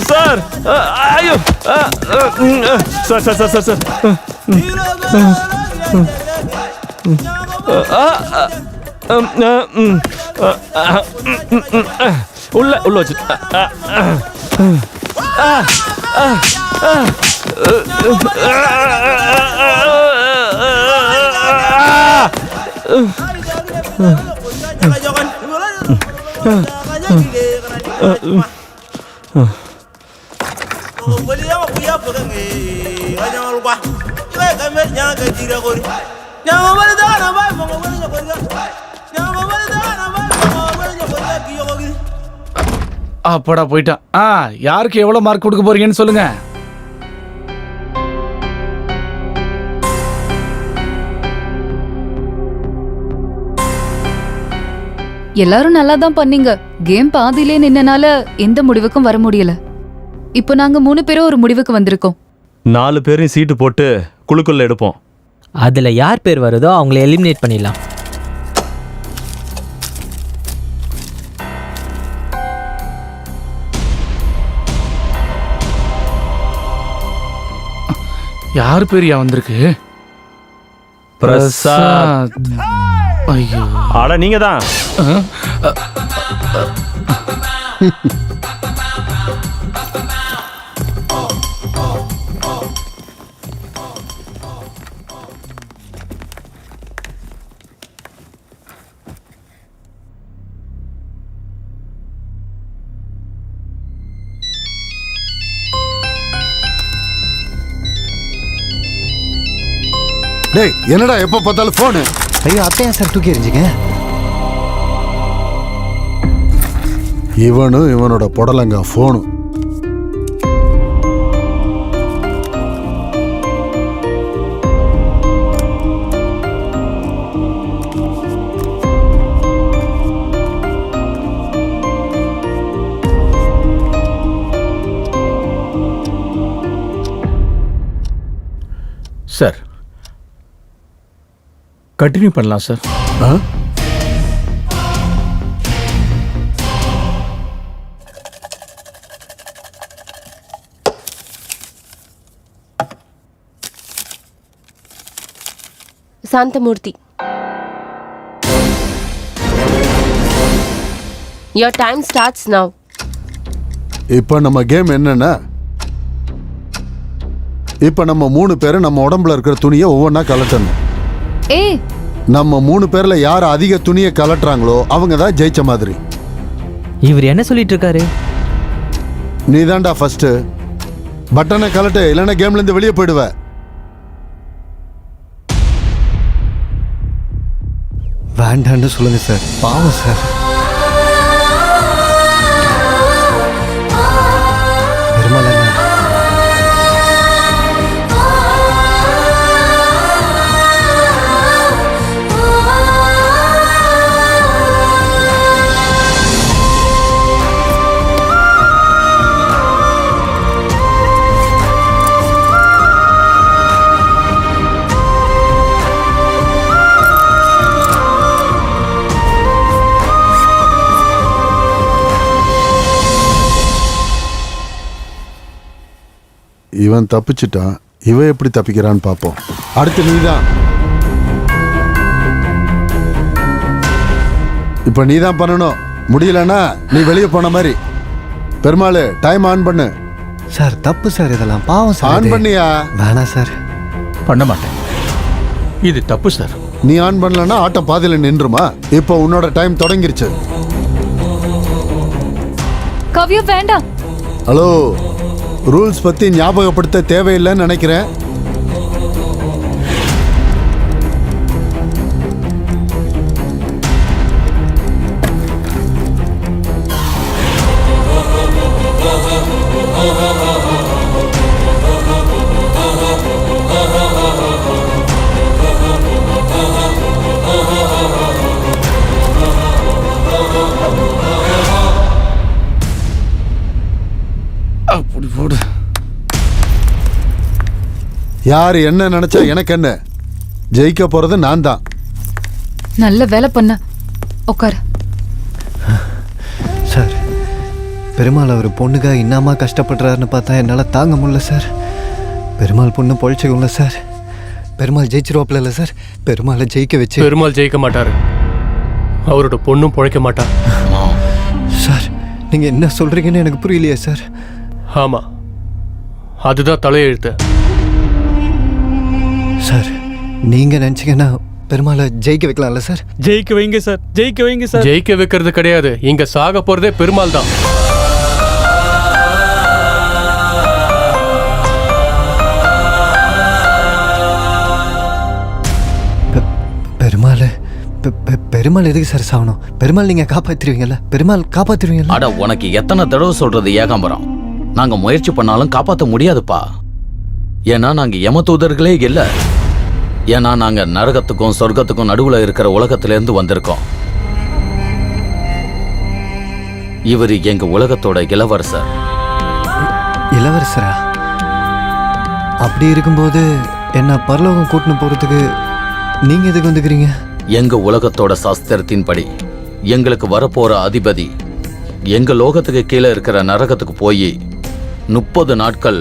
சார் ஐயோ sir sir sir sir sir உள்ள உள்ள வச்சு அப்படா போயிட்டான். யாருக்கு எவ்வளவு மார்க் கொடுக்க போறீங்கன்னு சொல்லுங்க. எல்லாரும் நல்லா தான் பண்ணீங்க. கேம் பாதியிலே நின்னனால எந்த முடிவுக்கும் வர முடியல. இப்போ நாங்க 3 பேரும் ஒரு முடிவுக்கு வந்திருக்கோம். 4 பேரையும் சீட்டு போட்டு குழுக்குள்ள எடுப்போம். அதுல யார் பேர் வருதோ அவங்கள எலிமினேட் பண்ணிடலாம். யார் பேரியா வந்திருக்கு? பிரசாத். ஐயோ ஆட நீங்க தான். டேய் என்னடா எப்ப பார்த்தாலும் போனு? ஐயோ அத்தையா சார் தூக்கி எறிஞ்சிங்க. இவனும் இவனோட புடலங்க போனும். சார் கண்டினியூ பண்ணலாம் sir. Santhamurthy, your time starts now. இப்போ நம்ம கேம் என்னன்னா, இப்போ நம்ம 3 பேரும் நம்ம உடம்புல இருக்கிற துணியை ஒவ்வொன்றா கலட்டணும். நம்ம 3 பேர்ல யார் அதிக துணியை கலட்டுறாங்களோ அவங்க தான் ஜெயிச்ச மாதிரி. இவர் என்ன சொல்லிட்டு இருக்காரு? நீ தான்டா ஃபர்ஸ்ட் பட்டனை கலட்டு, இல்லைன்னா கேம்ல இருந்து வெளியே போயிடுவ. வேண்டான்னு சொல்லுங்க சார், பாவம் சார். இவன் தப்பிச்சிட்டான், இவன் எப்படி தப்பிக்கிறான்னு பார்ப்போம். அடுத்து நீதான். இப்ப நீதான் பண்ணணும். முடியலன்னா நீ வெளியே போன மாதிரி. பெருமாள் டைம் ஆன் பண்ணு. சார் தப்பு சார், இதெல்லாம் பாவம் சார். ஆன் பண்ணியா? வேணாம் சார். பண்ண மாட்டேன், இது தப்பு சார். நீ ஆன் பண்ணலன்னா ஆட்டம் பாதியில நின்றுமா? இப்போ உன்னோட டைம் தொடங்கிருச்சு. கவ்யா வேண்டாம். ஹலோ, ரூல்ஸ் பத்தி ஞாபகப்படுத்த தேவையில்லைன்னு நினைக்கிறேன். அப்படி போடு. யார் என்ன நினைச்சா எனக்கு என்ன? ஜெயிக்க போறது நான் தான். நல்ல வேலை பண்ண. உட்காரு. சார், பெருமாள் அவர் பொண்ணுக்காக இன்னமா கஷ்டப்படுறாருன்னு பார்த்தா என்னால் தாங்க முடியல சார். பெருமாள் பொண்ணு பொழைச்சிக்கல சார். பெருமாள் ஜெயிச்சிருவாப்ல இல்லை சார். பெருமாளை ஜெயிக்க வச்சு. பெருமாள் ஜெயிக்க மாட்டாரு, அவரோட பொண்ணும் பொழைக்க மாட்டா. சார், நீங்கள் என்ன சொல்கிறீங்கன்னு எனக்கு புரியலையே சார். ஆமாம், அதுதான் தலையெழுத்து. சார், நீங்கள் நினச்சிங்கன்னா பெருமாளை ஜெயிக்க வைக்கலாம்ல சார்? ஜெயிக்க வைங்க சார், ஜெயிக்க வைங்க சார். ஜெயிக்க வைக்கிறது கிடையாது, இங்க சாக போறதே பெருமாள் தான். பெருமாள் பெருமாள் எதுக்கு சார் சாகணும்? பெருமாள் நீங்க காப்பாத்திருவீங்கல்ல? பெருமாள் காப்பாத்திருவீங்கல்ல? அட, உனக்கு எத்தனை தடவை சொல்றது ஏகாம்பரம், நாங்க முயற்சி பண்ணாலும் காப்பாற்ற முடியாதுப்பா. ஏன்னா நாங்க யம தூதர்களே இல்ல. ஏன்னா நாங்க நரகத்துக்கும் சொர்க்கத்துக்கும் நடுவுல இருக்கிற உலகத்துல இருந்து வந்திருக்கோம். இவரு எங்க உலகத்தோட இளவரசர். இளவரசரா? அப்படி இருக்கும்போது என்ன பரலோகம் கூட்டின்னு போறதுக்கு நீங்க எதுக்கு வந்துக்கிறீங்க? எங்க உலகத்தோட சாஸ்திரத்தின்படி எங்களுக்கு வரப்போற அதிபதி எங்க லோகத்துக்கு கீழே இருக்கிற நரகத்துக்கு போய் 30 நாட்கள்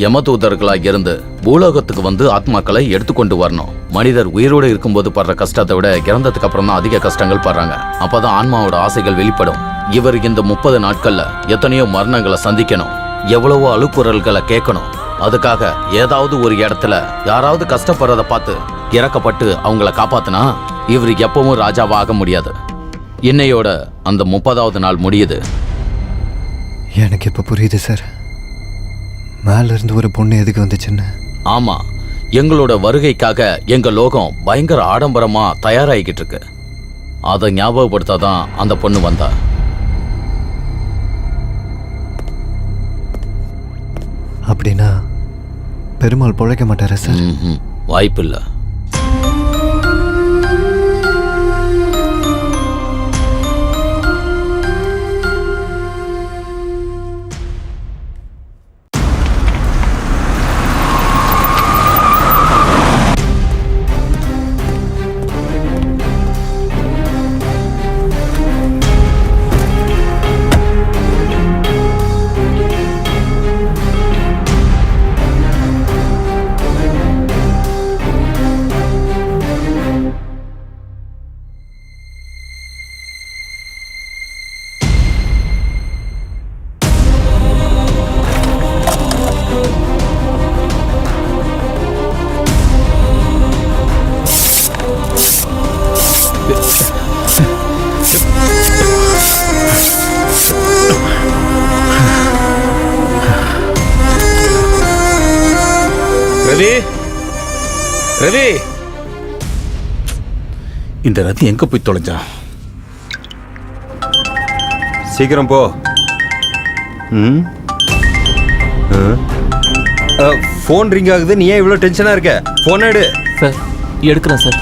யமதூதர்களாக இருந்து பூலோகத்துக்கு வந்து ஆத்மாக்களை எடுத்துக்கொண்டு வரணும். மனிதர் உயிரோடு இருக்கும்போது படுற கஷ்டத்தை விட இறந்ததுக்கு அப்புறம் தான் அதிக கஷ்டங்கள் படுறாங்க. அப்பதான் ஆன்மாவோட ஆசைகள் வெளிப்படும். இவர் இந்த 30 நாட்கள்ல எத்தனையோ மரணங்களை சந்திக்கணும், எவ்வளவோ அழுக்குறல்களை கேட்கணும். அதுக்காக ஏதாவது ஒரு இடத்துல யாராவது கஷ்டப்படுறத பார்த்து இறக்கப்பட்டு அவங்கள காப்பாத்தினா இவர் எப்பவும் ராஜாவா ஆக முடியாது. இன்னையோட அந்த 30வது நாள் முடியுது. எனக்கு இப்ப புரியுது சார், மேல இருந்து ஒரு பொண்ணு எதுக்கு வந்துச்சுன்னு. ஆமா, எங்களோட வருகைக்காக எங்க லோகம் பயங்கர ஆடம்பரமா தயாராகிக்கிட்டு இருக்கு. அதை ஞாபகப்படுத்தாதான் அந்த பொண்ணு வந்தா. அப்படின்னா பெருமாள் பொழைக்க மாட்டாரா சார்? வாய்ப்பில்லை. ரவி, ரவி, இந்த ரத்தி எங்க போய் தொலைஞ்சா? சீக்கிரம் போ. ஃபோன் ரிங் ஆகுது, நீ ஏன் இவ்வளோ டென்ஷனா இருக்க? ஃபோன் எடு. சார், எடுக்கிறேன் சார்.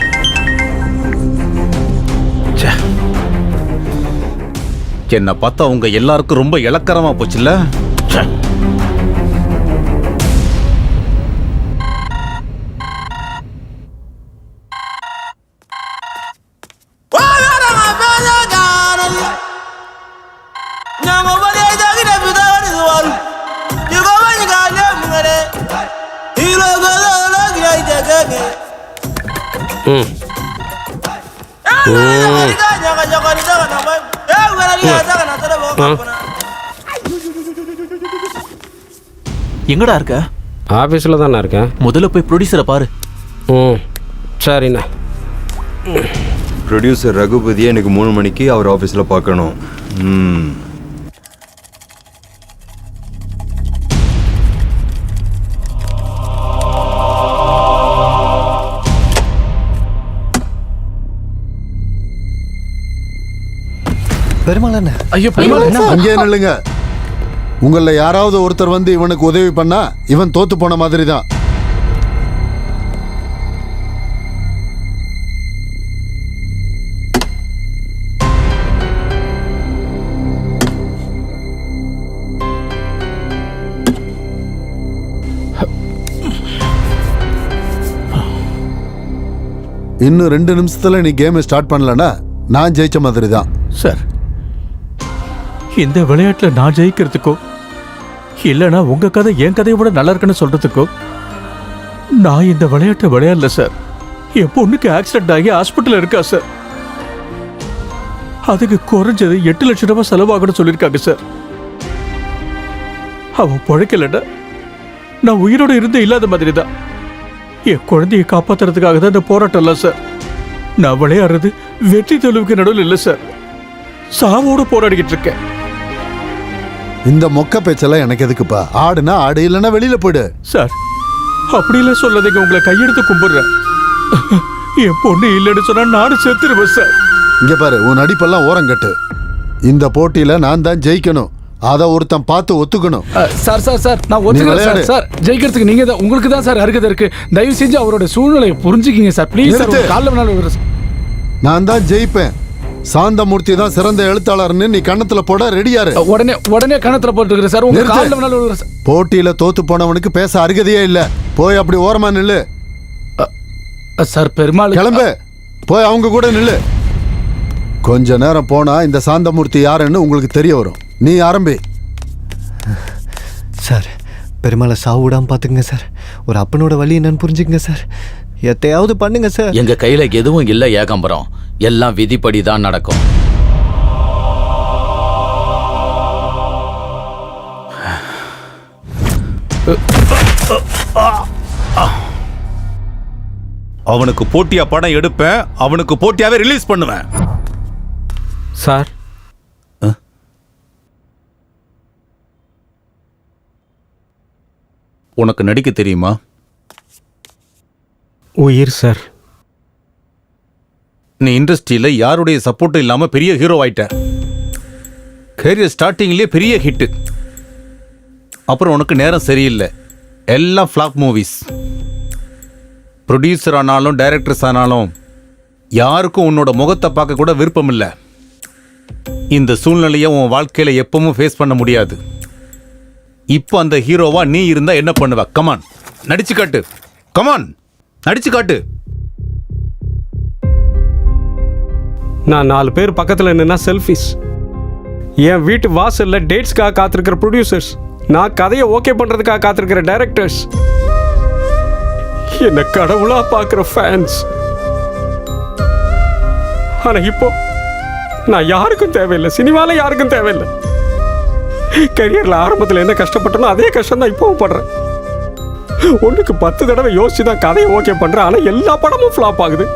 என்ன பார்த்தா உங்க எல்லாருக்கும் ரொம்ப இலக்கரமா போச்சுல்ல? Nyama bade jagi da bida wani zuwaru. Yugo bani ga ne mungare. எங்கடா இருக்க? ஆஃபீஸில் தானே இருக்கேன். முதல்ல போய் ப்ரொடியூசரை பாரு. சரிண்ணா. ப்ரொடியூசர் ரகுபதியை எனக்கு 3 மணிக்கு அவர் ஆஃபீஸில் பார்க்கணும். பெருமாள் ஐயோ அங்கே நில்லுங்க. உங்கள யாராவது ஒருத்தர் வந்து இவனுக்கு உதவி பண்ணா இவன் தோத்து போன மாதிரி தான். இன்னும் 2 நிமிஷத்துல நீ கேம் ஸ்டார்ட் பண்ணலனா நான் ஜெயிச்ச மாதிரி தான். சார், இந்த விளையாட்டுல நான் ஜெயிக்கிறதுக்கோ இல்லைன்னா உங்க கதை என் கதையை விட நல்லா இருக்குன்னு சொல்றதுக்கோ நான் இந்த விளையாட்டை விளையாடல சார். என் பொண்ணுக்கு ஆக்சிடென்ட் ஆகி ஹாஸ்பிட்டல் இருக்கா சார். அதுக்கு குறைஞ்சது 8 லட்சம் ரூபாய் செலவாகணும்னு சொல்லியிருக்காங்க சார். அவன் பிழைக்கலன்னா நான் உயிரோட இருந்து இல்லாத மாதிரி தான். என் குழந்தையை காப்பாத்துறதுக்காக தான் இந்த போராட்டம் இல்லை சார். நான் விளையாடுறது வெற்றி தோல்விக்கு நடுவில் இல்லை சார், சாவோட போராடிக்கிட்டு இருக்கேன். இந்த மொக்க பேச்செல்லாம் எனக்கு எதுக்குப்பா? ஆடுனா ஆடு, இல்லைன்னா வெளியில போயிடு. சார், அப்படிலாம் சொல்லாதீங்க, உங்களை கையெடுத்து கும்பிடுறேன். என் பொண்ணு இல்லைன்னு சொன்னா நானும் செத்துருவேன் சார். இங்க பாரு, உன் நடிப்பெல்லாம் ஓரங்கட்டு. இந்த போட்டியில நான் தான் ஜெயிக்கணும். அத ஒருத்தன் பார்த்து ஒத்துக்கணும். சார் சார் சார் நான் ஒத்துக்கிறேன் சார். ஜெயிக்கிறதுக்கு நீங்க தான், உங்களுக்கு தான் சார் அருகதை இருக்கு. தயவு செஞ்சு அவரோட சூழ்நிலையை புரிஞ்சுக்கிங்க சார் ப்ளீஸ் சார். காலைல வேணாலும் நான் தான் ஜெயிப்பேன். சாந்தமூர்த்தி தான் சிறந்த எழுத்தாளர்னு நீ கண்ணத்துல போட ரெடியாரு. உடனே கணத்துல போட்டுக்கிறேன் சார். உங்க காலைல வேணாலும் போட்டியில தோத்து போனவனுக்கு பேச அருகதையே இல்ல. போய் அப்படி ஓரமா நில்லு. சார் பெருமாள் கிளம்பு, போய் அவங்க கூட நில்லு. கொஞ்ச நேரம் போனா இந்த சாந்தமூர்த்தி யாருன்னு உங்களுக்கு தெரிய வரும். நீ ஆரம்பி. சார், பெருமாளை சாவு விடாம பாத்துங்க சார். ஒரு அப்பனோட வழி என்னன்னு புரிஞ்சுக்கங்க சார். எத்தையாவது பண்ணுங்க சார். எங்க கையில எதுவும் இல்லை ஏகாம்பரம், எல்லாம் விதிப்படி தான் நடக்கும். அவனுக்கு போட்டியா படம் எடுப்பேன், அவனுக்கு போட்டியாவே ரிலீஸ் பண்ணுவேன். சார், உனக்கு நடிக்க தெரியுமா? உயிர் சார். நீ இண்டஸ்ட்ரியில யாருடைய சப்போர்ட்டும் இல்லாம பெரிய ஹீரோ ஆயிட்ட. கேரியர் ஸ்டார்டிங்லயே பெரிய ஹிட். அப்புறம் உனக்கு நேரம் சரியில்லை, எல்லாம் ஃபிளாப் மூவிஸ். ப்ரொடியூசர் ஆனாலும் டைரக்டர்ஸ் ஆனாலும் யாருக்கும் உன்னோட முகத்தை பார்க்க கூட விருப்பம் இல்லை. இந்த சூழ்நிலையை உன் வாழ்க்கையில எப்பவும் ஃபேஸ் பண்ண முடியாது. இப்போ அந்த ஹீரோவா நீ இருந்தா என்ன பண்ணுவ? கமான், நடிச்சு காட்டு. கமான், நடிச்சு காட்டு. நான் 4 பேர் பக்கத்தில் நின்னா செல்ஃபிஸ். என் வீட்டு வாசல்ல டேட்ஸ்க்காக காத்திருக்கிற ப்ரொடியூசர்ஸ், நான் கதையை ஓகே பண்றதுக்காக காத்திருக்கிற டைரக்டர்ஸ், என்ன கடவுளா பார்க்குற ஃபேன்ஸ். ஆனா இப்போ நான் யாருக்கும் தேவையில்லை, சினிமால யாருக்கும் தேவையில்லை. கரியர்ல ஆரம்பத்தில் என்ன கஷ்டப்பட்டனோ அதே கஷ்டம் தான் இப்பவும் படுறேன். ஒன்றுக்கு 10 தடவை யோசிச்சு தான் கதையை ஓகே பண்றேன். ஆனா எல்லா படமும் ஃபிளாப் ஆகுது.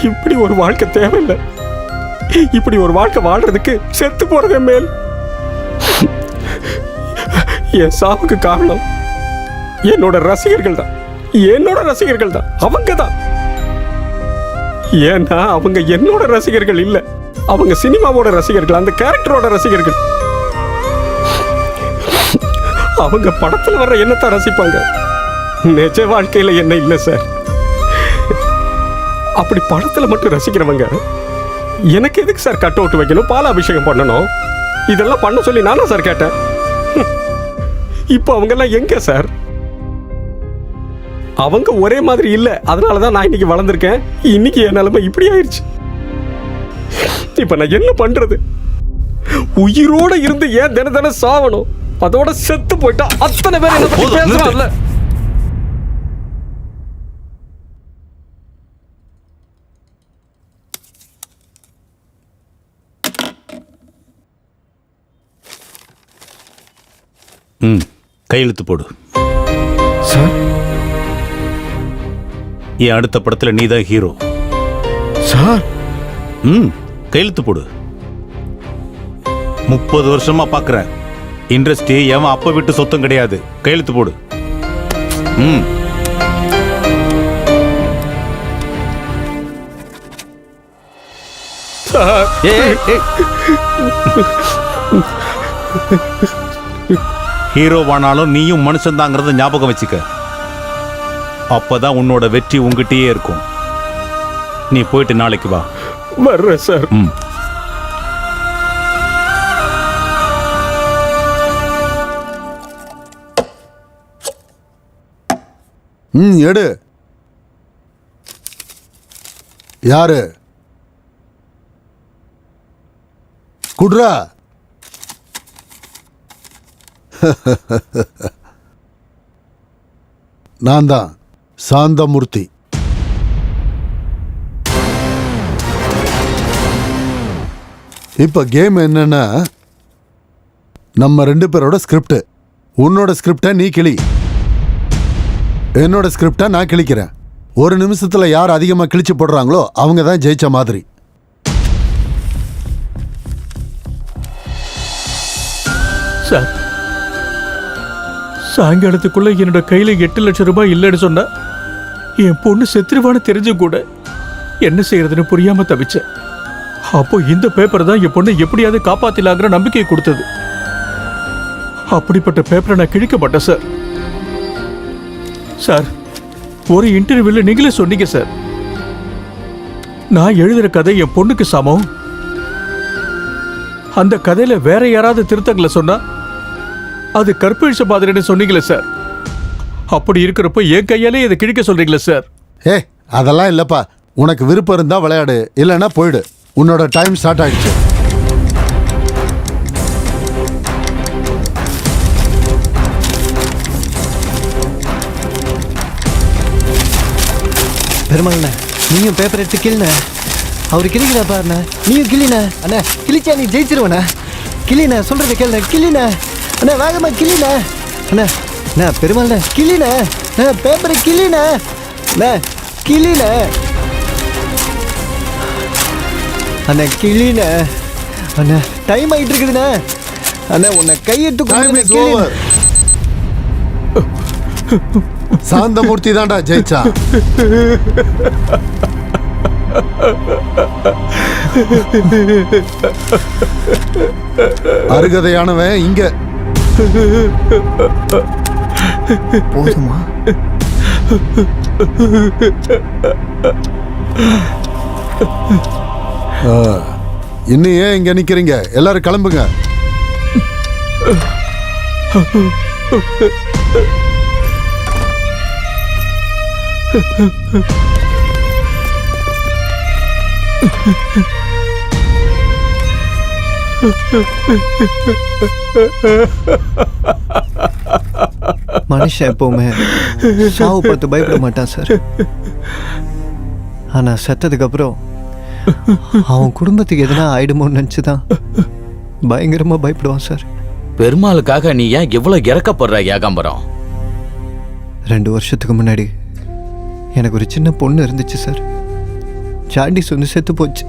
இப்படி ஒரு வாழ்க்கை தேவையில்லை. இப்படி ஒரு வாழ்க்கை வாழ்றதுக்கு செத்து போறதே மேல். என் சாவுக்கு காரணம் என்னோட ரசிகர்கள் தான். என்னோட ரசிகர்கள் தான், அவங்க தான். ஏன்னா அவங்க என்னோட ரசிகர்கள் இல்லை, அவங்க சினிமாவோட ரசிகர்கள், அந்த கேரக்டரோட ரசிகர்கள். அவங்க படத்துல வர்ற என்னத்தான் ரசிப்பாங்க, நிஜ வாழ்க்கையில என்ன இல்லை சார். அப்படி படத்துல மட்டும் ரசிக்கிறவங்க எனக்கு எதுக்கு சார் கட் அவுட் வைக்கணும், பால் அபிஷேகம் பண்ணணும், இதெல்லாம் பண்ண சொல்லி நானா சார் கேட்டேன். இப்போ அவங்க எல்லாம் எங்க சார்? அவங்க ஒரே மாதிரி இல்லை, அதனாலதான் நான் இன்னைக்கு வளர்ந்துருக்கேன். இன்னைக்கு என் நிலைமை இப்படி ஆயிடுச்சு. இப்ப நான் என்ன பண்றது? உயிரோட இருந்து ஏன் தினம் சாவணும்? அதோட செத்து போயிட்டா. அத்தனை பேர் என்ன பத்தி பேசுறாங்கல்ல. கையெழுத்து போடு சார். என் அடுத்த படத்துல நீதான் ஹீரோ சார். கையெழுத்து போடு. 30 வருஷமா பாக்குறேன். இண்டஸ்ட்ரி எவன் அப்ப விட்டு சொத்தம் கிடையாது. கையெழுத்து போடு. ஹீரோவானாலும் நீயும் மனுஷன்தாங்கிறத ஞாபகம் வச்சுக்க. அப்பதான் உன்னோட வெற்றி உங்ககிட்டயே இருக்கும். நீ போயிட்டு நாளைக்கு வா. வர்றேன் சார். எடு. யாரு குட்ரா? நான் தான் சாந்தமூர்த்தி. இப்ப கேம் என்னன்னா, நம்ம 2 பேரோட ஸ்கிரிப்ட். உன்னோட ஸ்கிரிப்டை நீ கிளி, என்னோட ஸ்கிரிப்டை நான் கிழிக்கிறேன். ஒரு நிமிஷத்துல யார் அதிகமா கிழிச்சு போடுறாங்களோ அவங்க தான் ஜெயிச்ச மாதிரி. சார், சாயங்காலத்துக்குள்ள என்னோட கையில 8 லட்சம் ரூபாய் இல்லைன்னு சொன்னா என் பொண்ணு செத்துருவான்னு தெரிஞ்சும் கூட என்ன செய்யறதுன்னு புரியாம தவிச்சேன். அப்போ இந்த பேப்பர் தான் என் பொண்ணை எப்படியாவது காப்பாத்திலாங்கிற நம்பிக்கையை கொடுத்தது. அப்படிப்பட்ட பேப்பரை நான் கிழிக்க மாட்டேன் சார். சார், ஒரு இன்டர்வியூல நீங்களே சொன்னீங்க சார், நான் எழுதுற கதை என் பொண்ணுக்கு சமம். அந்த கதையில வேற யாராவது திருத்தங்களை சொன்னா அது கற்பழிச்ச மாதிரின்னு சொன்னீங்களே சார். அப்படி இருக்கிறப்ப என் கையாலே இதை கிழிக்க சொல்றீங்களே சார். அதெல்லாம் இல்லப்பா. உனக்கு விருப்பம் இருந்தா விளையாடு, இல்லைன்னா போயிடு. உன்னோட டைம் ஸ்டார்ட் ஆயிடுச்சு. பெருமாள்ண்ண, நீயும் பேப்பர் எடுத்து கிளின. அவரு கிளிக்கிறா பாருண்ண, நீயும் கிளின. அண்ணா கிழிச்சா நீ ஜெயிச்சிருவண்ணா. கிளின, சொல்றத கேளுண்ண. கிளின அண்ணா, வேகமா கிளின. அண்ணா அண்ணா பெருமாள்ண்ண கிளின. பேப்பரை கிளின. அண்ணா கிளின. அண்ணா கிளின. அண்ணா டைம் ஆயிட்டு இருக்குதுண்ணா. அண்ணா உன்னை கையெடுத்து சாந்தமூர்த்தி தான்டா ஜெயிச்சா. அருகதையானவன் இங்க. போதுமா? இன்னும் ஏன் இங்க நிக்கிறீங்க? எல்லாரும் கிளம்புங்க. மனுஷன் எப்பவுமே சாவு பார்த்து பயப்பட மாட்டான் சார். ஆனா செத்ததுக்கு அப்புறம் அவன் குடும்பத்துக்கு எதனா ஆயிடுமோன்னு நினைச்சுதான் பயங்கரமா பயப்படுவான் சார். பெருமாளுக்காக நீ ஏன் இவ்வளவு இறக்கப்படுற ஏகாம்பரம்? 2 வருஷத்துக்கு முன்னாடி எனக்கு ஒரு சின்ன பொண்ணு இருந்துச்சு சார். ஜாண்டிஸ் வந்து செத்து போச்சு.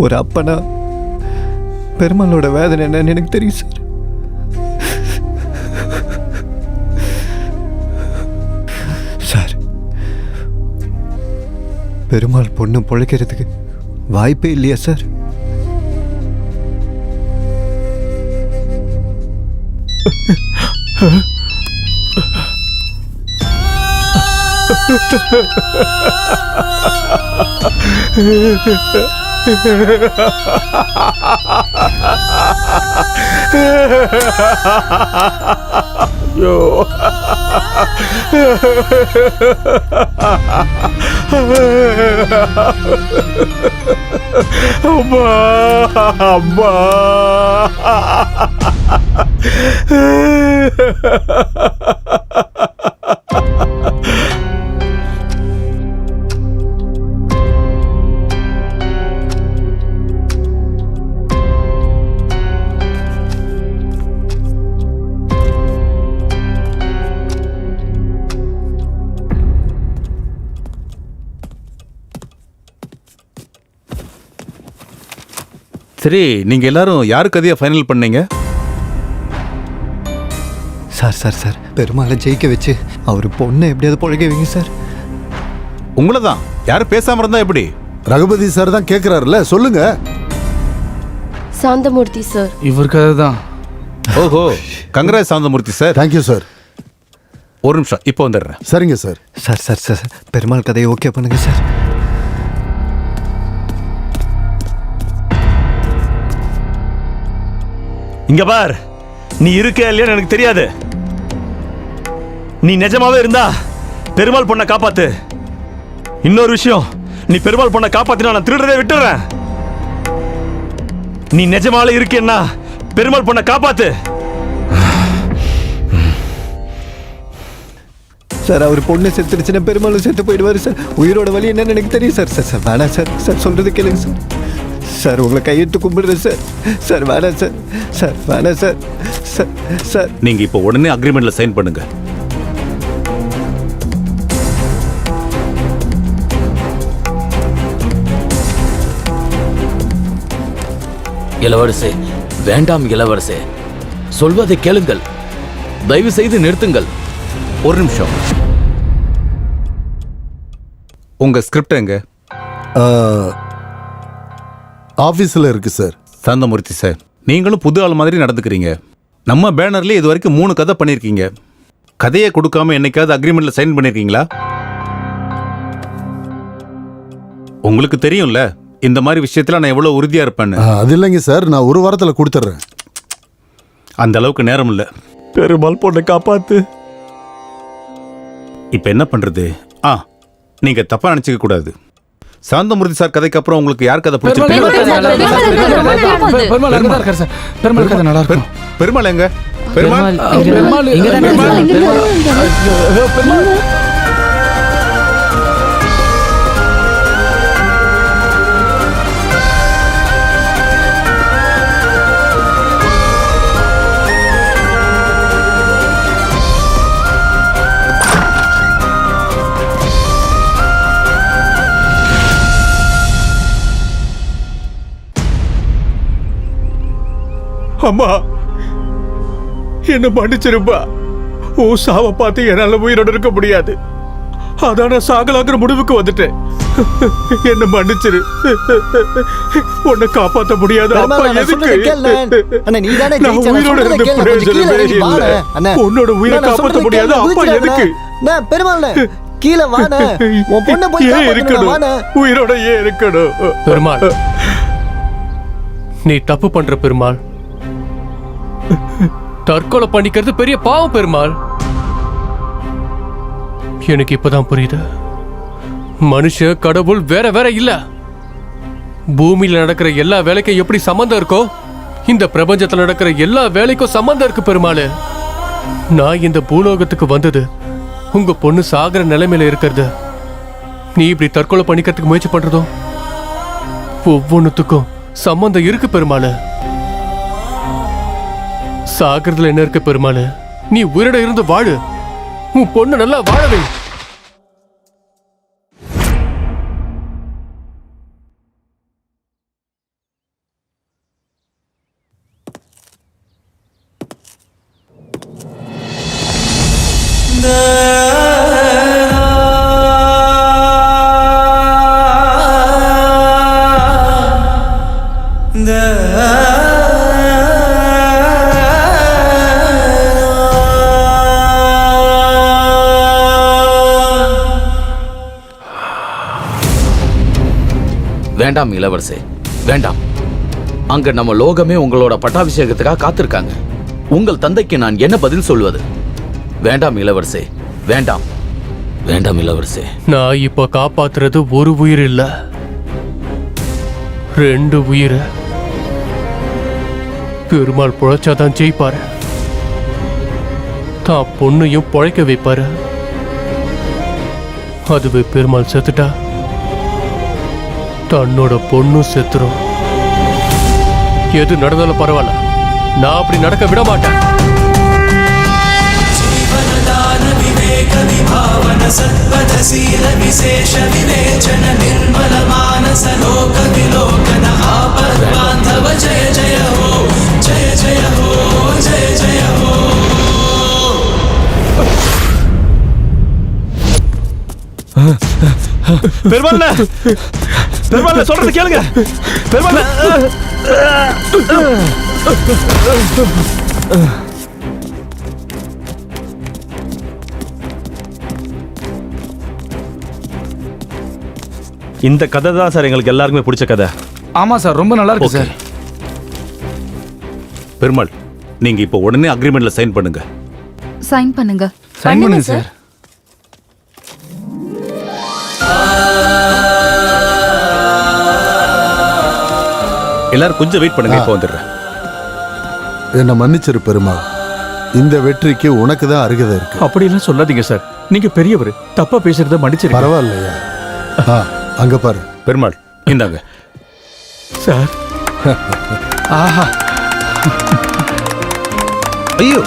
ஒரு அப்பனா பெருமாளோட வேதனை என்னன்னு எனக்கு தெரியும் சார். சார், பெருமாள் பொண்ணு பொழைக்கிறதுக்கு வாய்ப்பே இல்லையா சார்? ஐயோ அம்மா அம்மா சரி, நீங்க எல்லாரும் யாரு கதையை ஃபைனல் பண்ணீங்க? சார் பெருமாளை ஜெயிக்க வச்சு அவர் பொண்ணை எப்படியாவது பொழைக்க வைங்க சார். உங்களை தான். யாரும் பேசாம இருந்தா எப்படி? ரகுபதி சார் தான் கேக்குறாருல்ல, சொல்லுங்க. சாந்தமூர்த்தி சார். இவருக்காக தான். ஓஹோ, Gangaraj Santhamurthy sir. Thank you sir. ஒரு நிமிஷம், இப்போ வந்துடுறேன். சரிங்க சார். சார் பெருமாள் கதையை ஓகே பண்ணுங்க சார். இங்க பார், நீ இருக்க இல்லையான்னு எனக்கு தெரியாது. நீ நிஜமாவே இருந்தா பெருமாள் பொண்ணை காப்பாத்து. இன்னொரு விஷயம், நீ பெருமாள் பொண்ணை காப்பாத்தினா நான் திருடுறதே விட்டுறேன். நீ நிஜமாவே இருக்கேன்னா பெருமாள் பொண்ணை காப்பாத்து. சார் அவர் பொண்ணு செத்துருச்சுன்னா பெருமாளும் செத்து போயிடுவாரு சார். உயிரோட வழி என்னன்னு எனக்கு தெரியும் சார். சார் வேணாம் சார் சொல்றது கேளுங்க சார். சார் உங்களை கையெழுத்து கும்பிடுறேன் சார் வேணாம் சார் வேணாம் சார். நீங்க இப்போ உடனே அக்ரிமெண்ட்ல சைன் பண்ணுங்க. இளவரசே, வேண்டாம் இளவரசே, சொல்வதை கேளுங்கள், தயவு செய்து நிறுத்துங்கள். ஒரு நிமிஷம், உங்க ஸ்கிரிப்ட் எங்க? ஆபீஸ்ல இருக்கு சார். சாந்தமூர்த்தி சார், நீங்களும் புது ஆள் மாதிரி நடந்துக்கிறீங்க. நம்ம பேனர்ல இது வரைக்கும் 3 கதை பண்ணிருக்கீங்க. கதையை கொடுக்காம என்னைக்காவது அக்ரிமெண்ட்ல சைன் பண்ணிருக்கீங்களா? உங்களுக்கு தெரியும்ல இந்த மாதிரி விஷயத்துல நான் எவ்வளவு உறுதியா இருப்பேன்னு. அது இல்லைங்க சார், நான் ஒரு வாரத்துல கொடுத்துட்றேன். அந்த அளவுக்கு நேரம் இல்ல. பெருமாள் பொண்ணை காப்பாத்து. இப்ப என்ன பண்றது? நீங்க தப்பா நினைச்சுக்க கூடாது. சாந்தமூர்த்தி சார் கதைக்கு அப்புறம் உங்களுக்கு யார் கதை பிடிச்சிருக்கு? பெருமாள் கதை நல்லா இருக்கும். பெருமாள் எங்க? பெருமாள் அம்மா, என்ன மன்னிச்சிருப்பா. ஓ சாவை பார்த்து என்னால உயிரோட இருக்க முடியாது. அதான் நான் சாகலாங்கிற முடிவுக்கு வந்துட்டேன். என்ன மன்னிச்சிரு. உன்னை காப்பாற்ற முடியாது. அப்பா எதுக்கு? நான் உயிரோட இருந்த பிரயோஜனமே இல்லை. உன்னோட உயிரை காப்பாற்ற முடியாது. அப்பா எதுக்கு? பெருமாள் கீழே வான, உன் பொண்ணை போய் ஏன் இருக்கணும்? உயிரோட ஏன் இருக்கணும்? பெருமாள், நீ தப்பு பண்ற பெருமாள். தற்கொலை பண்ணிக்கிறது பெரிய பாவம் பெருமாள். எனக்கு இப்பதான் புரியுது, மனுஷ கடவுள் வேற வேற இல்ல. பூமியில நடக்கிற எல்லா வேலைக்கும் எப்படி சம்பந்தம் இருக்கோ, இந்த பிரபஞ்சத்துல நடக்கிற எல்லா வேலைக்கும் சம்பந்தம் இருக்கு பெருமாள். நான் இந்த பூலோகத்துக்கு வந்தது உங்க பொண்ணு சாகர நிலைமையில இருக்கிறது. நீ இப்படி தற்கொலை பண்ணிக்கிறதுக்கு முயற்சி பண்றதும் ஒவ்வொன்னுத்துக்கும் சம்பந்தம் இருக்கு பெருமாள். சாகிறதுல என்ன இருக்கு பெருமாள்? நீ உயிரோட இருந்து வாழு, உன் பொண்ணு நல்லா வாழவே. வேண்டாம் இளவரசே, வேண்டாம். அங்க நம்ம லோகமே உங்களோட பட்டாபிஷேகத்துக்காக காத்திருக்காங்க. உங்கள் தந்தைக்கு நான் என்ன பதில் சொல்வது? வேண்டாம் இளவரசே, வேண்டாம், வேண்டாம் இளவரசே. நான் இப்ப காப்பாத்துறது ஒரு உயிர் இல்ல, 2 உயிரை பெருமாள் பொழைச்சாதான் ஜெயிப்பாரு. தான் பொண்ணையும் பொழைக்க வைப்பாரு. அதுவே பெருமாள் செத்துட்டா தன்னோட பொண்ணும் செத்துரும். எது நடந்தாலும் பரவாயில்ல, நான் அப்படி நடக்க விட மாட்டேன். सत्पथशील विशेष विवेचन निर्मल मानस लोक विलोकन आपद बांधव जय जय हो जय जय हो जय जय हो. பெருமாள்ல பெருமாள்ல சொல்றது கேளுங்க. பெருமாள்ல இந்த கதை தான் சார் எங்களுக்கு எல்லாருக்குமே பிடிச்ச கதை. ஆமா சார், ரொம்ப நல்லா இருக்கு சார். பெருமாள், நீங்க இப்போ உடனே அக்ரிமெண்ட்ல சைன் பண்ணுங்க. சைன் பண்ணுங்க. சைன் பண்ணுங்க சார். எல்லாரும் கொஞ்சம் வெயிட் பண்ணுங்க, இப்போ வந்துடுறேன். என்ன மன்னிச்சிரு பெருமாள், இந்த வெற்றிக்கு உனக்கு தான் அருகதை இருக்கு. அப்படியெல்லாம் சொல்லாதீங்க சார், நீங்க பெரியவர், தப்பா பேசுறத மன்னிச்சிருங்க. பரவாயில்லையா? அங்க பாரு பெருமாள், இந்தாங்க சார். ஆஹா, ஐயோ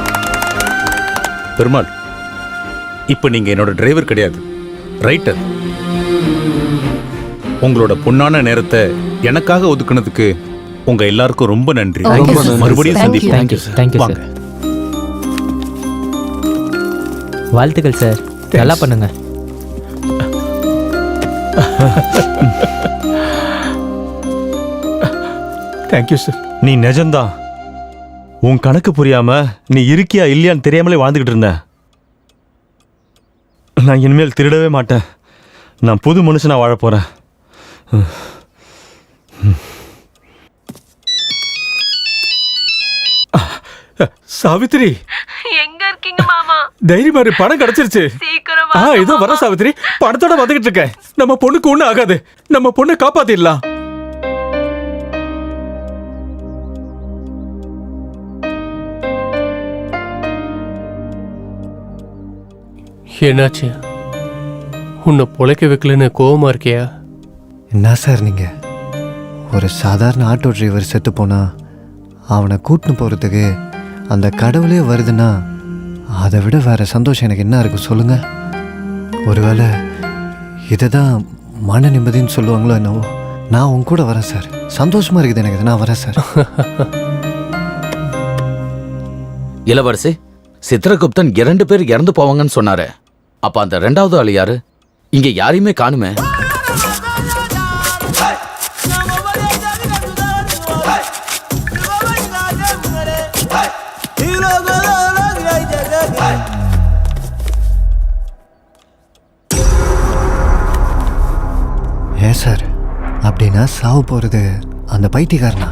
பெருமாள், இப்போ நீங்க என்னோட டிரைவர் கிடையாது, ரைட்டர். உங்களோட பொன்னான நேரத்தை எனக்காக ஒதுக்குனதுக்கு உங்க எல்லாருக்கும் ரொம்ப நன்றி. மறுபடியும் சந்திப்போம். வாங்க. வாழ்த்துக்கள் சார், நல்லா பண்ணுங்க. Thank you sir. நீ நிஜம்தான். உன் கணக்கு புரியாம நீ இருக்கியா இல்லையான்னு தெரியாமலே வாழ்ந்துகிட்டு இருந்த. நான் இனிமேல் திருடவே மாட்டேன். நான் புது மனுஷனா வாழ போறேன். சாவித்திரி, எங்க இருக்கீங்க மாமா? தைரியமா இரு, பணம் கிடைச்சிருச்சு. சீக்கிரம் இதோ வர சாவித்திரி, பணத்தோட வந்துகிட்டு இருக்கேன். நம்ம பொண்ணுக்கு ஒண்ணு ஆகாது, நம்ம பொண்ணை காப்பாத்திடலாம். என்னாச்சு? உன்னை பொழைக்க வைக்கலன்னு கோவமா இருக்கியா? என்ன சார் நீங்க? ஒரு சாதாரண ஆட்டோ டிரைவர் செத்து போனா அவனை கூட்டின்னு போறதுக்கு அந்த கடவுளே வருதுன்னா அதை விட வேற சந்தோஷம் எனக்கு என்ன இருக்கு சொல்லுங்க? ஒருவேளை இதை தான் மன நிம்மதின்னு சொல்லுவாங்களோ என்னவோ. நான் உன் கூட வரேன் சார், சந்தோஷமா இருக்குது எனக்கு. நான் வரேன் சார். இளவரசி, சித்திரகுப்தன் 2 பேர் இறந்து போவாங்கன்னு சொன்னாரு. அப்ப அந்த 2வது ஆள் யாரு? இங்க யாரையுமே காணுமே. ஏன் சார் அப்படின்னா சாவு போறது அந்த பைத்தியக்காரனா?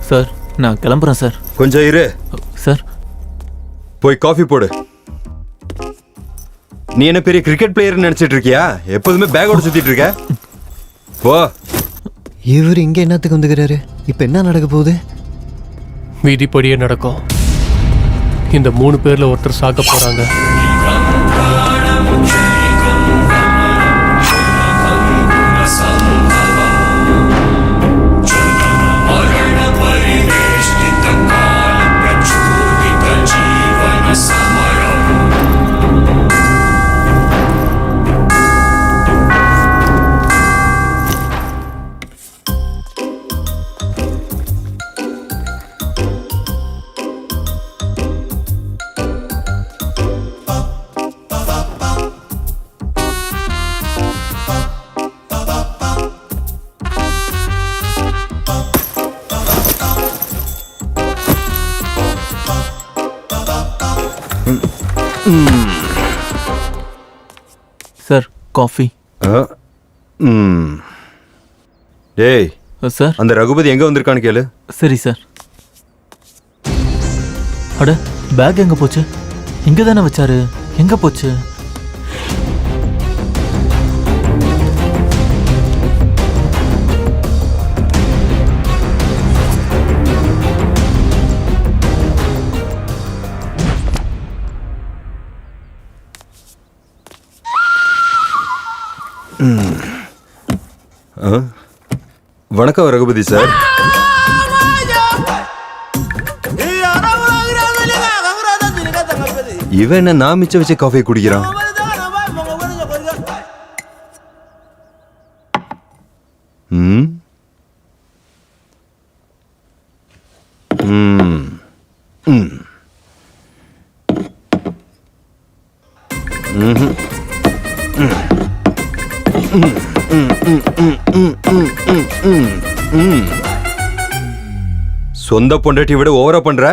சார், நான் கிளம்புறேன் சார். கொஞ்சம் இரு சார். போய் காஃபி போடு. நீ என்ன பெரிய கிரிக்கெட் பிளேயர் நினைச்சிட்டு இருக்கியா? எப்போதுமே பேக்கோட சுத்திட்டு இருக்க. போ. இவர் இங்க என்னத்துக்கு வந்துக்கிறாரு? இப்ப என்ன நடக்க போகுது? விதிப்படியே நடக்கும். இந்த 3 பேர்ல ஒருத்தர் சாக்க போறாங்க. Sir, coffee. டேய் சார், அந்த ரகுபதி எங்க வந்திருக்கான்னு கேளு. சரி சார். அட, பேக் எங்க போச்சு? இங்க தானே வச்சாரு, எங்க போச்சு? வணக்கம் ரகுபதி சார். இவன் என்ன நான் மிச்சம் வச்சு காஃபி குடிக்கிறான்? ம் ம் ம் சொந்த பொண்டாட்டி விட ஓவரா பண்ற.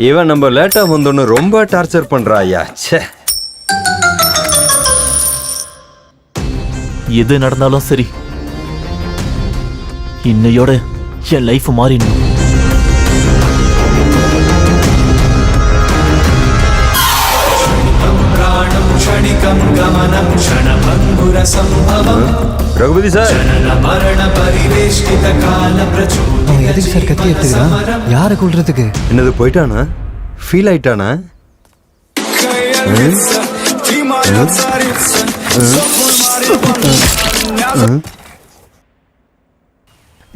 இவன் நம்ம லேட்டா வந்தோன்னு ரொம்ப டார்ச்சர் பண்றா. ஐயா ச்சே. எது நடந்தாலும் சரி, இன்னையோட என் லைஃப் மாறிடணும். ரகுபதி சார், அவன் எதுக்கு சார் கத்தி எடுத்துக்கிறான்? யாரை கொள்றதுக்கு? என்னது போயிட்டானா? ஃபீல் ஆயிட்டானா?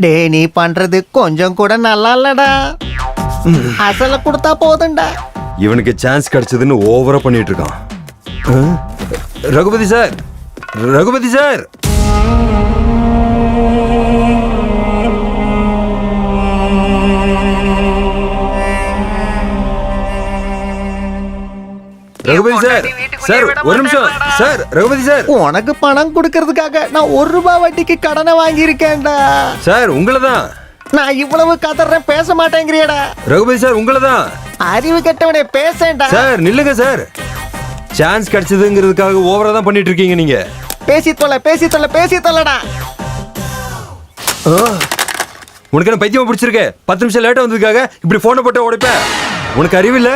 டே நீ பண்றது கொஞ்சம் கூட நல்லா இல்லடா. அசல கொடுத்தா போதும்டா. இவனுக்கு சான்ஸ் கிடைச்சதுன்னு ஓவரா பண்ணிட்டு இருக்கான். Raghupathi sir, Raghupathi sir, Raghupathi sir, sir ஒரு நிமிஷம் சார். ரகுபதி சார், உனக்கு பணம் கொடுக்கறதுக்காக நான் 1 ரூபாய் வட்டிக்கு கடனை வாங்கியிருக்கேன்டா. சார் உங்களை தான். நான் இவ்வளவு கதறேன், பேச மாட்டேங்கிறியடா. ரகுபதி சார் உங்களை தான். அறிவு கெட்டவனே பேசேன்டா. சார் நில்லுங்க சார். சான்ஸ் கிடைச்சதுங்கிறதுக்காக ஓவரா தான் பண்ணிட்டு இருக்கீங்க நீங்க. பேசி தொல்லடா. உனக்கு என்ன பைத்தியமா பிடிச்சிருக்க? 10 நிமிஷம் லேட்டா வந்ததுக்காக இப்படி போனை போட்டு உடைப்ப? உனக்கு அறிவு இல்ல?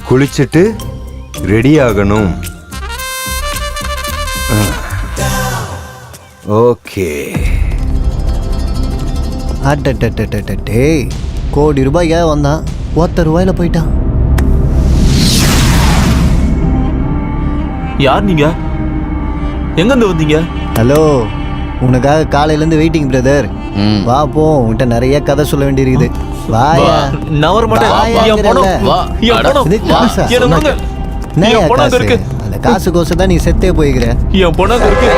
குளிச்சுட்டு ரெடி ஆகணும். ஓகே. அட்டே, கோடி ரூபாய்க்காக வந்தான், 1 ரூபாயில போயிட்டான். யார் நீங்க? எங்க இருந்து வந்தீங்க? ஹலோ, உனக்காக காலையிலேருந்து வெயிட்டிங் பிரதர். வா போ, உன்கிட்ட நிறைய கதை சொல்ல வேண்டியிருக்குது. வாயா. நான் வர மாட்டேன். என் பணம், என் பணம். இது காசா? என்ன வாங்க. என்னய்யா என் பணம் காசு? இருக்கு. அந்த காசு கோசம் தான் நீ செத்தே போய்க்கிற. என் பணம் இருக்கு.